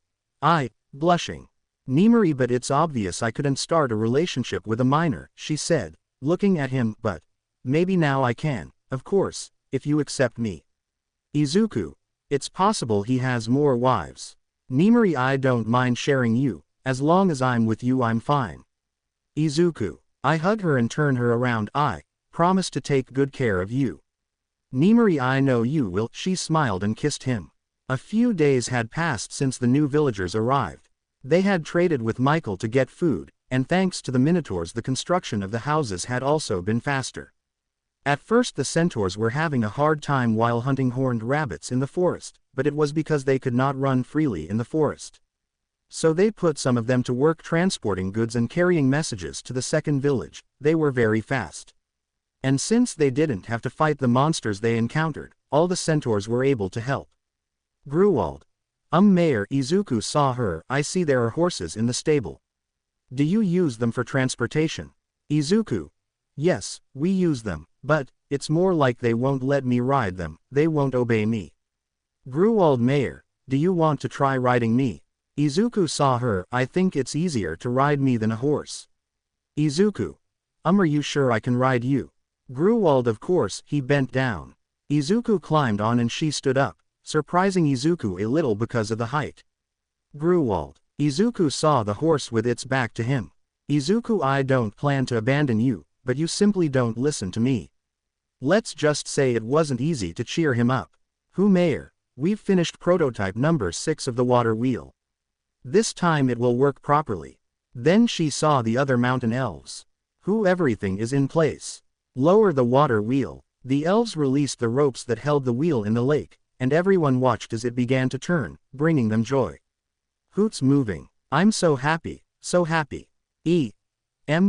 Blushing. Nimori, but it's obvious I couldn't start a relationship with a minor, she said, looking at him, but maybe now I can, of course, if you accept me. Izuku. It's possible he has more wives. Nimori, I don't mind sharing you, as long as I'm with you I'm fine. Izuku. I hug her and turn her around. I promise to take good care of you. Nimori, I know you will. She smiled and kissed him. A few days had passed since the new villagers arrived. They had traded with Michael to get food, and thanks to the minotaurs the construction of the houses had also been faster. At first the centaurs were having a hard time while hunting horned rabbits in the forest, but it was because they could not run freely in the forest. So they put some of them to work transporting goods and carrying messages to the second village. They were very fast. And since they didn't have to fight the monsters they encountered, all the centaurs were able to help. Gruwald. Mayor. Izuku saw her. I see there are horses in the stable. Do you use them for transportation? Izuku. Yes, we use them, but it's more like they won't let me ride them. They won't obey me. Gruwald. Mayor, do you want to try riding me? Izuku saw her. I think it's easier to ride me than a horse. Izuku. Are you sure I can ride you? Gruwald. Of course. He bent down. Izuku climbed on and she stood up, surprising Izuku a little because of the height. Gruwald. Izuku saw the horse with its back to him. Izuku, I don't plan to abandon you, but you simply don't listen to me. Let's just say it wasn't easy to cheer him up. Mayor, we've finished prototype number 6 of the water wheel. This time it will work properly. Then she saw the other mountain elves. Everything is in place. Lower the water wheel. The elves released the ropes that held the wheel in the lake, and everyone watched as it began to turn, bringing them joy. Hoots moving. I'm so happy, so happy.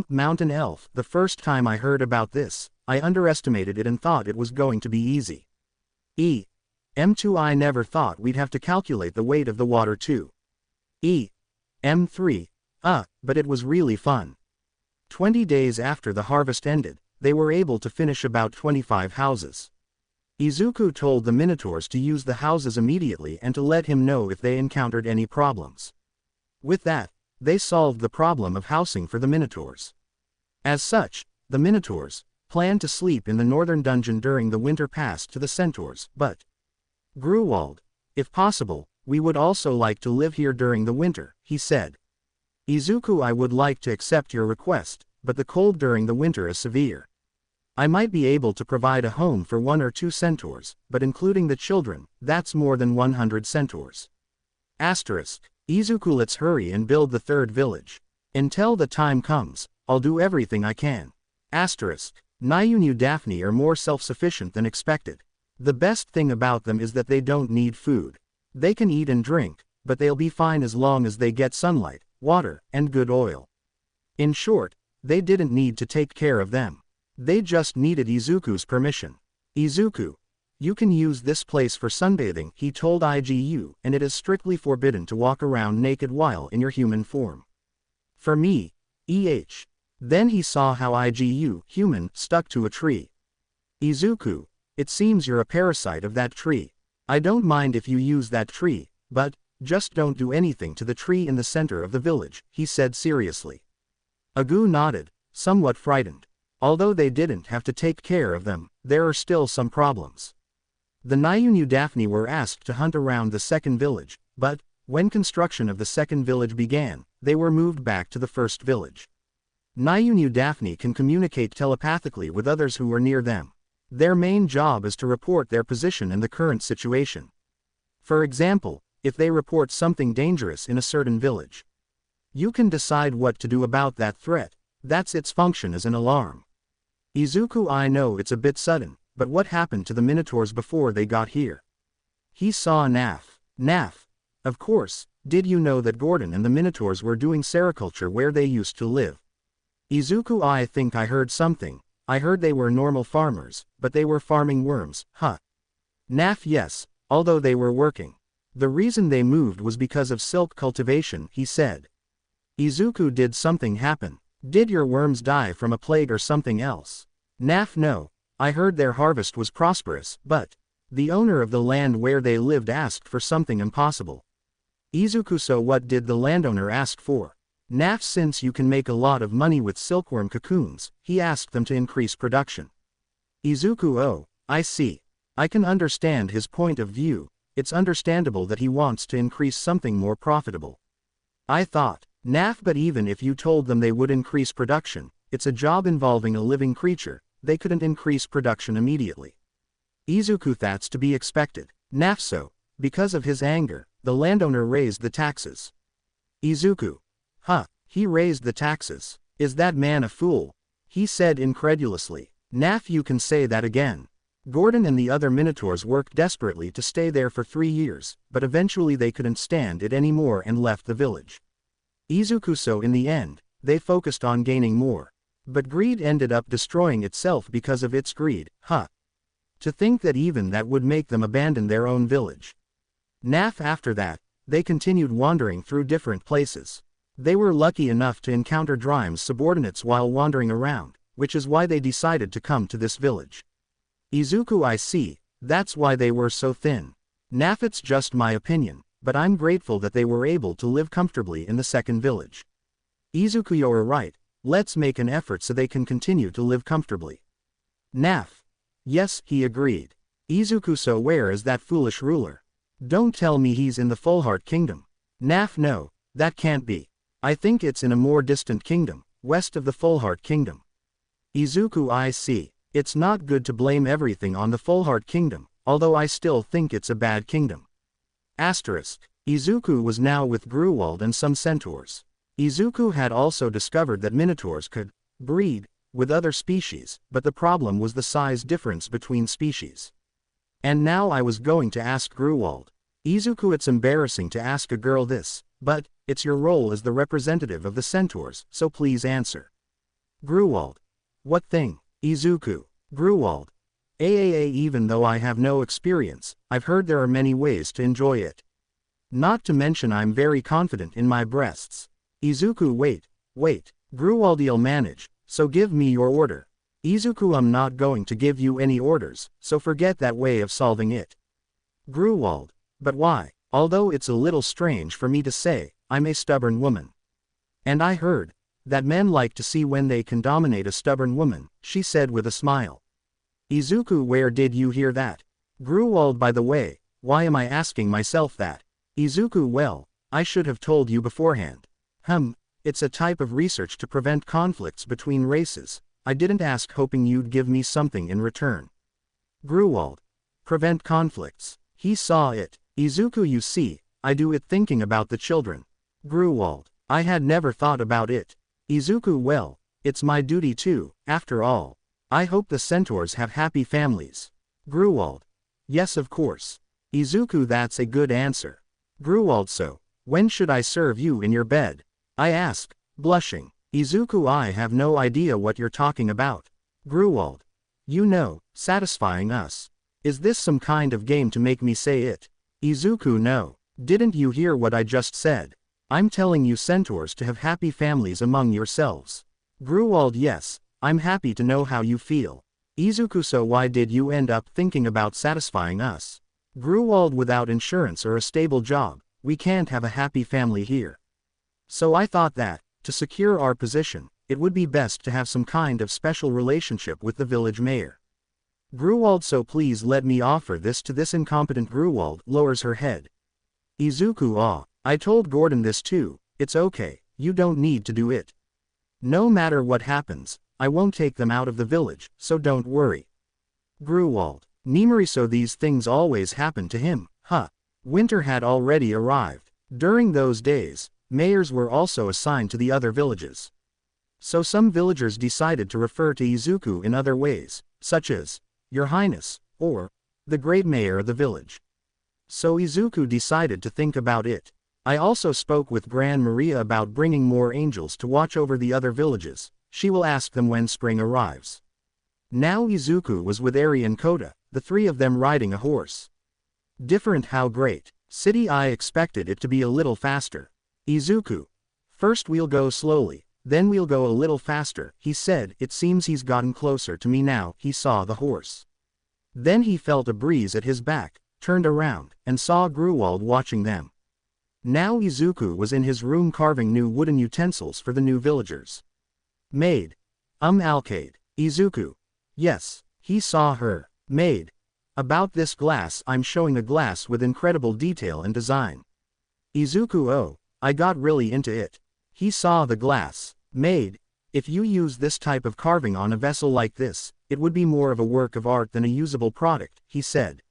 Mountain elf. The first time I heard about this, I underestimated it and thought it was going to be easy. M2. I never thought we'd have to calculate the weight of the water too. M3. But it was really fun. 20 days after the harvest ended, they were able to finish about 25 houses. Izuku told the minotaurs to use the houses immediately and to let him know if they encountered any problems. With that, they solved the problem of housing for the minotaurs. As such, the minotaurs planned to sleep in the northern dungeon during the winter passed to the centaurs, but Gruwald, if possible, we would also like to live here during the winter, he said. Izuku, I would like to accept your request, but the cold during the winter is severe. I might be able to provide a home for 1 or 2 centaurs, but including the children, that's more than 100 centaurs. Izuku, let's hurry and build the 3rd village. Until the time comes, I'll do everything I can. Nayunu Daphne are more self-sufficient than expected. The best thing about them is that they don't need food. They can eat and drink, but they'll be fine as long as they get sunlight, water, and good oil. In short, they didn't need to take care of them. They just needed Izuku's permission. Izuku. You can use this place for sunbathing, he told IGU, and it is strictly forbidden to walk around naked while in your human form. For me, Then he saw how IGU, human, stuck to a tree. Izuku. It seems you're a parasite of that tree. I don't mind if you use that tree, but just don't do anything to the tree in the center of the village, he said seriously. Agu nodded, somewhat frightened. Although they didn't have to take care of them, there are still some problems. The Nayunu Daphne were asked to hunt around the second village, but when construction of the second village began, they were moved back to the first village. Nayunu Daphne can communicate telepathically with others who are near them. Their main job is to report their position in the current situation. For example, if they report something dangerous in a certain village, you can decide what to do about that threat. That's its function as an alarm. Izuku, I know it's a bit sudden, but what happened to the minotaurs before they got here? He saw Naf. Naf. Of course, did you know that Gordon and the Minotaurs were doing sericulture where they used to live? Izuku, I think I heard something. I heard they were normal farmers, but they were farming worms, huh? Naf, yes, although they were working. The reason they moved was because of silk cultivation, he said. Izuku, did something happen? Did your worms die from a plague or something else? Naf, no. I heard their harvest was prosperous, but the owner of the land where they lived asked for something impossible. Izuku, so what did the landowner ask for? Naf, since you can make a lot of money with silkworm cocoons, he asked them to increase production. Izuku, oh, I see. I can understand his point of view. It's understandable that he wants to increase something more profitable. I thought, Naf, but even if you told them they would increase production, it's a job involving a living creature, they couldn't increase production immediately. Izuku, that's to be expected. Naf, so, because of his anger, the landowner raised the taxes. Izuku. Huh, he raised the taxes. Is that man a fool? He said incredulously. Naf, you can say that again. Gordon and the other Minotaurs worked desperately to stay there for 3 years, but eventually they couldn't stand it anymore and left the village. Izuku, so in the end, they focused on gaining more. But greed ended up destroying itself because of its greed, huh? To think that even that would make them abandon their own village. Naf, after that, they continued wandering through different places. They were lucky enough to encounter Drime's subordinates while wandering around, which is why they decided to come to this village. Izuku, I see, that's why they were so thin. Naf, it's just my opinion, but I'm grateful that they were able to live comfortably in the second village. Izuku, you're right, let's make an effort so they can continue to live comfortably. Naf. Yes, he agreed. Izuku, so where is that foolish ruler? Don't tell me he's in the Fullheart Kingdom. Naf, no, that can't be. I think it's in a more distant kingdom, west of the Fullheart Kingdom. Izuku, I see. It's not good to blame everything on the Fullheart Kingdom, although I still think it's a bad kingdom. Asterisk. Izuku was now with Gruwald and some centaurs. Izuku had also discovered that minotaurs could breed with other species, but the problem was the size difference between species. And now I was going to ask Gruwald. Izuku, it's embarrassing to ask a girl this, but it's your role as the representative of the centaurs, so please answer. Gruwald. What thing? Izuku. Gruwald. Even though I have no experience, I've heard there are many ways to enjoy it. Not to mention I'm very confident in my breasts. Izuku, wait. Gruwald, you'll manage, so give me your order. Izuku, I'm not going to give you any orders, so forget that way of solving it. Gruwald. But why? Although it's a little strange for me to say, I'm a stubborn woman. And I heard that men like to see when they can dominate a stubborn woman, she said with a smile. Izuku, where did you hear that? Gruwald, by the way, why am I asking myself that? Izuku, well, I should have told you beforehand. It's a type of research to prevent conflicts between races. I didn't ask hoping you'd give me something in return. Gruwald. Prevent conflicts. He saw it. Izuku, you see, I do it thinking about the children. Gruwald. I had never thought about it. Izuku, well, it's my duty too, after all. I hope the centaurs have happy families. Gruwald. Yes, of course. Izuku, that's a good answer. Gruwald, so, when should I serve you in your bed? I asked, blushing. Izuku, I have no idea what you're talking about. Gruwald. You know, satisfying us. Is this some kind of game to make me say it? Izuku, no. Didn't you hear what I just said? I'm telling you centaurs to have happy families among yourselves. Gruwald, yes, I'm happy to know how you feel. Izuku, so why did you end up thinking about satisfying us? Gruwald, without insurance or a stable job, we can't have a happy family here. So I thought that, to secure our position, it would be best to have some kind of special relationship with the village mayor. Gruwald, so please let me offer this to this incompetent. Gruwald lowers her head. Izuku, I told Gordon this too, it's okay, you don't need to do it. No matter what happens, I won't take them out of the village, so don't worry. Gruwald. Nimari, so these things always happen to him, huh? Winter had already arrived. During those days, mayors were also assigned to the other villages. So some villagers decided to refer to Izuku in other ways, such as, Your Highness, or, the Great Mayor of the village. So Izuku decided to think about it. I also spoke with Gran Maria about bringing more angels to watch over the other villages. She will ask them when spring arrives. Now Izuku was with Eri and Kota, the three of them riding a horse. Different how great. City I expected it to be a little faster. Izuku. First we'll go slowly, then we'll go a little faster, he said. It seems he's gotten closer to me now. He saw the horse. Then he felt a breeze at his back, turned around, and saw Gruwald watching them. Now Izuku was in his room carving new wooden utensils for the new villagers. Maid. Alcade. Izuku. Yes, he saw her. Maid. About this glass, I'm showing a glass with incredible detail and design. Izuku. Oh, I got really into it. He saw the glass. Maid. If you use this type of carving on a vessel like this, it would be more of a work of art than a usable product, he said.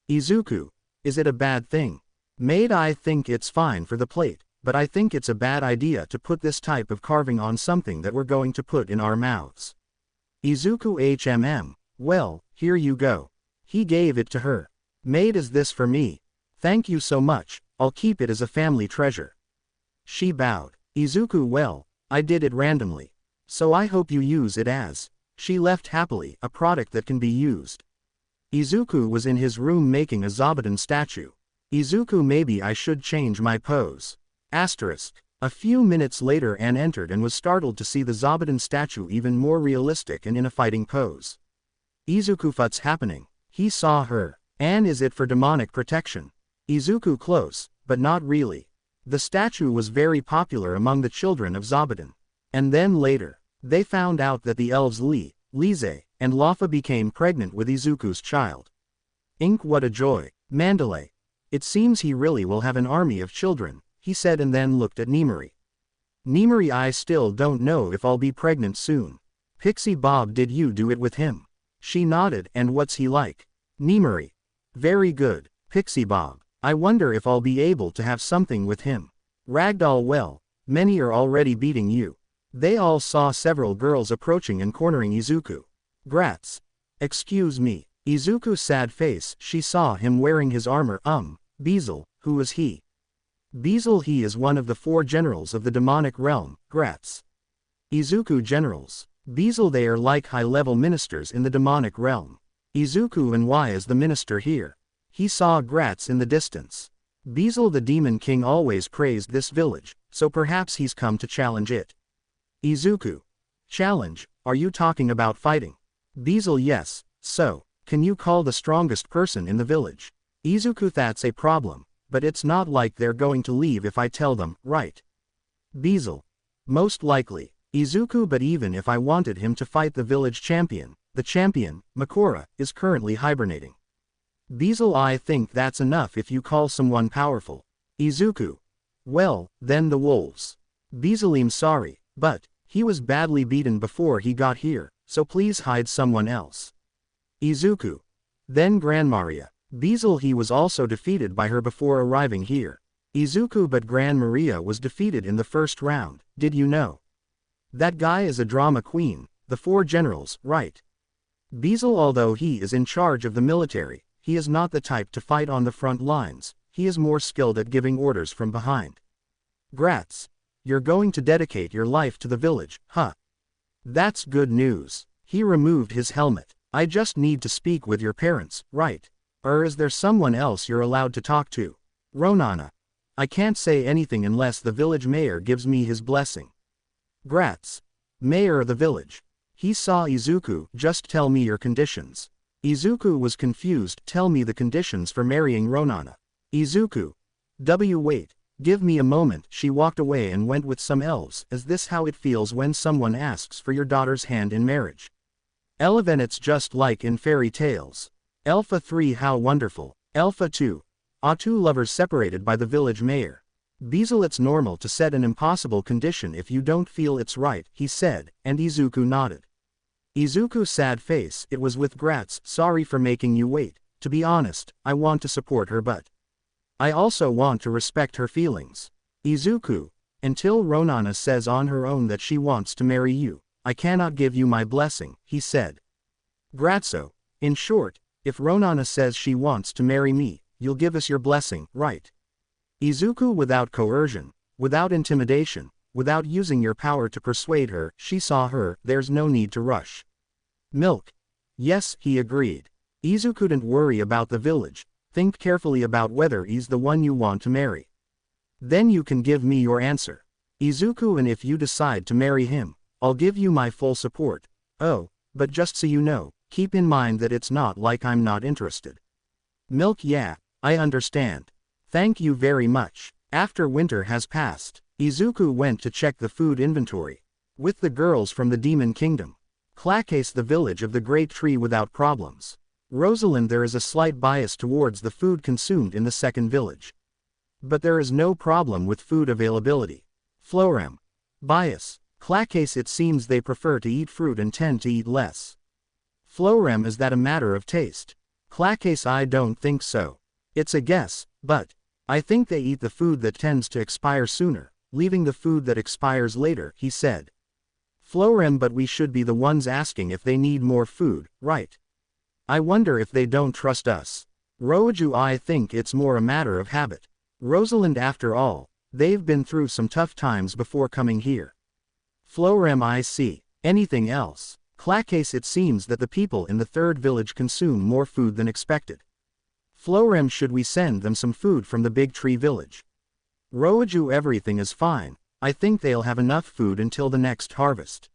Izuku. Is it a bad thing? Maid. I think it's fine for the plate, but I think it's a bad idea to put this type of carving on something that we're going to put in our mouths. Izuku. Well, here you go. He gave it to her. Maid. Is this for me? Thank you so much, I'll keep it as a family treasure. She bowed. Izuku. Well, I did it randomly. So I hope you use it as. She left happily, a product that can be used. Izuku was in his room making a Zabuton statue. Izuku. Maybe I should change my pose. Asterisk. A few minutes later Anne entered and was startled to see the Zabuton statue even more realistic and in a fighting pose. Izuku. What's happening? He saw her. Anne. Is it for demonic protection? Izuku. Close, but not really. The statue was very popular among the children of Zabuton. And then later, they found out that the elves Lise, and Lafa became pregnant with Izuku's child. What a joy. Mandalay. It seems he really will have an army of children, he said and then looked at Nimari. Nimari. I still don't know if I'll be pregnant soon. Pixie Bob. Did you do it with him? She nodded. And what's he like? Nimari. Very good, Pixie Bob. I wonder if I'll be able to have something with him. Ragdoll. Well, many are already beating you. They all saw several girls approaching and cornering Izuku. Grats. Excuse me. Izuku's sad face. She saw him wearing his armor. Bezel. Who is he? Bezel. He is one of the 4 generals of the demonic realm. Grats. Izuku. Generals. Bezel. They are like high-level ministers in the demonic realm. Izuku. And why is the minister here? He saw Gratz in the distance. Bezel. The demon king always praised this village, so perhaps he's come to challenge it. Izuku. Challenge? Are you talking about fighting? Bezel. Yes, so, can you call the strongest person in the village? Izuku. That's a problem, but it's not like they're going to leave if I tell them, right? Bezel. Most likely. Izuku. But even if I wanted him to fight the village champion, the champion, Makora, is currently hibernating. Bezel. I think that's enough if you call someone powerful. Izuku. Well, then the wolves. Bezel. I'm sorry, but he was badly beaten before he got here, so please hide someone else. Izuku. Then Gran Maria. Bezel. He was also defeated by her before arriving here. Izuku. But Gran Maria was defeated in the first round, did you know? That guy is a drama queen, the 4 generals, right? Bezel. Although he is in charge of the military, he is not the type to fight on the front lines, he is more skilled at giving orders from behind. Grats. You're going to dedicate your life to the village, huh? That's good news. He removed his helmet. I just need to speak with your parents, right? Or is there someone else you're allowed to talk to? Ronana. I can't say anything unless the village mayor gives me his blessing. Grats. Mayor of the village. He saw Izuku. Just tell me your conditions. Izuku was confused. Tell me the conditions for marrying Ronana. Izuku. Wait. Give me a moment. She walked away and went with some elves. Is this how it feels when someone asks for your daughter's hand in marriage? Eleven. It's just like in fairy tales. Alpha 3. How wonderful. Alpha 2. 2 lovers separated by the village mayor. Bezel. It's normal to set an impossible condition if you don't feel it's right, he said, and Izuku nodded. Izuku's sad face. It was with Gratz. Sorry for making you wait. To be honest, I want to support her, but I also want to respect her feelings. Izuku. Until Ronana says on her own that she wants to marry you, I cannot give you my blessing, he said. Gratzo. In short, if Ronana says she wants to marry me, you'll give us your blessing, right? Izuku without coercion, without intimidation, without using your power to persuade her, she saw her, there's no need to rush. Milk. Yes, he agreed. Izuku didn't worry about the village, think carefully about whether he's the one you want to marry. Then you can give me your answer. Izuku, and if you decide to marry him, I'll give you my full support. Oh, but just so you know, keep in mind that it's not like I'm not interested. Milk. Yeah, I understand. Thank you very much. After winter has passed, Izuku went to check the food inventory. With the girls from the Demon Kingdom. Clacase the village of the Great Tree without problems. Rosalind, there is a slight bias towards the food consumed in the second village. But there is no problem with food availability. Florem. Bias. Clacase, it seems they prefer to eat fruit and tend to eat less. Florem, is that a matter of taste? Clacase, I don't think so. It's a guess, but I think they eat the food that tends to expire sooner, leaving the food that expires later, he said. Florem, but we should be the ones asking if they need more food, right? I wonder if they don't trust us. Roju, I think it's more a matter of habit. Rosalind, after all, they've been through some tough times before coming here. Florem, I see. Anything else? Clacase, it seems that the people in the third village consume more food than expected. Florem, should we send them some food from the Big Tree village? Roju, everything is fine. I think they'll have enough food until the next harvest.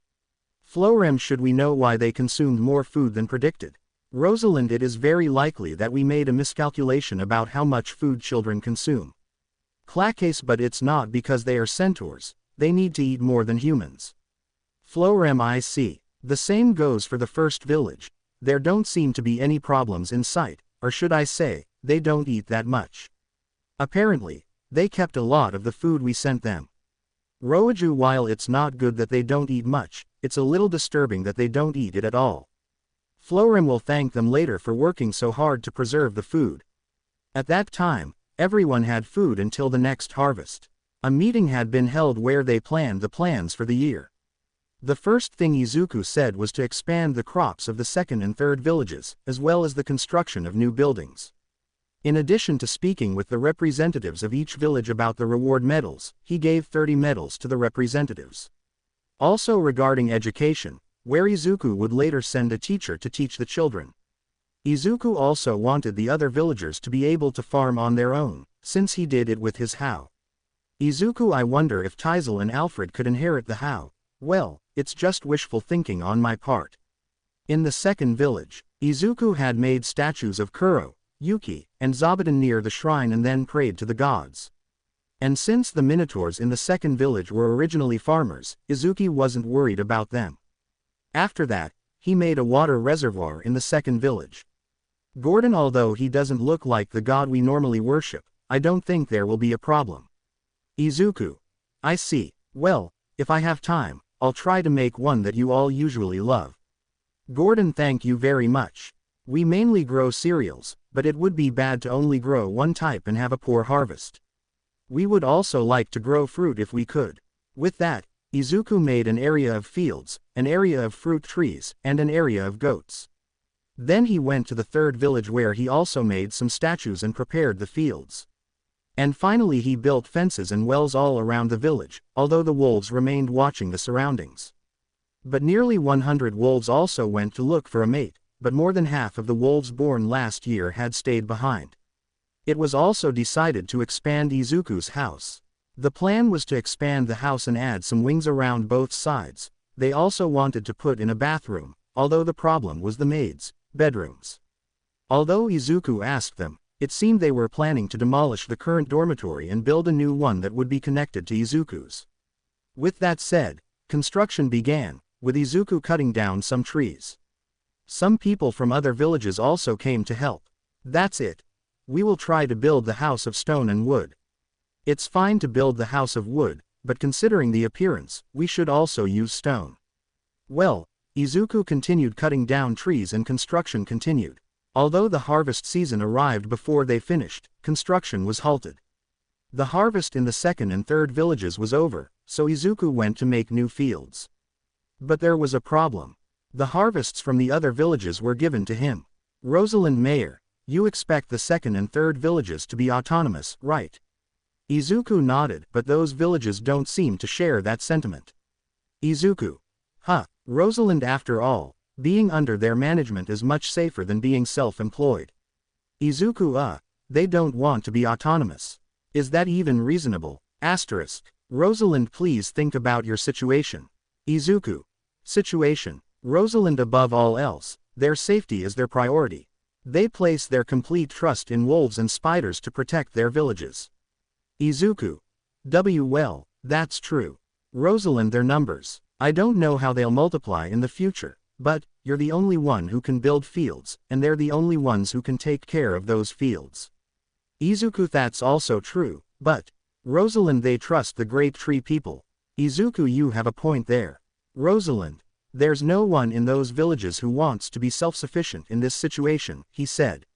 Florem, should we know why they consumed more food than predicted? Rosalind, it is very likely that we made a miscalculation about how much food children consume. Clacase, but it's not because they are centaurs, they need to eat more than humans. Florem, I see. The same goes for the first village. There don't seem to be any problems in sight, or should I say, they don't eat that much. Apparently, they kept a lot of the food we sent them. Roju, while it's not good that they don't eat much, it's a little disturbing that they don't eat it at all. Florem will thank them later for working so hard to preserve the food. At that time, everyone had food until the next harvest. A meeting had been held where they planned the plans for the year. The first thing Izuku said was to expand the crops of the second and third villages, as well as the construction of new buildings. In addition to speaking with the representatives of each village about the reward medals, he gave 30 medals to the representatives. Also regarding education, where Izuku would later send a teacher to teach the children. Izuku also wanted the other villagers to be able to farm on their own, since he did it with his how. Izuku, I wonder if Tisel and Alfred could inherit the how. Well, it's just wishful thinking on my part. In the second village, Izuku had made statues of Kuro, Yuki, and Zabuton near the shrine and then prayed to the gods. And since the minotaurs in the second village were originally farmers, Izuku wasn't worried about them. After that, he made a water reservoir in the second village. Gordon, although he doesn't look like the god we normally worship, I don't think there will be a problem. Izuku. I see. Well, if I have time, I'll try to make one that you all usually love. Gordon, thank you very much. We mainly grow cereals, but it would be bad to only grow one type and have a poor harvest. We would also like to grow fruit if we could. With that, Izuku made an area of fields, an area of fruit trees, and an area of goats. Then he went to the third village where he also made some statues and prepared the fields. And finally he built fences and wells all around the village, although the wolves remained watching the surroundings. But nearly 100 wolves also went to look for a mate, but more than half of the wolves born last year had stayed behind. It was also decided to expand Izuku's house. The plan was to expand the house and add some wings around both sides. They also wanted to put in a bathroom, although the problem was the maids' bedrooms. Although Izuku asked them, it seemed they were planning to demolish the current dormitory and build a new one that would be connected to Izuku's. With that said, construction began, with Izuku cutting down some trees. Some people from other villages also came to help. That's it. We will try to build the house of stone and wood. It's fine to build the house of wood, but considering the appearance, we should also use stone. Well, Izuku continued cutting down trees and construction continued. Although the harvest season arrived before they finished, construction was halted. The harvest in the second and third villages was over, so Izuku went to make new fields. But there was a problem. The harvests from the other villages were given to him. Rosalind Mayer, You expect the second and third villages to be autonomous, right? Izuku nodded, but those villages don't seem to share that sentiment. Izuku. Rosalind, after all, being under their management is much safer than being self-employed. Izuku. They don't want to be autonomous. Is that even reasonable? Rosalind, please think about your situation. Izuku. Situation. Rosalind, above all else, their safety is their priority. They place their complete trust in wolves and spiders to protect their villages. Izuku. Well, that's true. Rosalind, their numbers. I don't know how they'll multiply in the future, but you're the only one who can build fields, and they're the only ones who can take care of those fields. Izuku. That's also true, but Rosalind, they trust the great tree people. Izuku, you have a point there. Rosalind. There's no one in those villages who wants to be self-sufficient in this situation, he said.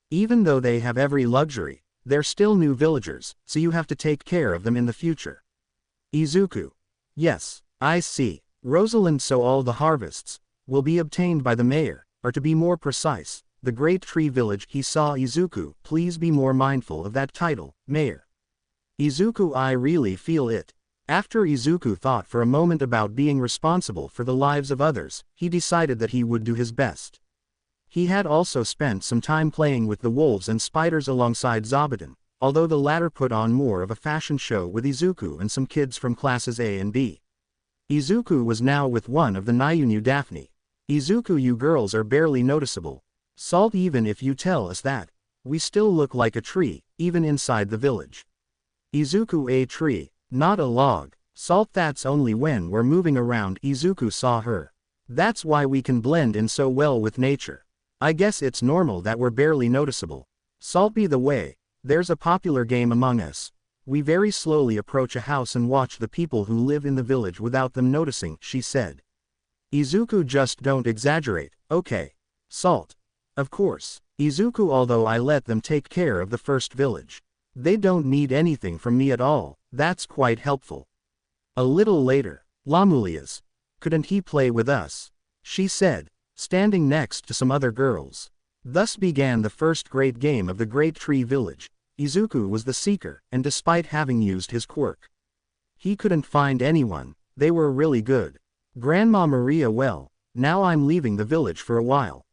Even though they have every luxury, they're still new villagers, so you have to take care of them in the future. Izuku. Yes, I see. Rosalind, so all the harvests will be obtained by the mayor, or to be more precise, the Great Tree Village. He saw Izuku. Please be more mindful of that title, mayor. Izuku. I really feel it. After Izuku thought for a moment about being responsible for the lives of others, he decided that he would do his best. He had also spent some time playing with the wolves and spiders alongside Zabuton, although the latter put on more of a fashion show with Izuku and some kids from classes A and B. Izuku was now with one of the Nyunu Daphne. Izuku, you girls are barely noticeable. Salt, even if you tell us that, we still look like a tree, even inside the village. Izuku. A tree, not a log. Salt, that's only when we're moving around. Izuku saw her. That's why we can blend in so well with nature. I guess it's normal that we're barely noticeable. Salt, by the way, there's a popular game among us. We very slowly approach a house and watch the people who live in the village without them noticing, she said. Izuku. Just don't exaggerate, okay? Salt. Of course. Izuku. Although I let them take care of the first village. They don't need anything from me at all. That's quite helpful. A little later, Lamulias. Couldn't he play with us? She said, standing next to some other girls. Thus began the first great game of the Great Tree Village. Izuku was the seeker, and despite having used his quirk, he couldn't find anyone. They were really good. Grandma Maria. Well, now I'm leaving the village for a while.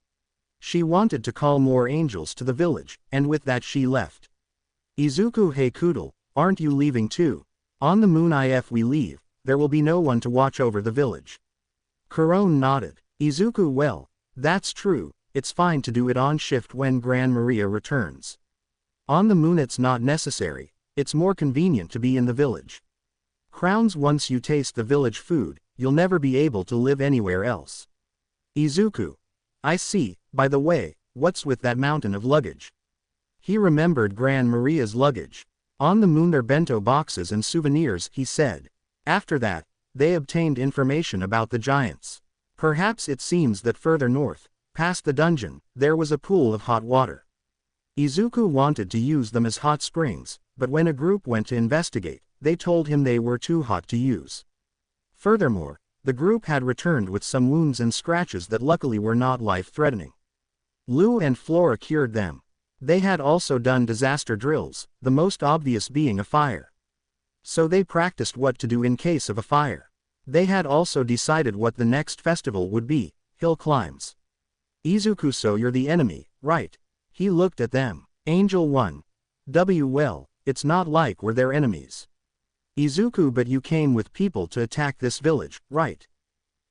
She wanted to call more angels to the village, and with that she left. Izuku. Hey Koodle, aren't you leaving too? On the moon, if we leave, there will be no one to watch over the village. Kuron nodded. Izuku. Well, that's true, it's fine to do it on shift when Gran Maria returns. On the moon it's not necessary, it's more convenient to be in the village. Crowns. Once you taste the village food, you'll never be able to live anywhere else. Izuku. I see. By the way, what's with that mountain of luggage? He remembered Gran Maria's luggage. On the moon, their bento boxes and souvenirs, he said. After that, they obtained information about the giants. Perhaps it seems that further north, past the dungeon, there was a pool of hot water. Izuku wanted to use them as hot springs, but when a group went to investigate, they told him they were too hot to use. Furthermore, the group had returned with some wounds and scratches that luckily were not life-threatening. Lou and Flora cured them. They had also done disaster drills, the most obvious being a fire. So they practiced what to do in case of a fire. They had also decided what the next festival would be, hill climbs. Izuku. So you're the enemy, right? He looked at them. Angel 1. Well, it's not like we're their enemies. Izuku. But you came with people to attack this village, right?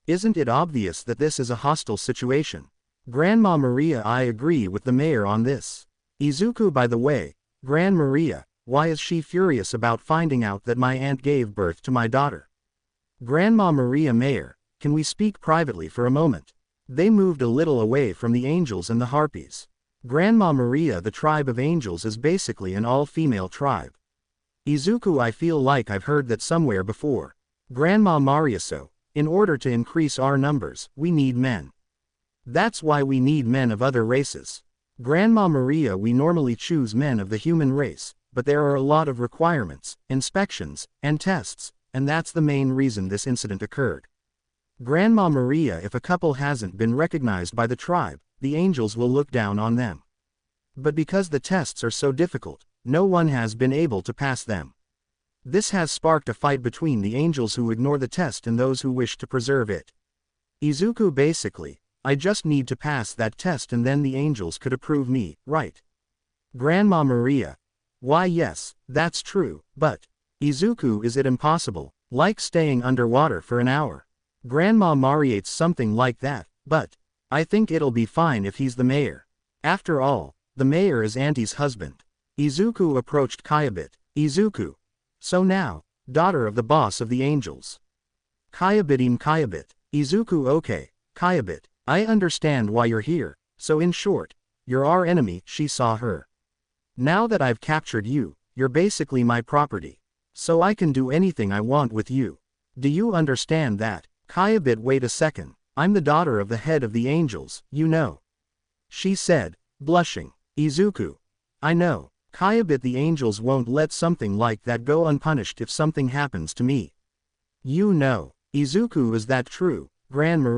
Isn't it obvious that this is a hostile situation? Grandma Maria. I agree with the mayor on this. Izuku. By the way, Gran Maria, why is she furious about finding out that my aunt gave birth to my daughter? Grandma Maria. Mayor, can we speak privately for a moment? They moved a little away from the angels and the harpies. Grandma Maria. The tribe of angels is basically an all-female tribe. Izuku. I feel like I've heard that somewhere before. Grandma Maria. So, in order to increase our numbers, we need men. That's why we need men of other races. Grandma Maria. We normally choose men of the human race, but there are a lot of requirements, inspections, and tests, and that's the main reason this incident occurred. Grandma Maria. If a couple hasn't been recognized by the tribe, the angels will look down on them. But because the tests are so difficult, no one has been able to pass them. This has sparked a fight between the angels who ignore the test and those who wish to preserve it. Izuku basically, I just need to pass that test and then the angels could approve me, right? Grandma Maria. Why yes, that's true, but Izuku, is it impossible, like staying underwater for an hour? Grandma Mariates something like that, but I think it'll be fine if he's the mayor. After all, the mayor is Auntie's husband. Izuku approached Kyabit. Izuku. So now, daughter of the boss of the angels. Kyabit. Izuku okay, Kyabit, I understand why you're here, so in short, you're our enemy, she saw her. Now that I've captured you, you're basically my property. So I can do anything I want with you. Do you understand that? Kyabit wait a second, I'm the daughter of the head of the angels, you know. She said, blushing. Izuku. I know, Kyabit, the angels won't let something like that go unpunished if something happens to me. You know. Izuku, is that true, Grandma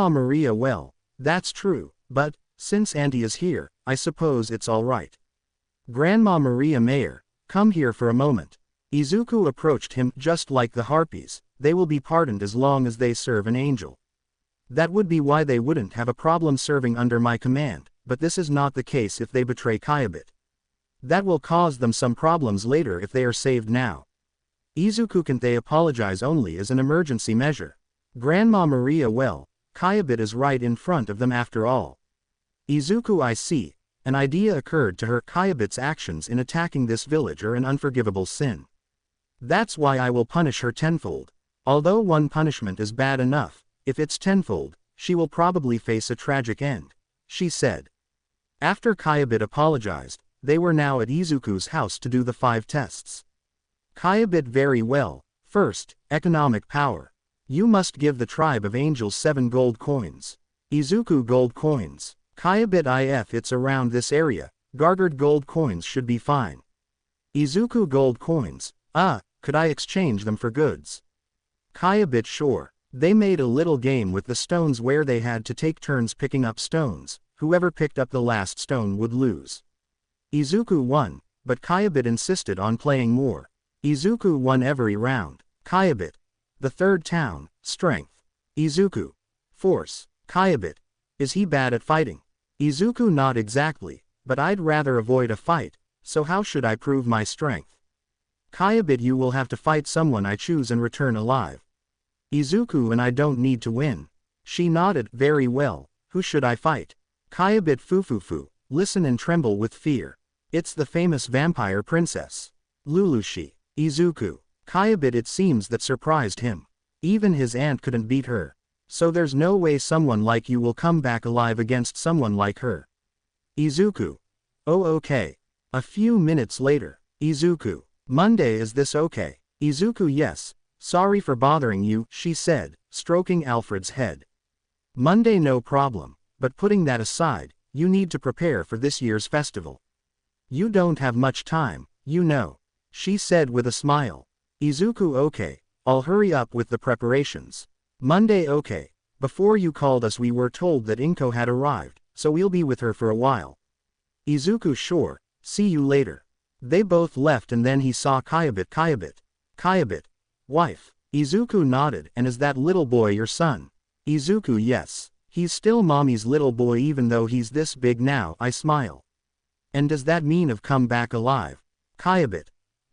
Maria? Well, that's true, but, since Auntie is here, I suppose it's alright. Grandma Maria Mayor, come here for a moment. Izuku approached him. Just like the harpies, they will be pardoned as long as they serve an angel. That would be why they wouldn't have a problem serving under my command, but this is not the case if they betray Kyabit. That will cause them some problems later if they are saved now. Izuku, can they apologize only as an emergency measure? Grandma Maria, well, Kyabit is right in front of them after all. Izuku, I see. An idea occurred to her. Kyabit's actions in attacking this village are an unforgivable sin. That's why I will punish her tenfold. Although one punishment is bad enough, if it's tenfold, she will probably face a tragic end, she said. After Kyabit apologized, they were now at Izuku's house to do the 5 tests. Kyabit, very well. First, economic power. You must give the tribe of angels 7 gold coins. Izuku, gold coins. Kyabit, if it's around this area, gargered gold coins should be fine. Izuku, gold coins. Could I exchange them for goods? Kyabit, sure. They made a little game with the stones where they had to take turns picking up stones. Whoever picked up the last stone would lose. Izuku won, but Kyabit insisted on playing more. Izuku won every round. Kyabit. The third town, strength. Izuku. Force. Kyabit. Is he bad at fighting? Izuku, not exactly, but I'd rather avoid a fight, so how should I prove my strength? Kyabit, you will have to fight someone I choose and return alive. Izuku, and I don't need to win. She nodded. Very well, who should I fight? Kyabit, Fufufu, listen and tremble with fear. It's the famous vampire princess. Lulushi. Izuku. Kyabit, it seems that surprised him. Even his aunt couldn't beat her. So there's no way someone like you will come back alive against someone like her. Izuku. Oh okay. A few minutes later. Izuku. Monday, is this okay? Izuku, yes. Sorry for bothering you, she said, stroking Alfred's head. Monday, no problem, but putting that aside, you need to prepare for this year's festival. You don't have much time, you know, she said with a smile. Izuku, okay, I'll hurry up with the preparations. Monday, okay. Before you called us we were told that Inko had arrived, so we'll be with her for a while. Izuku, sure, see you later. They both left and then he saw Kyabit. Kyabit. Wife. Izuku nodded. And is that little boy your son? Izuku, yes. He's still mommy's little boy even though he's this big now, I smile. And does that mean I've come back alive? Kyabit.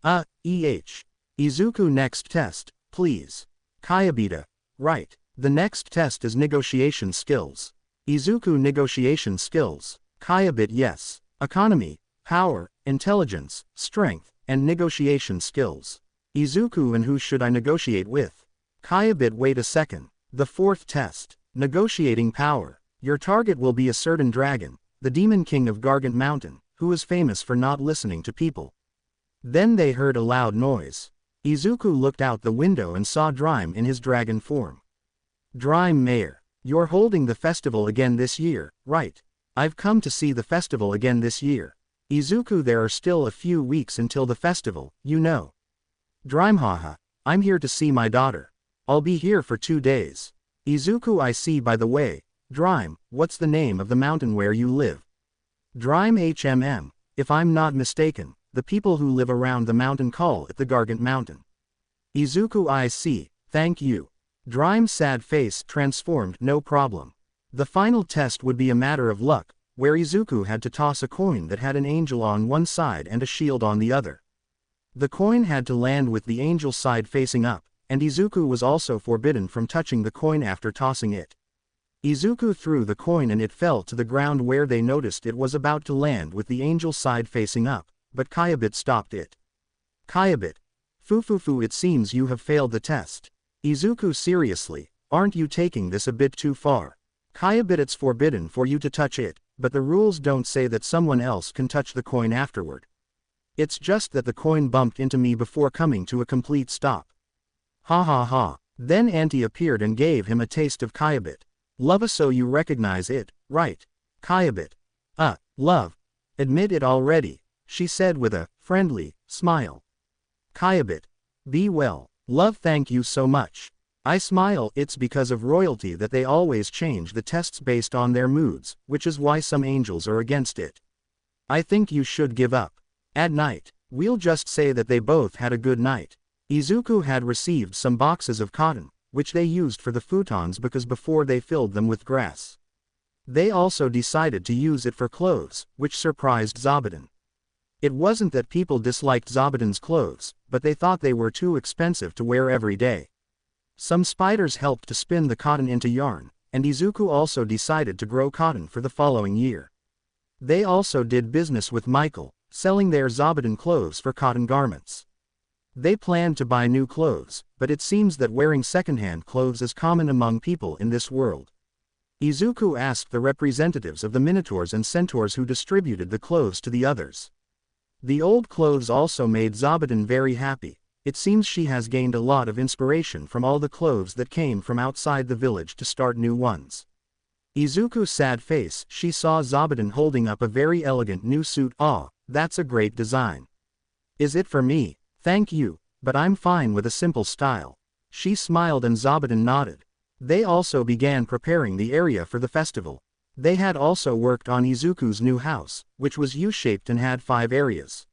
Izuku, next test, please. Kyabita. Right. The next test is negotiation skills. Izuku, negotiation skills. Kyabit, yes. Economy, power, intelligence, strength, and negotiation skills. Izuku, and who should I negotiate with? Kyabit, wait a second. The 4th test. Negotiating power. Your target will be a certain dragon, the demon king of Gargant Mountain, who is famous for not listening to people. Then they heard a loud noise. Izuku looked out the window and saw Drime in his dragon form. Drime, Mayor. You're holding the festival again this year, right? I've come to see the festival again this year. Izuku, there are still a few weeks until the festival, you know. Drime, haha. I'm here to see my daughter. I'll be here for 2 days. Izuku, I see. By the way, Drime, what's the name of the mountain where you live? Drime HMM, if I'm not mistaken, the people who live around the mountain call it the Gargant Mountain. Izuku I see, thank you. Drime's sad face transformed no problem. The final test would be a matter of luck, where Izuku had to toss a coin that had an angel on one side and a shield on the other. The coin had to land with the angel side facing up, and Izuku was also forbidden from touching the coin after tossing it. Izuku threw the coin and it fell to the ground where they noticed it was about to land with the angel side facing up, but Kyabit stopped it. Kyabit. Fufufu, it seems you have failed the test. Izuku, seriously, aren't you taking this a bit too far? Kyabit, it's forbidden for you to touch it, but the rules don't say that someone else can touch the coin afterward. It's just that the coin bumped into me before coming to a complete stop. Ha ha ha. Then Auntie appeared and gave him a taste of Kyabit. Love, so you recognize it, right? Kyabit. Love. Admit it already, she said with a friendly smile. Kyabit. Be well. Love, thank you so much. I smile. It's because of royalty that they always change the tests based on their moods, which is why some angels are against it. I think you should give up. At night, we'll just say that they both had a good night. Izuku had received some boxes of cotton, which they used for the futons because before they filled them with grass. They also decided to use it for clothes, which surprised Zabuton. It wasn't that people disliked Zabuton's clothes, but they thought they were too expensive to wear every day. Some spiders helped to spin the cotton into yarn, and Izuku also decided to grow cotton for the following year. They also did business with Michael, selling their Zabuton clothes for cotton garments. They planned to buy new clothes, but it seems that wearing secondhand clothes is common among people in this world. Izuku asked the representatives of the minotaurs and centaurs who distributed the clothes to the others. The old clothes also made Zabuton very happy. It seems she has gained a lot of inspiration from all the clothes that came from outside the village to start new ones. Izuku's sad face, she saw Zabuton holding up a very elegant new suit. Ah, that's a great design. Is it for me? Thank you, but I'm fine with a simple style. She smiled and Zabuton nodded. They also began preparing the area for the festival. They had also worked on Izuku's new house, which was U-shaped and had 5 areas.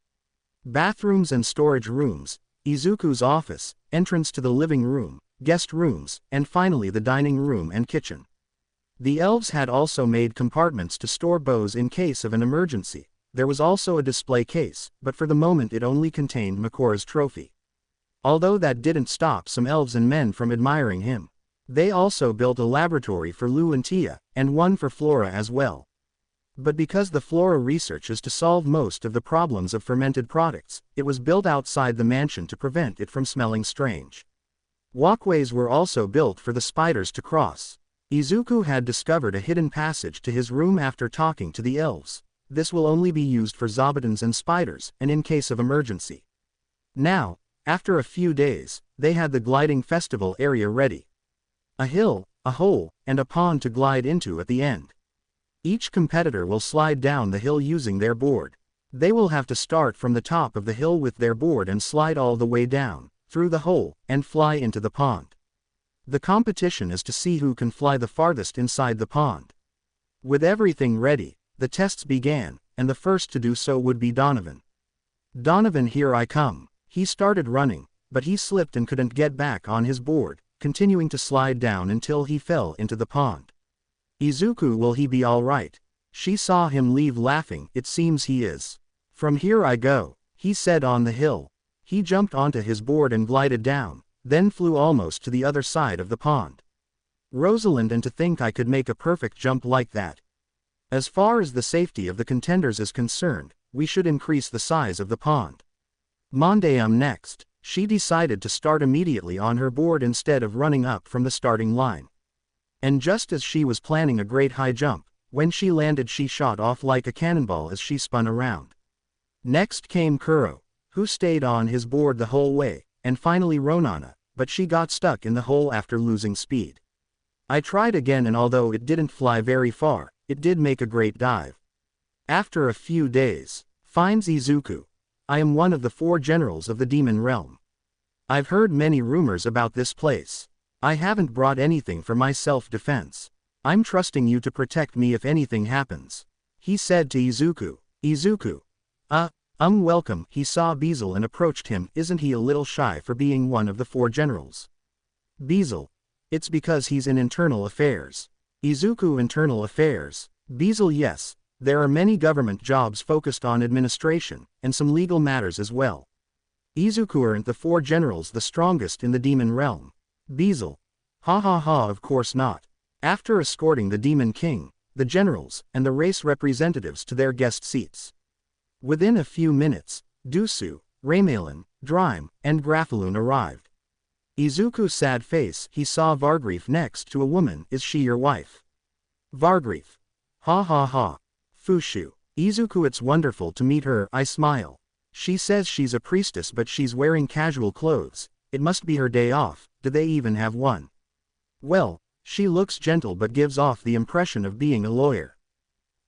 Bathrooms and storage rooms, Izuku's office, entrance to the living room, guest rooms, and finally the dining room and kitchen. The elves had also made compartments to store bows in case of an emergency. There was also a display case, but for the moment it only contained Makora's trophy. Although that didn't stop some elves and men from admiring him. They also built a laboratory for Lu and Tia, and one for Flora as well. But because the Flora research is to solve most of the problems of fermented products, it was built outside the mansion to prevent it from smelling strange. Walkways were also built for the spiders to cross. Izuku had discovered a hidden passage to his room after talking to the elves. This will only be used for Zabutons and spiders, and in case of emergency. Now, after a few days, they had the gliding festival area ready. A hill, a hole, and a pond to glide into at the end. Each competitor will slide down the hill using their board. They will have to start from the top of the hill with their board and slide all the way down, through the hole, and fly into the pond. The competition is to see who can fly the farthest inside the pond. With everything ready, the tests began, and the first to do so would be Donovan. Donovan, here I come. He started running, but he slipped and couldn't get back on his board, continuing to slide down until he fell into the pond. Izuku, will he be alright? She saw him leave laughing. It seems he is. From here I go, he said on the hill. He jumped onto his board and glided down, then flew almost to the other side of the pond. Rosalind, and to think I could make a perfect jump like that. As far as the safety of the contenders is concerned, we should increase the size of the pond. Mondeum next, she decided to start immediately on her board instead of running up from the starting line. And just as she was planning a great high jump, when she landed she shot off like a cannonball as she spun around. Next came Kuro, who stayed on his board the whole way, and finally Ronana, but she got stuck in the hole after losing speed. I tried again, and although it didn't fly very far, it did make a great dive. After a few days, finds Izuku. I am one of the 4 generals of the demon realm. I've heard many rumors about this place. I haven't brought anything for my self-defense. I'm trusting you to protect me if anything happens. he said to Izuku. Izuku. Welcome. He saw Beezle and approached him. Isn't he a little shy for being one of the 4 generals? Beezle. It's because he's in internal affairs. Izuku. Internal affairs. Beezle. Yes, there are many government jobs focused on administration, and some legal matters as well. Izuku. Aren't the 4 generals the strongest in the demon realm? Beezle. Ha ha ha, of course not. After escorting the Demon King, the generals, and the race representatives to their guest seats. Within a few minutes, Dusu, Raymalin, Drime, and Grafaloon arrived. Izuku's sad face. He saw Vargrief next to a woman. Is she your wife? Vargrief. Ha ha ha. Fushu. Izuku. It's wonderful to meet her. I smile. She says she's a priestess but she's wearing casual clothes. It must be her day off. Do they even have one? Well, she looks gentle but gives off the impression of being a lawyer.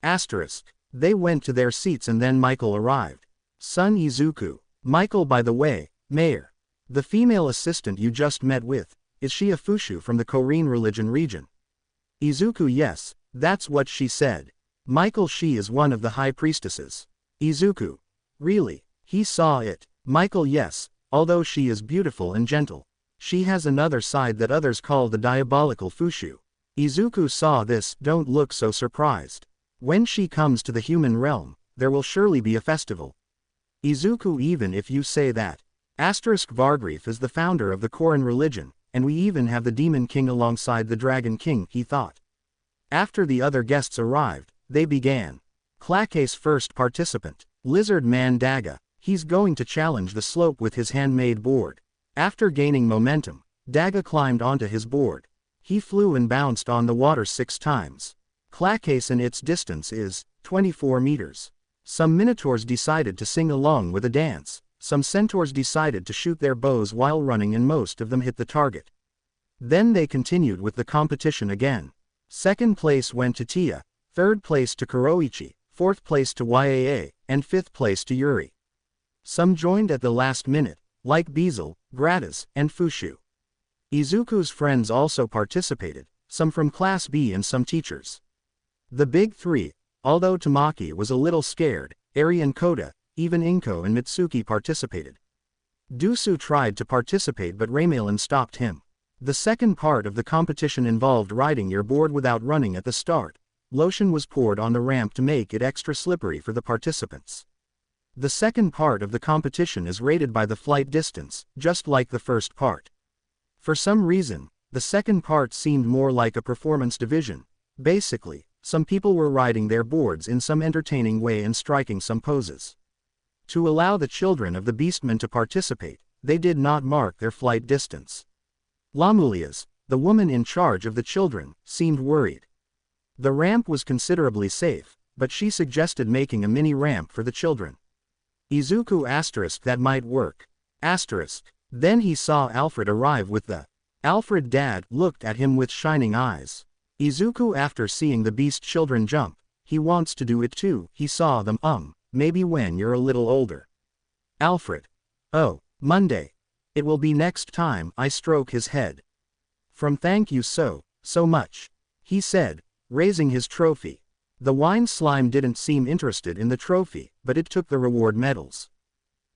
Asterisk. They went to their seats and then Michael arrived. Son Izuku. Michael. By the way, Mayor. The female assistant you just met with, is she a Fushu from the Korean religion region? Izuku. Yes, that's what she said. Michael. She is one of the high priestesses. Izuku. Really? He saw it. Michael. Yes, although she is beautiful and gentle. She has another side that others call the diabolical Fushu. Izuku saw this. Don't look so surprised. When she comes to the human realm, there will surely be a festival. Izuku. Even if you say that. Asterisk. Vargrief is the founder of the Korean religion, and we even have the Demon King alongside the Dragon King, he thought. After the other guests arrived, they began. Claque's first participant, Lizard Man Daga. He's going to challenge the slope with his handmade board. After gaining momentum, Daga climbed onto his board. He flew and bounced on the water 6 times. Claque's and its distance is 24 meters. Some minotaurs decided to sing along with a dance. Some centaurs decided to shoot their bows while running and most of them hit the target. Then they continued with the competition again. Second place went to Tia, third place to Kuroichi, fourth place to Yaa, and fifth place to Yuri. Some joined at the last minute, like Beezle, Gratis, and Fushu. Izuku's friends also participated, some from Class B and some teachers. The big 3, although Tamaki was a little scared, Eri and Koda, even Inko and Mitsuki participated. Dusu tried to participate but Raymalin stopped him. The second part of the competition involved riding your board without running at the start. Lotion was poured on the ramp to make it extra slippery for the participants. The second part of the competition is rated by the flight distance, just like the first part. For some reason, the second part seemed more like a performance division. Basically, some people were riding their boards in some entertaining way and striking some poses. To allow the children of the Beastmen to participate, they did not mark their flight distance. Lamulias, the woman in charge of the children, seemed worried. The ramp was considerably safe, but she suggested making a mini ramp for the children. Izuku asterisk. That might work. Asterisk. Then he saw Alfred arrive with the Alfred. Dad looked at him with shining eyes. Izuku. After seeing the beast children jump, he wants to do it too. He saw them. Maybe when you're a little older. Alfred. Oh, Monday. It will be next time. I stroke his head. Thank you so much, he said, raising his trophy. The wine slime didn't seem interested in the trophy, but it took the reward medals.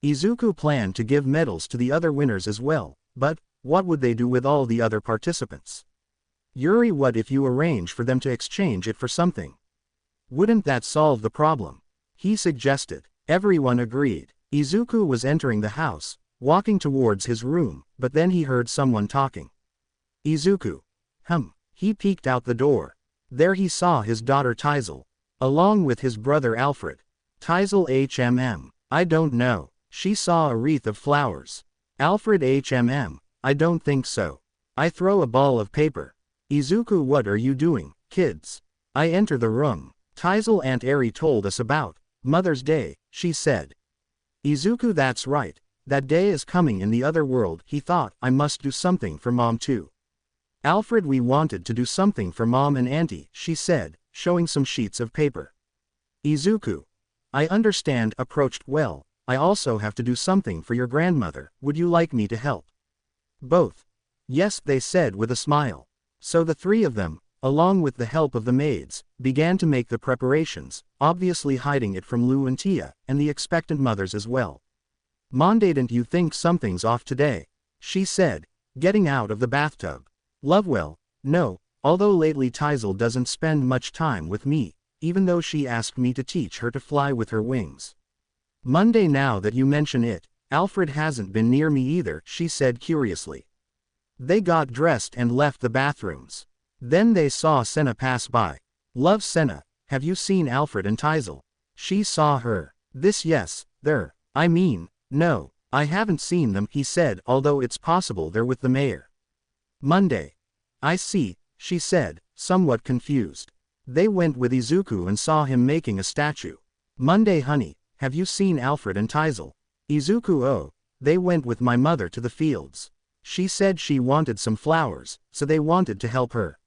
Izuku planned to give medals to the other winners as well, but what would they do with all the other participants? Yuri. What if you arrange for them to exchange it for something? Wouldn't that solve the problem? He suggested. Everyone agreed. Izuku was entering the house, walking towards his room, but then he heard someone talking. Izuku. He peeked out the door. There he saw his daughter Tisel, along with his brother Alfred. Tisel. I don't know. She saw a wreath of flowers. Alfred. I don't think so. I throw a ball of paper. Izuku. What are you doing, kids? I enter the room. Tisel. Aunt Eri told us about Mother's Day, she said. Izuku. That's right. That day is coming in the other world. He thought, I must do something for Mom too. Alfred. We wanted to do something for Mom and Auntie, she said, showing some sheets of paper. Izuku. I understand. Approached. Well, I also have to do something for your grandmother. Would you like me to help? Both. Yes, they said with a smile. So the 3 of them, along with the help of the maids, began to make the preparations, obviously hiding it from Lu and Tia, and the expectant mothers as well. "Monday, don't you think something's off today?" she said, getting out of the bathtub. "Lovewell, no, although lately Tisel doesn't spend much time with me, even though she asked me to teach her to fly with her wings." "Monday, now that you mention it, Alfred hasn't been near me either," she said curiously. They got dressed and left the bathrooms. Then they saw Senna pass by. "Love Senna, have you seen Alfred and Tisel?" She saw her. "This yes, they're, no, I haven't seen them," he said, although it's possible they're with the mayor. "Monday. I see," she said, somewhat confused. "They went with Izuku and saw him making a statue." "Monday, honey, have you seen Alfred and Tisel?" "Izuku, oh, they went with my mother to the fields. She said she wanted some flowers, so they wanted to help her."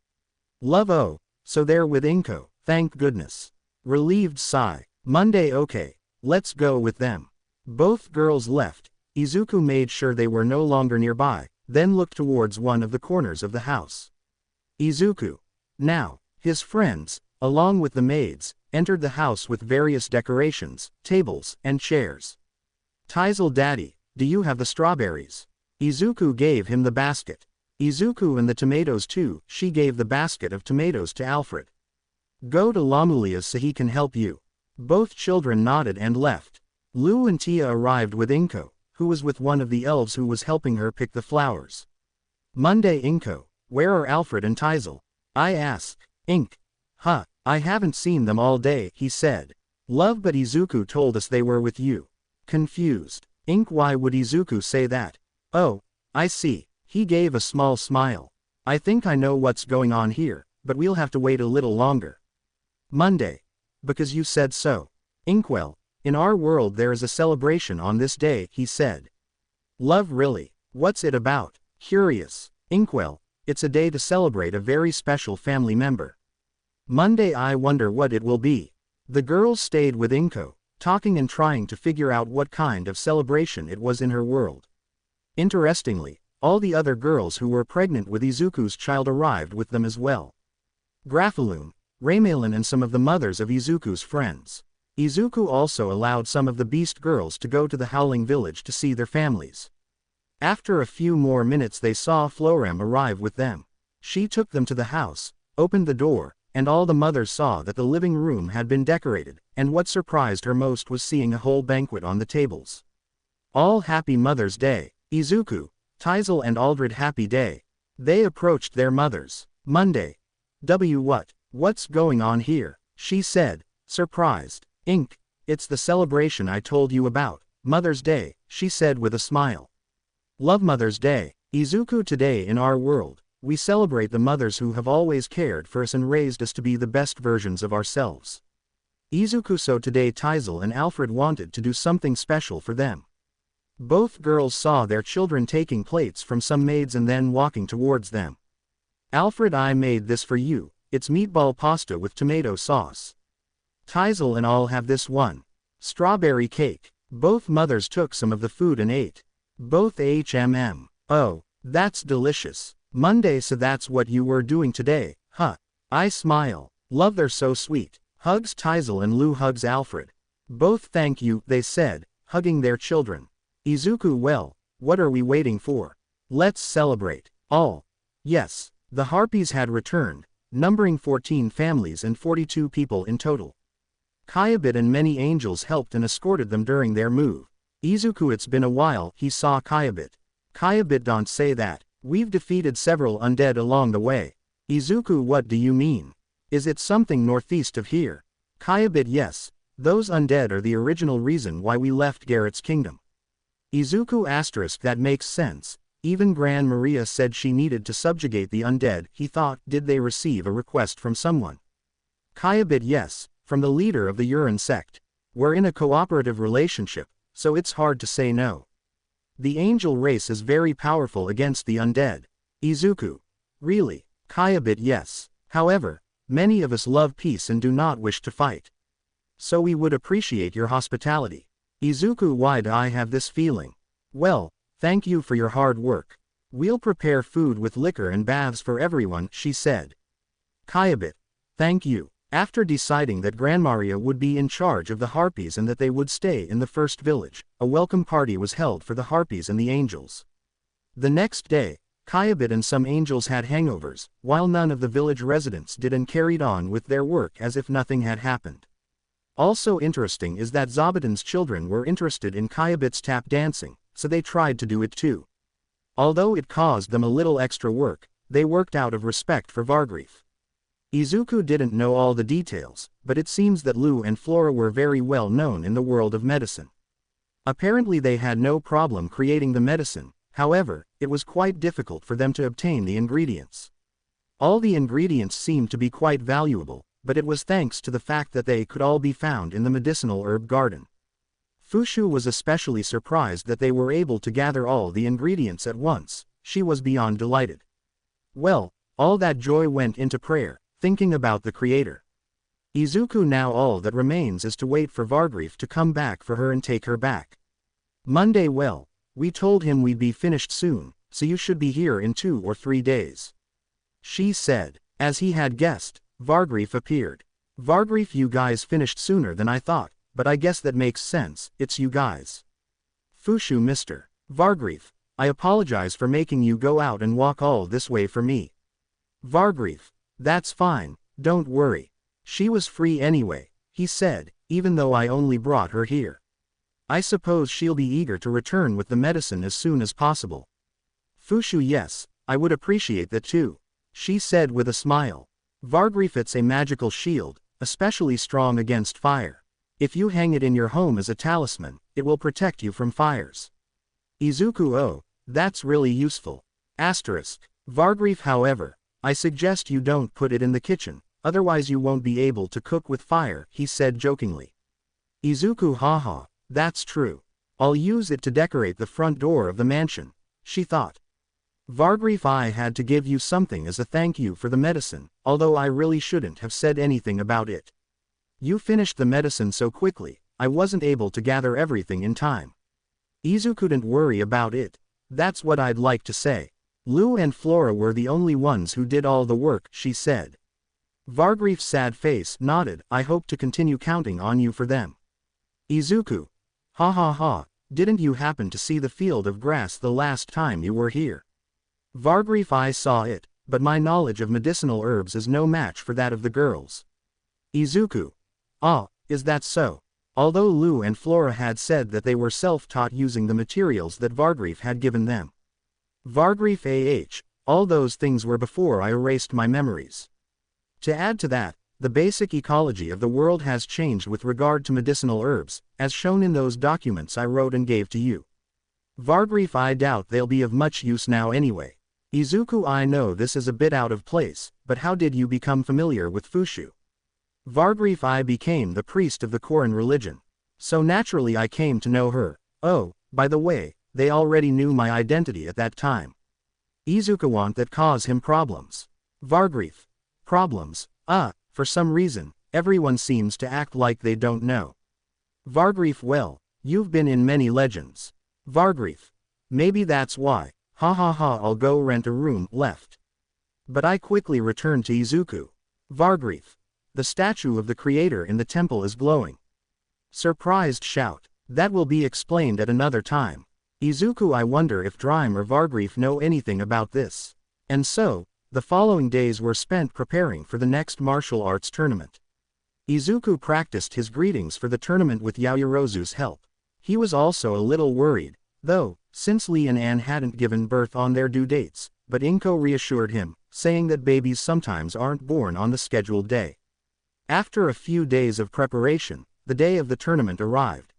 "Love, oh, so they're with Inko, thank goodness." Relieved sigh. "Monday, okay, let's go with them." Both girls left. Izuku made sure they were no longer nearby, then looked towards one of the corners of the house. Izuku. Now, his friends, along with the maids, entered the house with various decorations, tables, and chairs. "Tisel, daddy, do you have the strawberries?" Izuku gave him the basket. "Izuku, and the tomatoes too." She gave the basket of tomatoes to Alfred. "Go to Lamulia's so he can help you." Both children nodded and left. Lu and Tia arrived with Inko, who was with one of the elves who was helping her pick the flowers. "Monday, Inko, where are Alfred and Tisel?" I asked. I haven't seen them all day," he said. "Love, but Izuku told us they were with you." Confused. Why would Izuku say that?" "Oh, I see." He gave a small smile. "I think I know what's going on here, but we'll have to wait a little longer." "Monday. Because you said so." "Inkwell, in our world there is a celebration on this day," he said. "Love, really? What's it about?" Curious. "Inkwell, it's a day to celebrate a very special family member." "Monday, I wonder what it will be." The girls stayed with Inko, talking and trying to figure out what kind of celebration it was in her world. Interestingly, all the other girls who were pregnant with Izuku's child arrived with them as well. Grafaloon, Raymalin, and some of the mothers of Izuku's friends. Izuku also allowed some of the beast girls to go to the Howling Village to see their families. After a few more minutes they saw Florem arrive with them. She took them to the house, opened the door, and all the mothers saw that the living room had been decorated, and what surprised her most was seeing a whole banquet on the tables. All happy Mother's Day. Izuku, Tisel, and Aldred, happy day. They approached their mothers. "Monday. What's going on here?" she said, surprised. It's the celebration I told you about, Mother's Day," she said with a smile. "Love Mother's Day. Izuku, today in our world, we celebrate the mothers who have always cared for us and raised us to be the best versions of ourselves. Izuku, so today Tisel and Alfred wanted to do something special for them." Both girls saw their children taking plates from some maids and then walking towards them. "Alfred, I made this for you, it's meatball pasta with tomato sauce." "Tisel and I'll have this one. Strawberry cake." Both mothers took some of the food and ate. Both "Oh, that's delicious. Monday, so that's what you were doing today, huh?" I smile. "Love, they're so sweet." Hugs Tisel and Lu hugs Alfred. Both "Thank you," they said, hugging their children. Izuku, well, what are we waiting for? Let's celebrate. All. Yes, the Harpies had returned, numbering 14 families and 42 people in total. Kyabit and many angels helped and escorted them during their move. Izuku, it's been a while, he saw Kyabit. Kyabit, don't say that, we've defeated several undead along the way. Izuku, what do you mean? Is it something northeast of here? Kyabit, yes, those undead are the original reason why we left Garrett's kingdom. Izuku, asterisk, that makes sense. Even Gran Maria said she needed to subjugate the undead. He thought, did they receive a request from someone? Kyabit, yes, from the leader of the Uran sect. We're in a cooperative relationship, so it's hard to say no. The angel race is very powerful against the undead. Izuku. Really? Kyabit, yes. However, many of us love peace and do not wish to fight. So we would appreciate your hospitality. Izuku, why do I have this feeling? Well, thank you for your hard work. We'll prepare food with liquor and baths for everyone, she said. Kyabit. Thank you. After deciding that Grandmaria would be in charge of the Harpies and that they would stay in the first village, a welcome party was held for the Harpies and the Angels. The next day, Kyabit and some angels had hangovers, while none of the village residents did and carried on with their work as if nothing had happened. Also interesting is that Zabuton's children were interested in Kyabit's tap dancing, so they tried to do it too. Although it caused them a little extra work, they worked out of respect for Vargrief. Izuku didn't know all the details, but it seems that Lou and Flora were very well known in the world of medicine. Apparently they had no problem creating the medicine, however, it was quite difficult for them to obtain the ingredients. All the ingredients seemed to be quite valuable, but it was thanks to the fact that they could all be found in the medicinal herb garden. Fushu was especially surprised that they were able to gather all the ingredients at once. She was beyond delighted. Well, all that joy went into prayer, thinking about the Creator. Izuku, now all that remains is to wait for Vargrief to come back for her and take her back. Monday. Well, we told him we'd be finished soon, so you should be here in 2 or 3 days. She said. As he had guessed, Vargrief appeared. Vargrief, you guys finished sooner than I thought, but I guess that makes sense, it's you guys. Fushu, Mr. Vargrief, I apologize for making you go out and walk all this way for me. Vargrief, that's fine, don't worry. She was free anyway, he said, even though I only brought her here. I suppose she'll be eager to return with the medicine as soon as possible. Fushu, yes, I would appreciate that too, she said with a smile. Vargrief, it's a magical shield, especially strong against fire. If you hang it in your home as a talisman, it will protect you from fires. Izuku, oh, that's really useful. Vargrief, however, I suggest you don't put it in the kitchen, otherwise you won't be able to cook with fire, he said jokingly. Izuku, haha, that's true. I'll use it to decorate the front door of the mansion, she thought. Vargrief, I had to give you something as a thank you for the medicine, although I really shouldn't have said anything about it. You finished the medicine so quickly, I wasn't able to gather everything in time. Izuku, didn't worry about it. That's what I'd like to say. Lou and Flora were the only ones who did all the work, she said. Vargrief's sad face nodded. I hope to continue counting on you for them. Izuku. Ha ha ha, didn't you happen to see the field of grass the last time you were here? Vargrief, I saw it, but my knowledge of medicinal herbs is no match for that of the girls. Izuku. Ah, is that so? Although Lou and Flora had said that they were self-taught using the materials that Vargrief had given them. Vargrief, all those things were before I erased my memories. To add to that, the basic ecology of the world has changed with regard to medicinal herbs, as shown in those documents I wrote and gave to you. Vargrief, I doubt they'll be of much use now anyway. Izuku, I know this is a bit out of place, but how did you become familiar with Fushu? Vargrief, I became the priest of the Koran religion. So naturally I came to know her. Oh, by the way, they already knew my identity at that time. Izuku, won't that cause him problems? Vargrief. Problems? For some reason, everyone seems to act like they don't know. Vargrief, well, you've been in many legends. Vargrief. Maybe that's why. Ha ha ha, I'll go rent a room, left. But I quickly returned to Izuku. Vargrief. The statue of the creator in the temple is glowing. Surprised shout. That will be explained at another time. Izuku, I wonder if Drime or Vargrief know anything about this. And so, the following days were spent preparing for the next martial arts tournament. Izuku practiced his greetings for the tournament with Yaoyorozu's help. He was also a little worried, though, since Lee and Anne hadn't given birth on their due dates, but Inko reassured him, saying that babies sometimes aren't born on the scheduled day. After a few days of preparation, the day of the tournament arrived.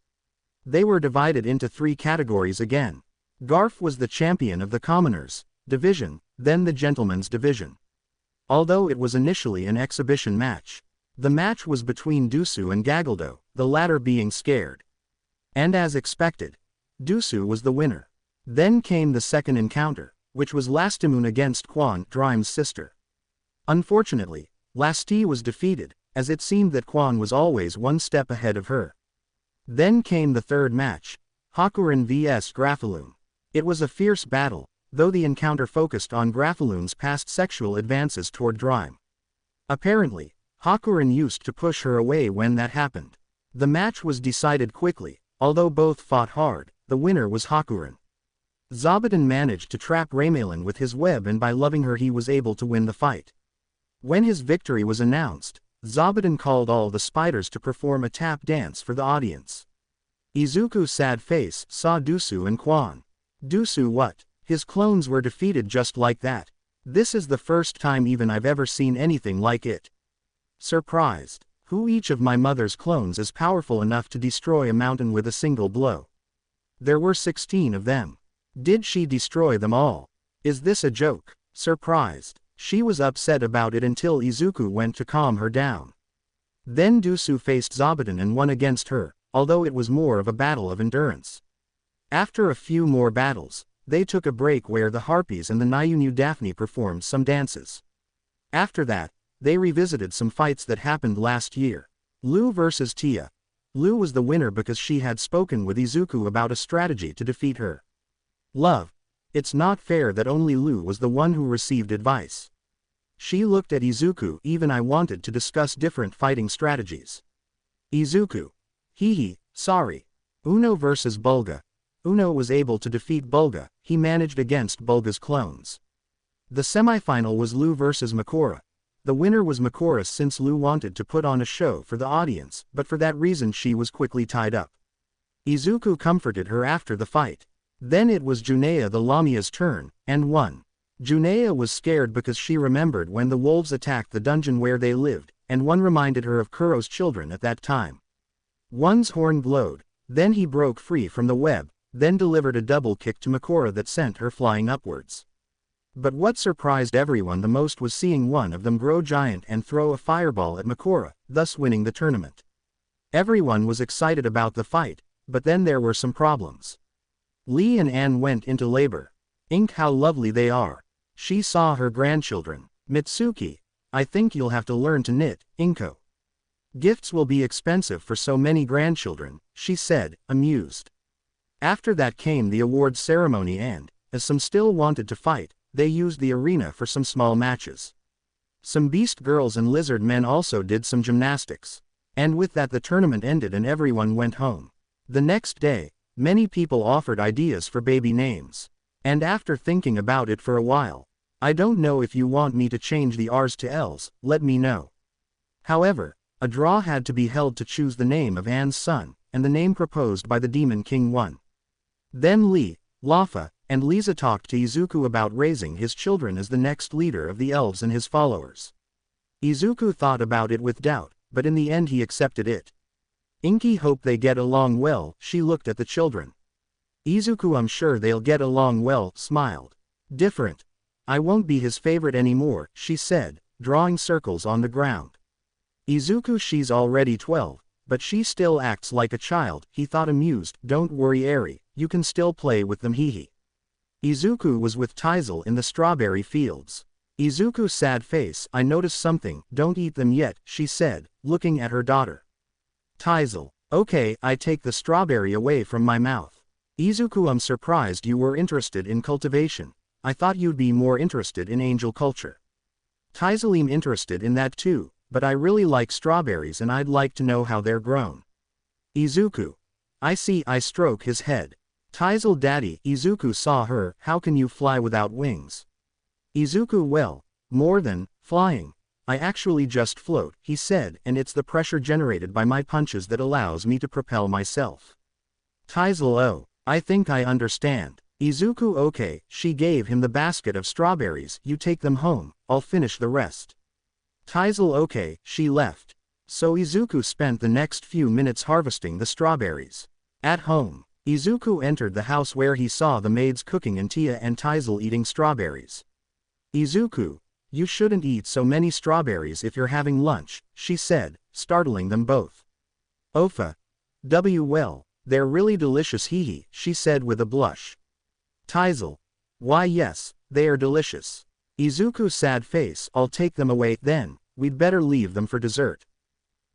They were divided into 3 categories again. Garf was the champion of the Commoners division, then the Gentlemen's division. Although it was initially an exhibition match, the match was between Dusu and Gagaldo, the latter being scared. And as expected, Dusu was the winner. Then came the second encounter, which was Lastimun against Quan, Drime's sister. Unfortunately, Lasti was defeated, as it seemed that Quan was always one step ahead of her. Then came the third match, Hakurin vs Grafaloon. It was a fierce battle, though the encounter focused on Grafaloon's past sexual advances toward Drime. Apparently, Hakuren used to push her away when that happened. The match was decided quickly, although both fought hard, the winner was Hakuren. Zabuton managed to trap Raymalin with his web, and by loving her he was able to win the fight. When his victory was announced, Zabuton called all the spiders to perform a tap dance for the audience. Izuku's sad face saw Dusu and Quan. Dusu what? His clones were defeated just like that. This is the first time even I've ever seen anything like it. Surprised. Who each of my mother's clones is powerful enough to destroy a mountain with a single blow? There were 16 of them. Did she destroy them all? Is this a joke? Surprised. She was upset about it until Izuku went to calm her down. Then Dusu faced Zabuton and won against her, although it was more of a battle of endurance. After a few more battles, they took a break where the Harpies and the Nyunu Daphne performed some dances. After that, they revisited some fights that happened last year. Lu versus Tia. Lu was the winner because she had spoken with Izuku about a strategy to defeat her. Love. It's not fair that only Lu was the one who received advice. She looked at Izuku. Even I wanted to discuss different fighting strategies. Izuku. Hehe, sorry. Uno versus Bulga. Uno was able to defeat Bulga, he managed against Bulga's clones. The semifinal was Lu versus Makora. The winner was Makora since Lu wanted to put on a show for the audience, but for that reason she was quickly tied up. Izuku comforted her after the fight. Then it was Junea the Lamia's turn, and won. Junea was scared because she remembered when the wolves attacked the dungeon where they lived, and one reminded her of Kuro's children at that time. One's horn glowed, then he broke free from the web, then delivered a double kick to Makora that sent her flying upwards. But what surprised everyone the most was seeing one of them grow giant and throw a fireball at Makora, thus winning the tournament. Everyone was excited about the fight, but then there were some problems. Lee and Anne went into labor. Ink, how lovely they are. She saw her grandchildren. Mitsuki, I think you'll have to learn to knit, Inko. Gifts will be expensive for so many grandchildren, she said, amused. After that came the awards ceremony and, as some still wanted to fight, they used the arena for some small matches. Some beast girls and lizard men also did some gymnastics. And with that the tournament ended and everyone went home. The next day, many people offered ideas for baby names. And after thinking about it for a while, I don't know if you want me to change the R's to L's, let me know. However, a draw had to be held to choose the name of Anne's son, and the name proposed by the Demon King won. Then Lee, Lafa, and Lisa talked to Izuku about raising his children as the next leader of the elves and his followers. Izuku thought about it with doubt, but in the end he accepted it. Inky hoped they get along well, she looked at the children. Izuku, I'm sure they'll get along well, smiled. Different. I won't be his favorite anymore, she said, drawing circles on the ground. Izuku, she's already 12, but she still acts like a child, he thought amused. Don't worry Eri, you can still play with them hehe. Izuku was with Tisel in the strawberry fields. Izuku's sad face, I noticed something, don't eat them yet, she said, looking at her daughter. Tisel, okay, I take the strawberry away from my mouth. Izuku, I'm surprised you were interested in cultivation. I thought you'd be more interested in angel culture. Tisel, I'm interested in that too, but I really like strawberries and I'd like to know how they're grown. Izuku. I see, I stroke his head. Tisel, daddy, Izuku saw her, how can you fly without wings? Izuku, well, more than flying. I actually just float, he said, and it's the pressure generated by my punches that allows me to propel myself. Tisel, oh, I think I understand. Izuku, okay, she gave him the basket of strawberries, you take them home, I'll finish the rest. Tisel, okay, she left. So Izuku spent the next few minutes harvesting the strawberries. At home, Izuku entered the house where he saw the maids cooking and Tia and Tisel eating strawberries. Izuku, you shouldn't eat so many strawberries if you're having lunch, she said, startling them both. Ofa. Well, they're really delicious hehe, she said with a blush. Tisel. Why yes, they are delicious. Izuku's sad face, I'll take them away, then, we'd better leave them for dessert.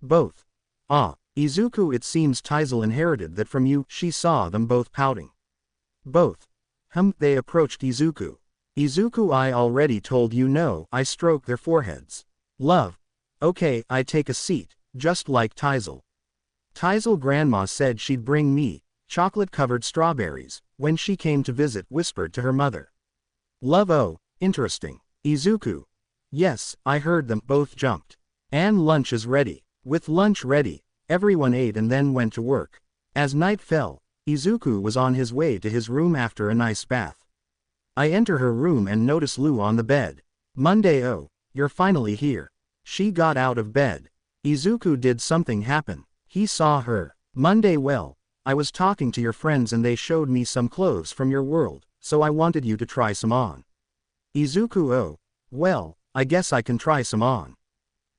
Both. Ah, Izuku, it seems Tisel inherited that from you, she saw them both pouting. Both. They approached Izuku. Izuku, I already told you no, I stroked their foreheads. Love, Okay, I take a seat, just like Tisel. Tisel grandma said she'd bring me chocolate-covered strawberries when she came to visit, whispered to her mother. Love, oh, interesting. Izuku. Yes, I heard them, both jumped. And lunch is ready. With lunch ready, everyone ate and then went to work. As night fell, Izuku was on his way to his room after a nice bath. I enter her room and notice Lu on the bed. Monday, oh, you're finally here. She got out of bed. Izuku, did something happen? He saw her. Monday, well, I was talking to your friends and they showed me some clothes from your world, so I wanted you to try some on. Izuku, oh, well, I guess I can try some on.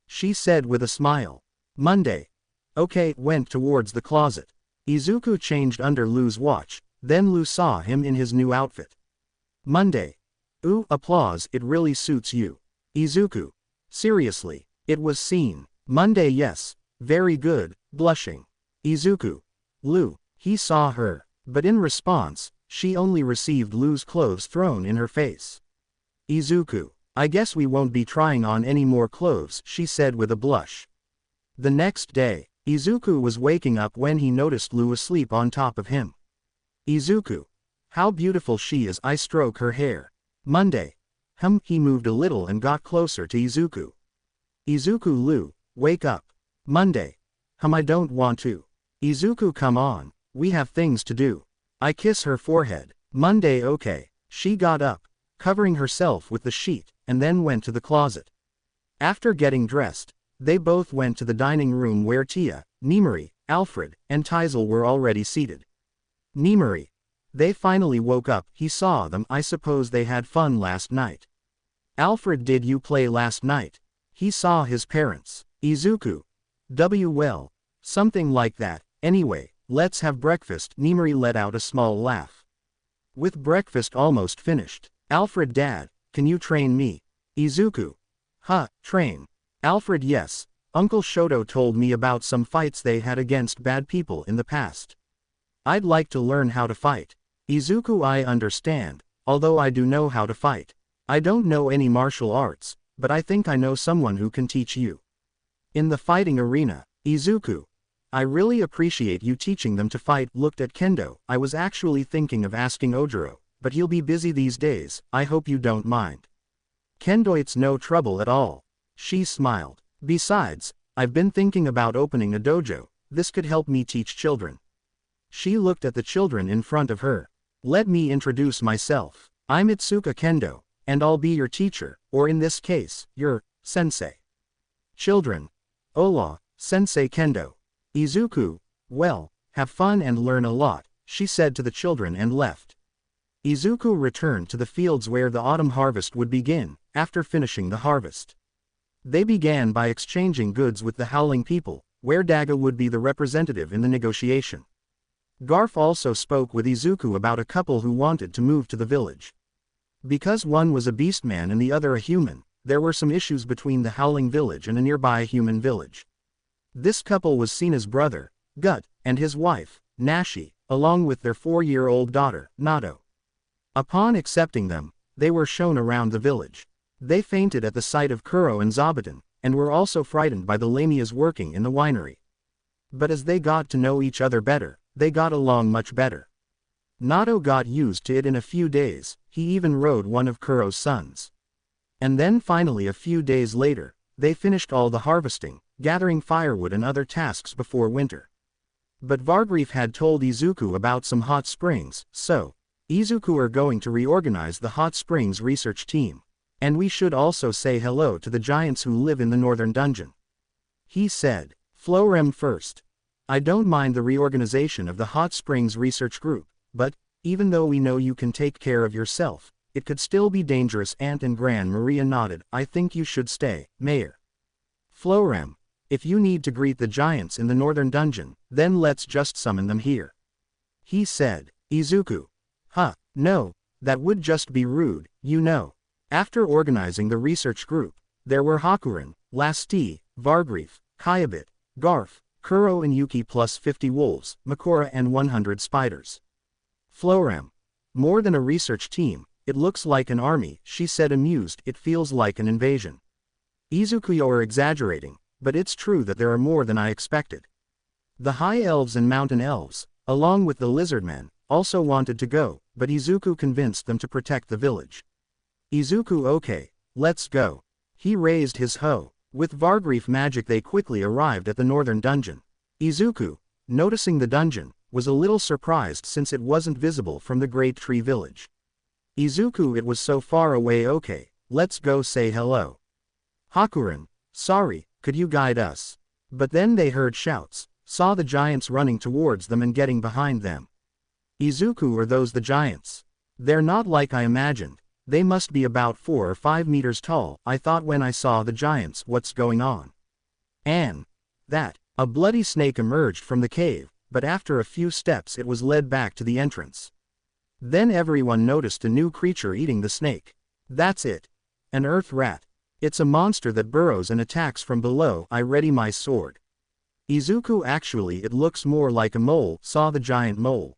She said with a smile. Monday. Okay, went towards the closet. Izuku changed under Lu's watch, then Lu saw him in his new outfit. Monday. Ooh, applause, it really suits you. Izuku. Seriously, it was seen. Monday, yes, very good, blushing. Izuku. Lu. He saw her, but in response, she only received Lu's clothes thrown in her face. Izuku. I guess we won't be trying on any more clothes, she said with a blush. The next day, Izuku was waking up when he noticed Lu asleep on top of him. Izuku. How beautiful she is, I stroke her hair. Monday. He moved a little and got closer to Izuku. Izuku, Lu, wake up. Monday. I don't want to. Izuku, come on, we have things to do. I kiss her forehead. Monday, okay. She got up, covering herself with the sheet, and then went to the closet. After getting dressed, they both went to the dining room where Tia, Nimari, Alfred, and Tisel were already seated. Nimari. They finally woke up, he saw them, I suppose they had fun last night. Alfred, did you play last night? He saw his parents. Izuku. Well, something like that, anyway, let's have breakfast. Nimari let out a small laugh. With breakfast almost finished, Alfred, Dad, can you train me? Izuku. Train. Alfred, yes, Uncle Shoto told me about some fights they had against bad people in the past. I'd like to learn how to fight. Izuku, I understand, although I do know how to fight. I don't know any martial arts, but I think I know someone who can teach you. In the fighting arena, Izuku. I really appreciate you teaching them to fight. Looked at Kendo. I was actually thinking of asking Ojiro, but he'll be busy these days, I hope you don't mind. Kendo, it's no trouble at all. She smiled. Besides, I've been thinking about opening a dojo, this could help me teach children. She looked at the children in front of her. Let me introduce myself. I'm Itsuka Kendo, and I'll be your teacher, or in this case, your sensei. Children. Hola, Sensei Kendo. Izuku. Well, have fun and learn a lot, she said to the children and left. Izuku returned to the fields where the autumn harvest would begin, after finishing the harvest. They began by exchanging goods with the Howling people, where Daga would be the representative in the negotiation. Garf also spoke with Izuku about a couple who wanted to move to the village. Because one was a beastman and the other a human, there were some issues between the Howling village and a nearby human village. This couple was seen as brother, Gut, and his wife, Nashi, along with their 4-year-old daughter, Nato. Upon accepting them, they were shown around the village. They fainted at the sight of Kuro and Zabuton, and were also frightened by the lamias working in the winery. But as they got to know each other better, they got along much better. Nato got used to it in a few days, he even rode one of Kuro's sons. And then finally a few days later, they finished all the harvesting, gathering firewood and other tasks before winter. But Vargrief had told Izuku about some hot springs, so Izuku are going to reorganize the hot springs research team. And we should also say hello to the giants who live in the northern dungeon. He said. Florem first. I don't mind the reorganization of the hot springs research group, but, even though we know you can take care of yourself, it could still be dangerous. Aunt and Gran Maria nodded. I think you should stay, Mayor. Florem. If you need to greet the giants in the northern dungeon, then let's just summon them here. He said. Izuku. No, that would just be rude, you know. After organizing the research group, there were Hakuren, Lasti, Vargrief, Kyabit, Garf, Kuro and Yuki plus 50 wolves, Makora and 100 spiders. Florem. More than a research team, it looks like an army, she said amused. It feels like an invasion. Izuku, you're exaggerating, but it's true that there are more than I expected. The high elves and mountain elves, along with the lizardmen, also wanted to go, but Izuku convinced them to protect the village. Izuku, okay, let's go. He raised his hoe. With Vargrief magic they quickly arrived at the northern dungeon. Izuku, noticing the dungeon, was a little surprised since it wasn't visible from the Great Tree Village. Izuku, it was so far away. Okay, let's go say hello. Hakuren, sorry, could you guide us? But then they heard shouts, saw the giants running towards them and getting behind them. Izuku, are those the giants? They're not like I imagined. They must be about 4 or 5 meters tall, I thought when I saw the giants. What's going on? And that, a bloody snake emerged from the cave, but after a few steps it was led back to the entrance. Then everyone noticed a new creature eating the snake. That's it. An earth rat. It's a monster that burrows and attacks from below. I ready my sword. Izuku, actually it looks more like a mole, saw the giant mole.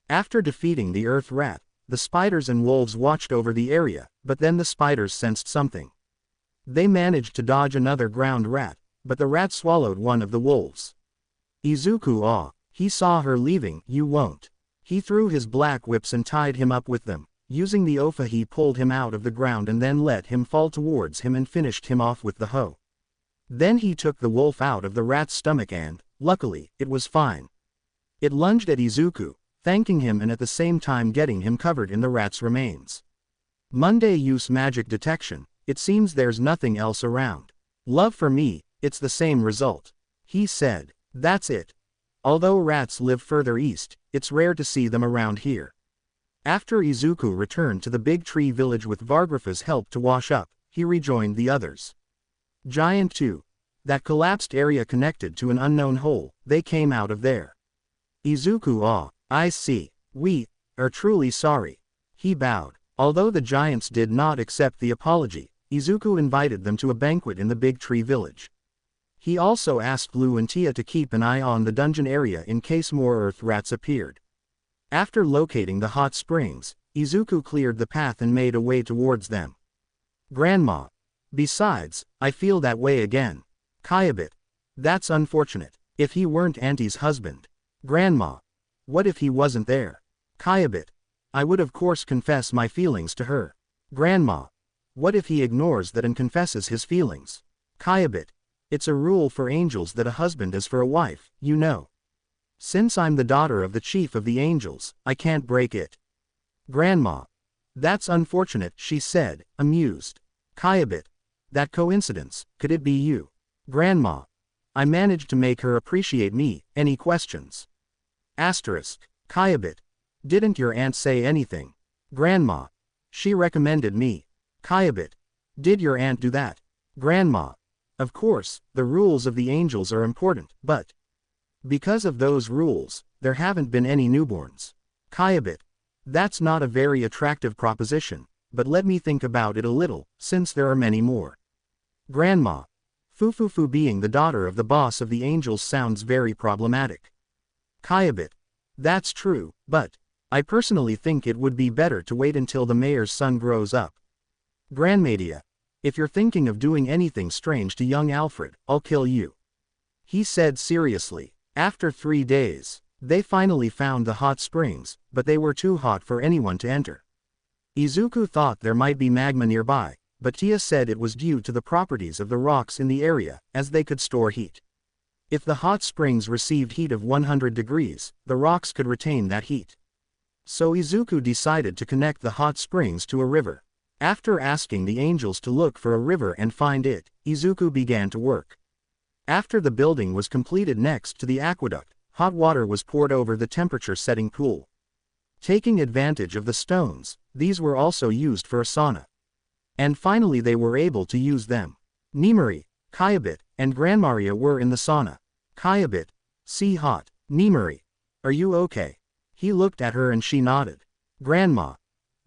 After defeating the earth rat, the spiders and wolves watched over the area, but then the spiders sensed something. They managed to dodge another ground rat, but the rat swallowed one of the wolves. Izuku, he saw her leaving. You won't. He threw his black whips and tied him up with them. Using the ofa he pulled him out of the ground and then let him fall towards him and finished him off with the hoe. Then he took the wolf out of the rat's stomach and, luckily, it was fine. It lunged at Izuku, thanking him and at the same time getting him covered in the rat's remains. Monday use magic detection, it seems there's nothing else around. Love for me, it's the same result. He said, that's it. Although rats live further east, it's rare to see them around here. After Izuku returned to the Big Tree Village with Vargrief's help to wash up, he rejoined the others. Giant 2. That collapsed area connected to an unknown hole, they came out of there. Izuku, I see. We are truly sorry. He bowed. Although the giants did not accept the apology, Izuku invited them to a banquet in the Big Tree Village. He also asked Lu and Tia to keep an eye on the dungeon area in case more earth rats appeared. After locating the hot springs, Izuku cleared the path and made a way towards them. Grandma. Besides, I feel that way again. Kyabit. That's unfortunate. If he weren't Auntie's husband. Grandma. What if he wasn't there? Kyabit. I would of course confess my feelings to her. Grandma. What if he ignores that and confesses his feelings? Kyabit. It's a rule for angels that a husband is for a wife, you know. Since I'm the daughter of the chief of the angels, I can't break it. Grandma. That's unfortunate, she said, amused. Kyabit. That coincidence, could it be you? Grandma. I managed to make her appreciate me. Any questions? Asterisk. Kyabit. Didn't your aunt say anything? Grandma. She recommended me. Kyabit. Did your aunt do that? Grandma. Of course, the rules of the angels are important, but because of those rules, there haven't been any newborns. Kyabit. That's not a very attractive proposition, but let me think about it a little, since there are many more. Grandma. Fufufu, being the daughter of the boss of the angels sounds very problematic. Kyabit. That's true, but I personally think it would be better to wait until the mayor's son grows up. Grandmadia. If you're thinking of doing anything strange to young Alfred, I'll kill you. He said seriously. After 3 days, they finally found the hot springs, but they were too hot for anyone to enter. Izuku thought there might be magma nearby, but Tia said it was due to the properties of the rocks in the area, as they could store heat. If the hot springs received heat of 100 degrees, the rocks could retain that heat. So Izuku decided to connect the hot springs to a river. After asking the angels to look for a river and find it, Izuku began to work. After the building was completed next to the aqueduct, hot water was poured over the temperature-setting pool. Taking advantage of the stones, these were also used for a sauna. And finally they were able to use them. Nimari, Kyabit, and Grandmaria were in the sauna. Kyabit. See hot. Nimari. Are you okay? He looked at her and she nodded. Grandma.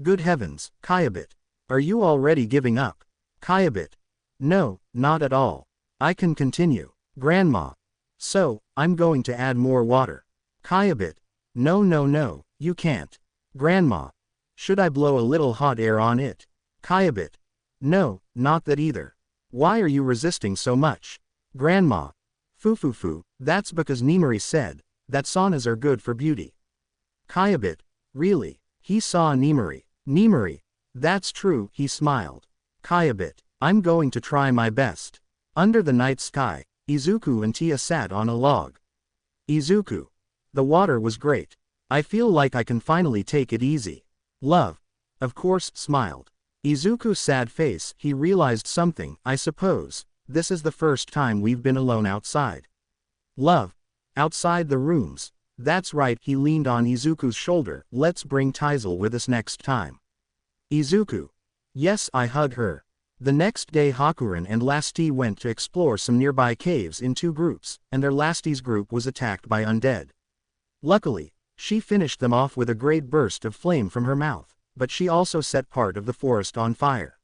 Good heavens, Kyabit. Are you already giving up? Kyabit. No, not at all. I can continue. Grandma. So, I'm going to add more water. Kyabit. No, you can't. Grandma. Should I blow a little hot air on it? Kyabit. No, not that either. Why are you resisting so much? Grandma. Fufufu, that's because Nimari said that saunas are good for beauty. Kyabit, really? He saw Nimari. Nimari, that's true, he smiled. Kyabit, I'm going to try my best. Under the night sky, Izuku and Tia sat on a log. Izuku. The water was great. I feel like I can finally take it easy. Love. Of course, smiled. Izuku's sad face, he realized something, I suppose. This is the first time we've been alone outside. Love. Outside the rooms. That's right, he leaned on Izuku's shoulder, let's bring Tisel with us next time. Izuku. Yes, I hug her. The next day Hakuren and Lasty went to explore some nearby caves in 2 groups, and their Lasty's group was attacked by undead. Luckily, she finished them off with a great burst of flame from her mouth, but she also set part of the forest on fire.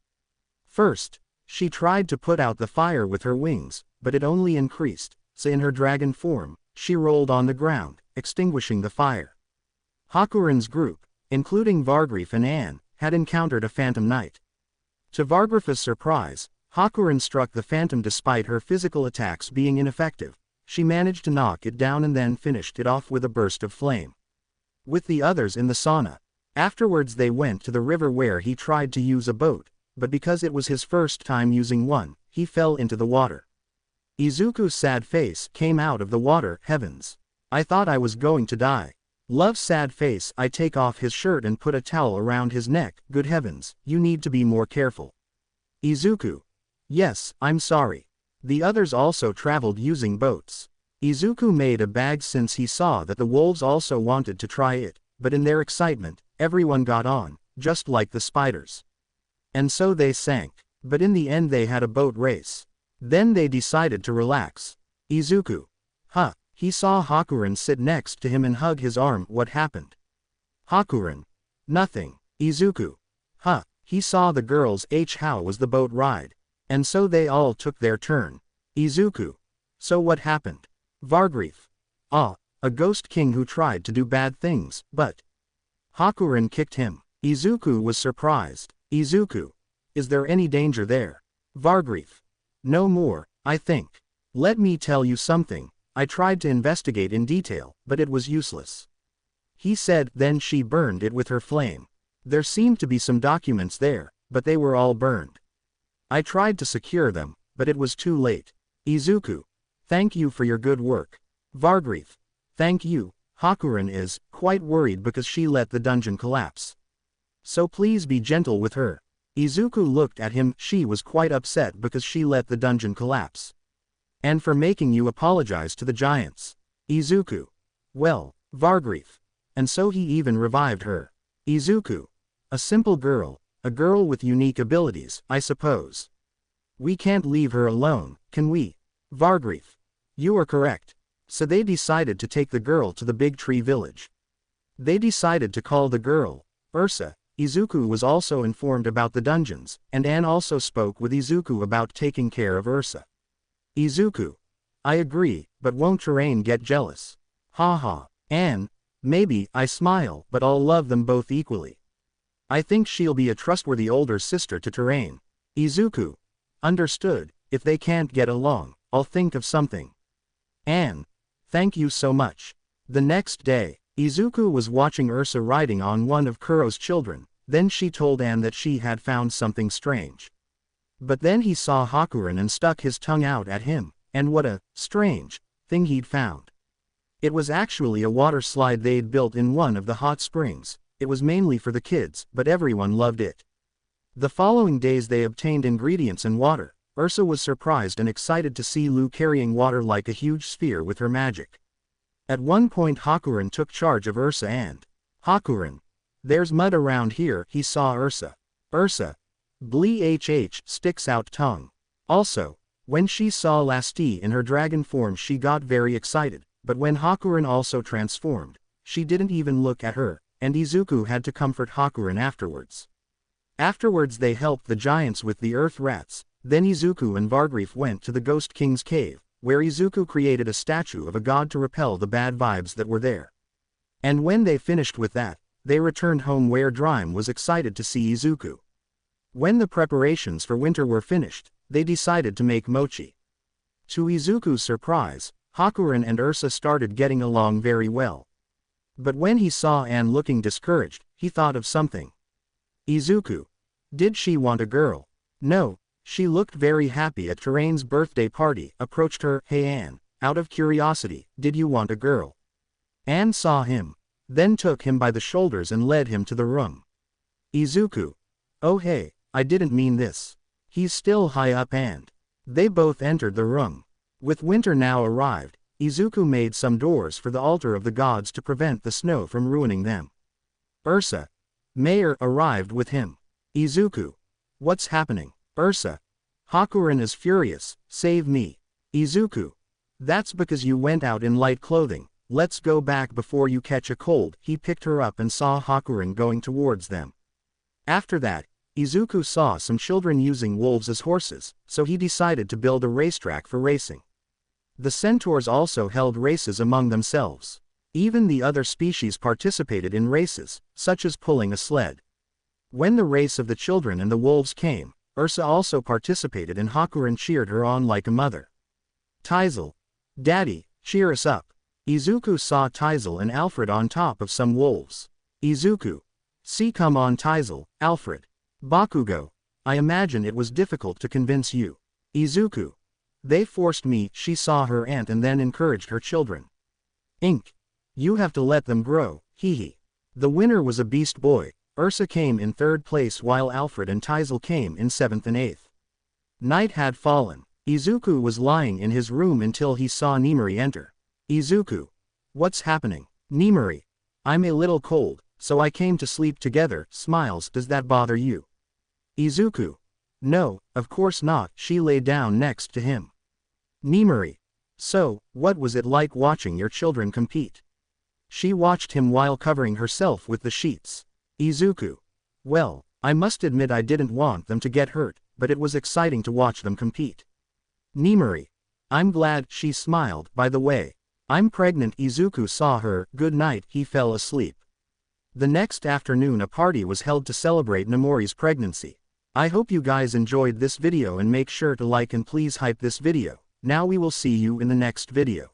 First, she tried to put out the fire with her wings, but it only increased, so in her dragon form, she rolled on the ground, extinguishing the fire. Hakuren's group, including Vargrief and Anne, had encountered a phantom knight. To Vargrief's surprise, Hakuren struck the phantom despite her physical attacks being ineffective. She managed to knock it down and then finished it off with a burst of flame. With the others in the sauna. Afterwards they went to the river where he tried to use a boat, but because it was his first time using one, he fell into the water. Izuku's sad face came out of the water, heavens. I thought I was going to die. Love's sad face, I take off his shirt and put a towel around his neck, good heavens, you need to be more careful. Izuku. Yes, I'm sorry. The others also traveled using boats. Izuku made a bag since he saw that the wolves also wanted to try it, but in their excitement, everyone got on, just like the spiders. And so they sank, but in the end they had a boat race. Then they decided to relax. Izuku. Huh, he saw Hakuren sit next to him and hug his arm, what happened? Hakuren. Nothing. Izuku. Huh, he saw the girls. How was the boat ride? And so they all took their turn. Izuku. So what happened? Vargrief. Ah, a ghost king who tried to do bad things, but Hakuren kicked him. Izuku was surprised. Izuku. Is there any danger there? Vargrief. No more, I think. Let me tell you something. I tried to investigate in detail, but it was useless. He said, then she burned it with her flame. There seemed to be some documents there, but they were all burned. I tried to secure them, but it was too late. Izuku. Thank you for your good work. Vargrief. Thank you. Hakuren is quite worried because she let the dungeon collapse. So please be gentle with her. Izuku looked at him. She was quite upset because she let the dungeon collapse. And for making you apologize to the giants. Izuku. Well, Vargrief. And so he even revived her. Izuku. A simple girl, a girl with unique abilities, I suppose. We can't leave her alone, can we? Vargrief. You are correct. So they decided to take the girl to the big tree village. They decided to call the girl Ursa. Izuku was also informed about the dungeons, and Anne also spoke with Izuku about taking care of Ursa. Izuku. I agree, but won't Terrain get jealous? Haha. Anne. Maybe, I smile, but I'll love them both equally. I think she'll be a trustworthy older sister to Terrain. Izuku. Understood, if they can't get along, I'll think of something. Anne. Thank you so much. The next day, Izuku was watching Ursa riding on one of Kuro's children, then she told Anne that she had found something strange. But then he saw Hakuren and stuck his tongue out at him, and what a strange thing he'd found. It was actually a water slide they'd built in one of the hot springs. It was mainly for the kids, but everyone loved it. The following days they obtained ingredients and water. Ursa was surprised and excited to see Lu carrying water like a huge sphere with her magic. At one point Hakuren took charge of Ursa and Hakuren. There's mud around here, he saw Ursa. Ursa. Blee sticks out tongue. Also, when she saw Lasty in her dragon form she got very excited, but when Hakuren also transformed, she didn't even look at her, and Izuku had to comfort Hakuren afterwards. Afterwards they helped the giants with the earth rats. Then Izuku and Vargrief went to the Ghost King's cave, where Izuku created a statue of a god to repel the bad vibes that were there. And when they finished with that, they returned home where Drime was excited to see Izuku. When the preparations for winter were finished, they decided to make mochi. To Izuku's surprise, Hakuren and Ursa started getting along very well. But when he saw Anne looking discouraged, he thought of something. Izuku. Did she want a girl? No, she looked very happy at Terrain's birthday party, approached her. Hey Anne, out of curiosity, did you want a girl? Anne saw him, then took him by the shoulders and led him to the room. Izuku. Oh hey, I didn't mean this. He's still high up and. They both entered the room. With winter now arrived, Izuku made some doors for the altar of the gods to prevent the snow from ruining them. Ursa. Mayor arrived with him. Izuku. What's happening? Ursa. Hakuren is furious, save me. Izuku. That's because you went out in light clothing, let's go back before you catch a cold. He picked her up and saw Hakuren going towards them. After that, Izuku saw some children using wolves as horses, so he decided to build a racetrack for racing. The centaurs also held races among themselves. Even the other species participated in races, such as pulling a sled. When the race of the children and the wolves came, Ursa also participated and Hakuren cheered her on like a mother. Tisel. Daddy, cheer us up. Izuku saw Tisel and Alfred on top of some wolves. Izuku. See, come on Tisel, Alfred. Bakugo. I imagine it was difficult to convince you. Izuku. They forced me. She saw her aunt and then encouraged her children. Ink. You have to let them grow, hehe. The winner was a beast boy. Ursa came in 3rd place while Alfred and Tisel came in 7th and 8th. Night had fallen. Izuku was lying in his room until he saw Nimari enter. Izuku. What's happening? Nimari. I'm a little cold, so I came to sleep together. Smiles. Does that bother you? Izuku. No, of course not. She lay down next to him. Nimari. So, what was it like watching your children compete? She watched him while covering herself with the sheets. Izuku. Well, I must admit I didn't want them to get hurt, but it was exciting to watch them compete. Nimari. I'm glad. She smiled. By the way, I'm pregnant. Izuku saw her. Good night. He fell asleep. The next afternoon a party was held to celebrate Namori's pregnancy. I hope you guys enjoyed this video and make sure to like and please hype this video. Now we will see you in the next video.